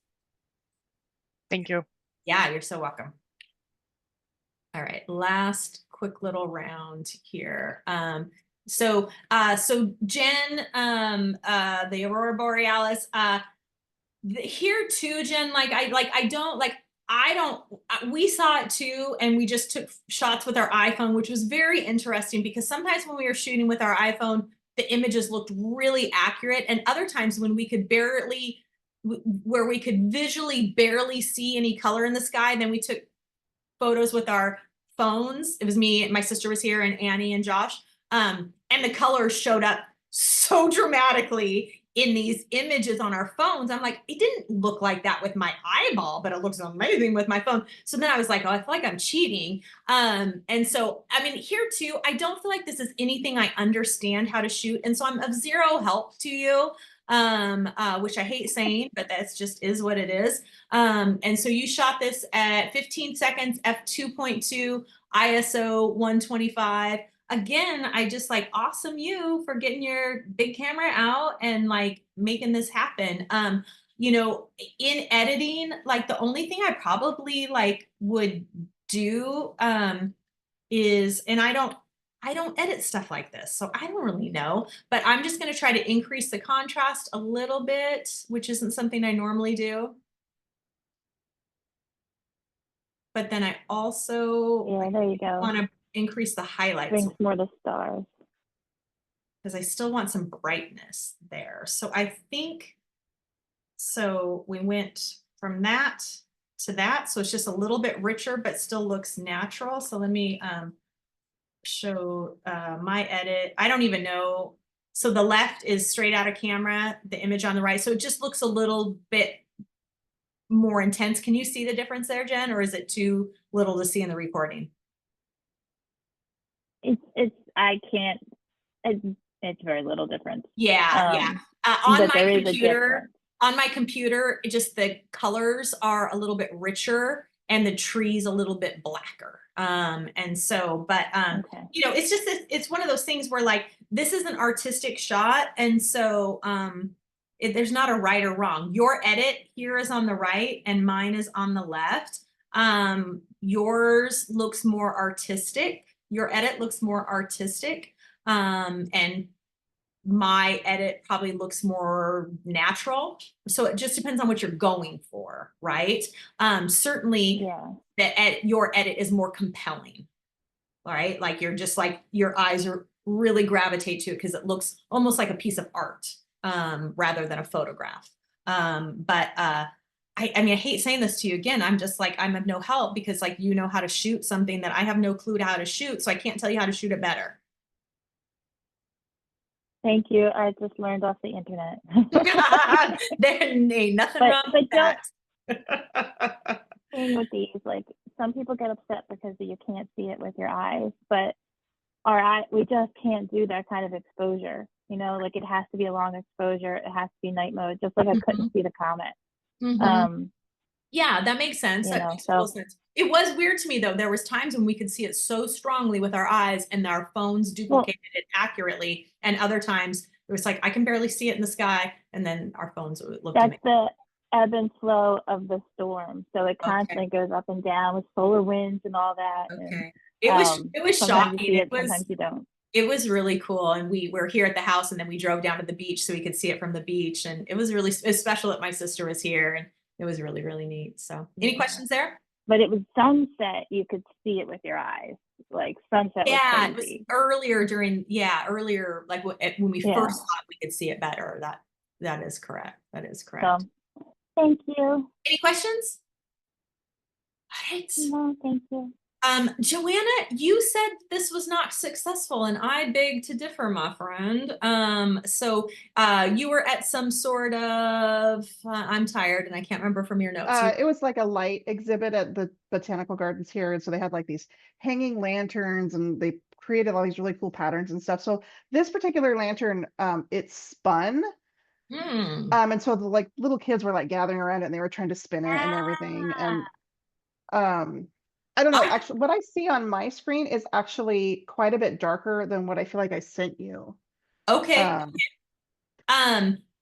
Thank you. Yeah, you're so welcome. All right, last quick little round here. So Jen, the Aurora Borealis, here too, Jen, we saw it too, and we just took shots with our iPhone, which was very interesting because sometimes when we were shooting with our iPhone, the images looked really accurate, and other times when we could where we could visually barely see any color in the sky, then we took photos with our phones. It was me, my sister was here, and Annie and Josh. And the colors showed up so dramatically in these images on our phones. I'm like, it didn't look like that with my eyeball, but it looks amazing with my phone. So then I was like, oh, I feel like I'm cheating. And so, I mean, here too, I don't feel like this is anything I understand how to shoot. And so I'm of zero help to you. Which I hate saying, but that's just is what it is. And so you shot this at 15 seconds, f2.2, ISO 125. Again, I just like awesome you for getting your big camera out and like making this happen. In editing, like the only thing I probably like would do is, and I don't edit stuff like this, so I don't really know, but I'm just going to try to increase the contrast a little bit, which isn't something I normally do. But then I also there you go. want to increase the highlights Brings more the stars. because I still want some brightness there. So I think, so we went from that to that. So it's just a little bit richer, but still looks natural. So let me, show my edit. I don't even know. So the left is straight out of camera, the image on the right. So it just looks a little bit more intense. Can you see the difference there, Jen, or is it too little to see in the recording? It's very little difference. Yeah. On but my there is a computer, difference. on my computer, just the colors are a little bit richer and the trees a little bit blacker. And so, but Okay. it's just it's one of those things where like this is an artistic shot, and so there's not a right or wrong. Your edit here is on the right and mine is on the left. Yours looks more artistic. Your edit looks more artistic. And my edit probably looks more natural. So it just depends on what you're going for, right? Certainly your edit is more compelling, right? Like you're just like, your eyes are really gravitate to it because it looks almost like a piece of art rather than a photograph. I mean, I hate saying this to you again. I'm just like, I'm of no help because like, you know how to shoot something that I have no clue how to shoot. So I can't tell you how to shoot it better. Thank you. I just learned off the internet. There ain't nothing wrong with that. Thing with these, like some people get upset because you can't see it with your eyes, but we just can't do that kind of exposure. Like it has to be a long exposure. It has to be night mode, just like I couldn't see the comet. Yeah, that makes sense. That makes total sense. It was weird to me though. There was times when we could see it so strongly with our eyes and our phones duplicated it accurately. And other times it was like, I can barely see it in the sky. And then our phones looked That's the ebb and flow of the storm. So it constantly goes up and down with solar winds and all that. Okay. And, it was sometimes shocking. you see it, sometimes you don't. It was really cool. And we were here at the house and then we drove down to the beach so we could see it from the beach. And it was really special that my sister was here. And it was really, really neat. So any questions there? But it was sunset. You could see it with your eyes. Like sunset was crazy. It was earlier, like when we first thought we could see it better. That is correct. That is correct. So, thank you. Any questions? All right. No, thank you. Joanna, you said this was not successful, and I beg to differ, my friend. You were at some sort of, I'm tired and I can't remember from your notes. It was like a light exhibit at the Botanical Gardens here, and so they had like these hanging lanterns, and they created all these really cool patterns and stuff. So this particular lantern, it spun, and so the like little kids were like gathering around it, and they were trying to spin it and everything. And I don't know, actually, what I see on my screen is actually quite a bit darker than what I feel like I sent you. Okay.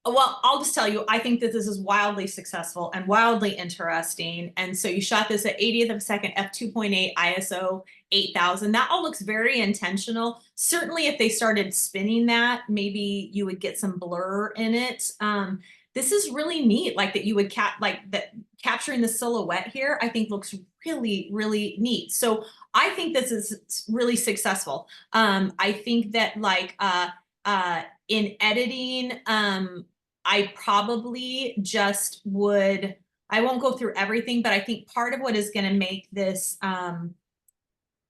Well, I'll just tell you, I think that this is wildly successful and wildly interesting. And so you shot this at 80th of a second, f2.8, ISO 8000. That all looks very intentional. Certainly if they started spinning that, maybe you would get some blur in it. This is really neat, like that you would capturing the silhouette here, I think looks really, really neat. So I think this is really successful. I think that like, in editing, I probably just would, I won't go through everything, but I think part of what is going to make this,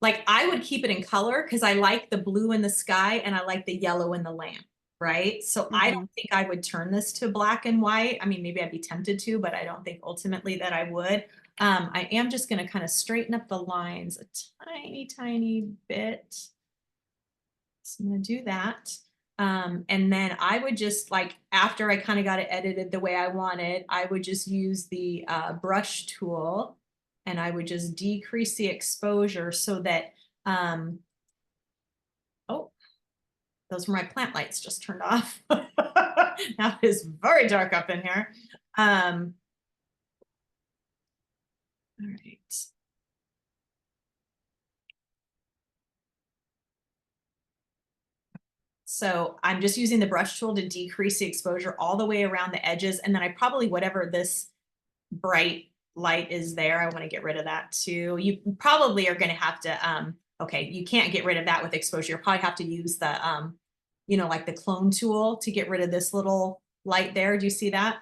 like I would keep it in color because I like the blue in the sky and I like the yellow in the lamp, right? So I don't think I would turn this to black and white. I mean, maybe I'd be tempted to, but I don't think ultimately that I would. I am just going to kind of straighten up the lines a tiny, tiny bit. So I'm going to do that. And then I would just like, after I kind of got it edited the way I wanted, I would just use the brush tool and I would just decrease the exposure so that, oh, those were my plant lights just turned off. Now it is very dark up in here. All right. So I'm just using the brush tool to decrease the exposure all the way around the edges. And then I probably, whatever this bright light is there, I want to get rid of that too. You probably are going to have to, okay, you can't get rid of that with exposure. You'll probably have to use the, like the clone tool to get rid of this little light there. Do you see that?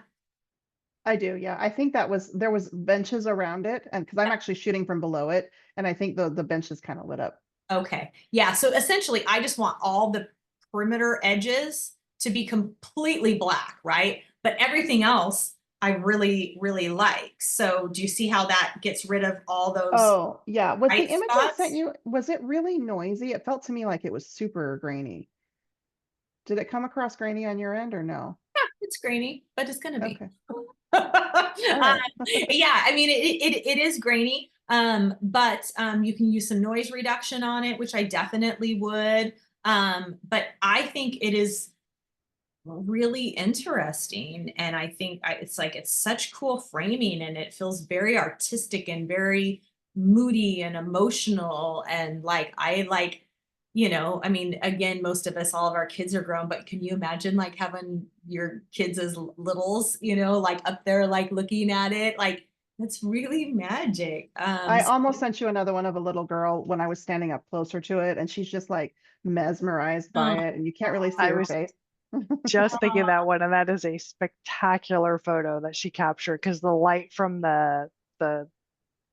I do, yeah. I think there was benches around it, and because I'm actually shooting from below it, and I think the benches kind of lit up. Okay, yeah. So essentially, I just want all the perimeter edges to be completely black, right? But everything else I really, really like. So do you see how that gets rid of all those? Oh, yeah. Was the bright image I spots? sent you, was it really noisy? It felt to me like it was super grainy. Did it come across grainy on your end or no? Yeah, it's grainy, but it's gonna be. Okay. Yeah, I mean, it is grainy, but you can use some noise reduction on it, which I definitely would. But I think it is really interesting. And I think it's like, it's such cool framing and it feels very artistic and very moody and emotional. And like, I mean, again, most of us, all of our kids are grown, but can you imagine like having your kids as littles, like up there, like looking at it, like that's really magic. I almost sent you another one of a little girl when I was standing up closer to it, and she's just like mesmerized by it, and you can't really see I her was face. just thinking that one, and that is a spectacular photo that she captured because the light from the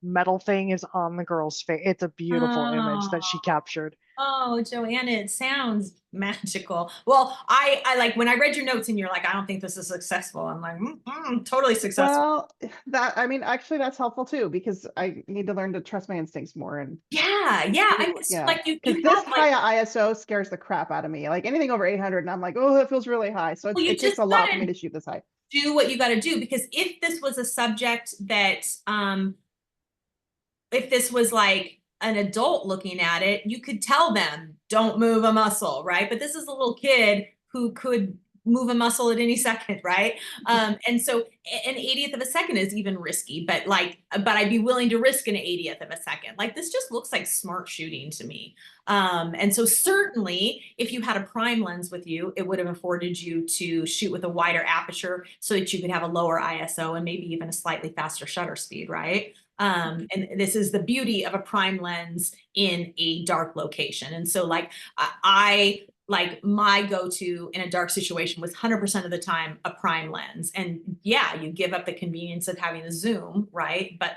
metal thing is on the girl's face. It's a beautiful image that she captured. Oh, Joanna, it sounds magical. Well, I like when I read your notes and you're like, I don't think this is successful. I'm like, totally successful. Well, I mean, actually that's helpful too, because I need to learn to trust my instincts more. And Yeah. I just yeah, like you because have this like, high ISO scares the crap out of me. Like anything over 800, and I'm like, oh, that feels really high. So Well, you it takes just a lot for gotta me to shoot this high. do what you got to do, because if this was a subject that, if this was like an adult looking at it, you could tell them, don't move a muscle, right? But this is a little kid who could move a muscle at any second, right? And so an 80th of a second is even risky, but I'd be willing to risk an 80th of a second. Like this just looks like smart shooting to me. And so certainly if you had a prime lens with you, it would have afforded you to shoot with a wider aperture so that you could have a lower ISO and maybe even a slightly faster shutter speed, right? And this is the beauty of a prime lens in a dark location. And so like my go-to in a dark situation was 100% of the time a prime lens. And yeah, you give up the convenience of having a zoom, right? But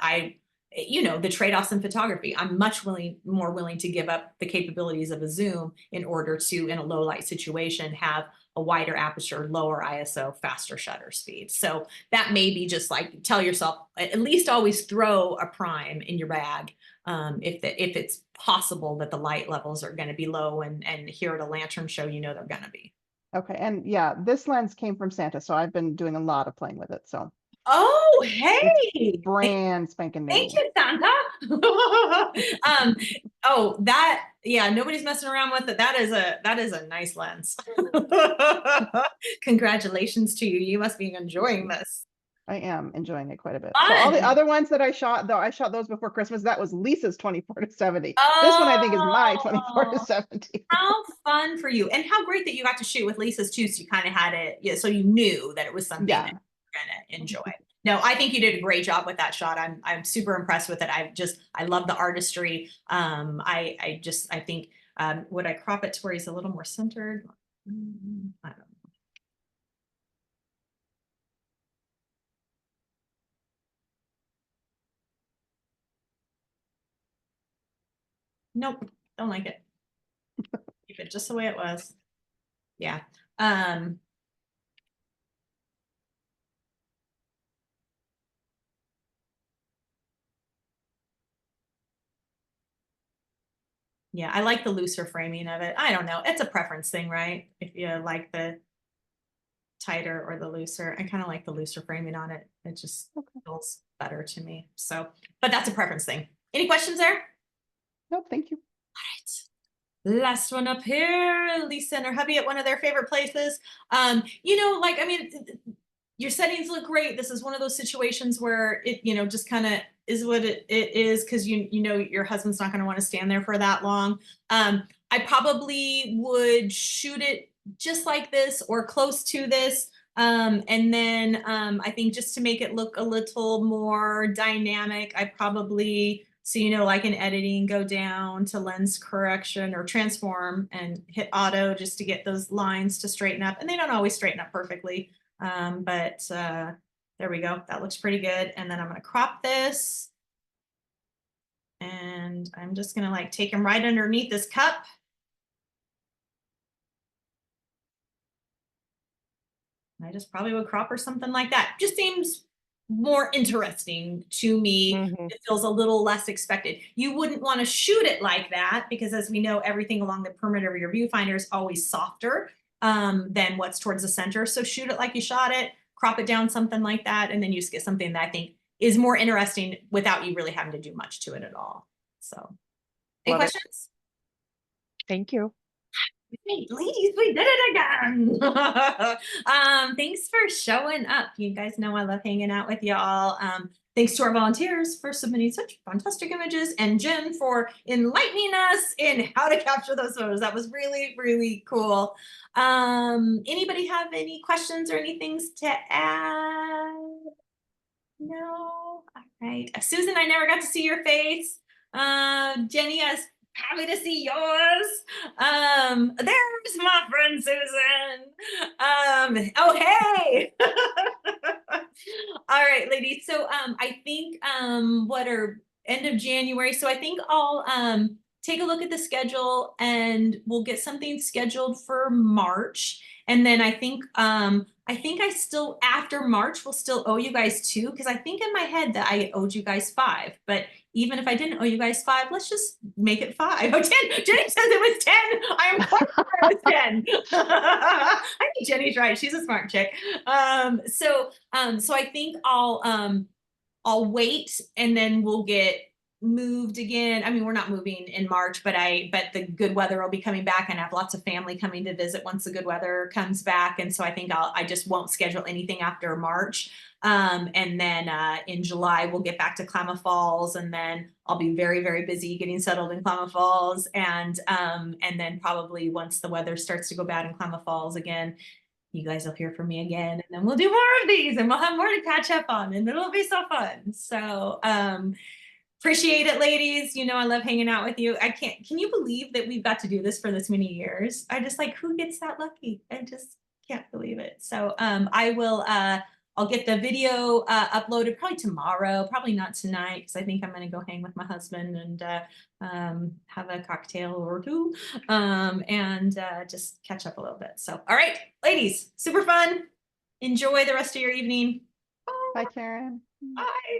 you know, the trade-offs in photography. I'm much more willing to give up the capabilities of a zoom in order to, in a low light situation, have a wider aperture, lower ISO, faster shutter speed. So that may be just like, tell yourself, at least always throw a prime in your bag. If it's possible that the light levels are going to be low, and here at a lantern show, you know, they're going to be. Okay, and yeah, this lens came from Santa, so I've been doing a lot of playing with it. So Oh, hey, brand spanking new. thank you, Santa. Oh, that, yeah, nobody's messing around with it. That is a nice lens. Congratulations to you. You must be enjoying this. I am enjoying it quite a bit. So all the Fun. other ones that I shot, though, I shot those before Christmas. That was Lisa's 24-70. This one I think is my 24-70. How fun for you. And how great that you got to shoot with Lisa's too, so you kind of had it, yeah, so you knew that it was something Yeah. that you were gonna enjoy. No, I think you did a great job with that shot. I'm super impressed with it. I love the artistry. I think, would I crop it to where he's a little more centered? I don't know. Nope, don't like it. Keep it just the way it was. Yeah. Yeah, I like the looser framing of it. I don't know. It's a preference thing, right? If you like the tighter or the looser, I kind of like the looser framing on it. It just feels better to me. So, but that's a preference thing. Any questions there? Nope, thank you. All right. Last one up here. Lisa and her hubby at one of their favorite places. You know, like, I mean, your settings look great. This is one of those situations where it, you know, just kind of is what it is, because you know your husband's not going to want to stand there for that long. I probably would shoot it just like this or close to this. And then I think just to make it look a little more dynamic, I probably, so you know, like in editing, go down to lens correction or transform and hit auto just to get those lines to straighten up. And they don't always straighten up perfectly. But there we go. That looks pretty good. And then I'm going to crop this. And I'm just going to like take him right underneath this cup. I just probably would crop or something like that. Just seems more interesting to me. Mhm. It feels a little less expected. You wouldn't want to shoot it like that because, as we know, everything along the perimeter of your viewfinder is always softer than what's towards the center. So shoot it like you shot it, crop it down something like that, and then you just get something that I think is more interesting without you really having to do much to it at all. So, any Love it. questions? Thank you. Hey, ladies, we did it again. Thanks for showing up. You guys know I love hanging out with y'all. Thanks to our volunteers for submitting such fantastic images, and Jen for enlightening us in how to capture those photos. That was really, really cool. Anybody have any questions or any things to add? No? All right. Susan, I never got to see your face. Jenny, I was happy to see yours. There's my friend Susan. Oh, hey. All right, ladies. So I think what are end of January. So I think I'll take a look at the schedule and we'll get something scheduled for March. And then I think I still, after March, will still owe you guys 2, because I think in my head that I owed you guys 5. But even if I didn't owe you guys 5, let's just make it 5. Oh, 10. Jenny says it was 10. I am quite sure it was 10. I think Jenny's right. She's a smart chick. So I think I'll wait, and then we'll get moved again. I mean, we're not moving in March, but the good weather will be coming back, and I have lots of family coming to visit once the good weather comes back. And so I think I just won't schedule anything after March. And then in July, we'll get back to Klamath Falls, and then I'll be very, very busy getting settled in Klamath Falls. And then probably once the weather starts to go bad in Klamath Falls again, you guys will hear from me again, and then we'll do more of these, and we'll have more to catch up on, and it'll be so fun. So, appreciate it, ladies. You know, I love hanging out with you. Can you believe that we've got to do this for this many years? I just like, who gets that lucky? I just can't believe it. So, I'll get the video uploaded probably tomorrow, probably not tonight, because I think I'm gonna go hang with my husband and have a cocktail or two and just catch up a little bit. So, all right, ladies, super fun. Enjoy the rest of your evening. Bye, Karen. Bye.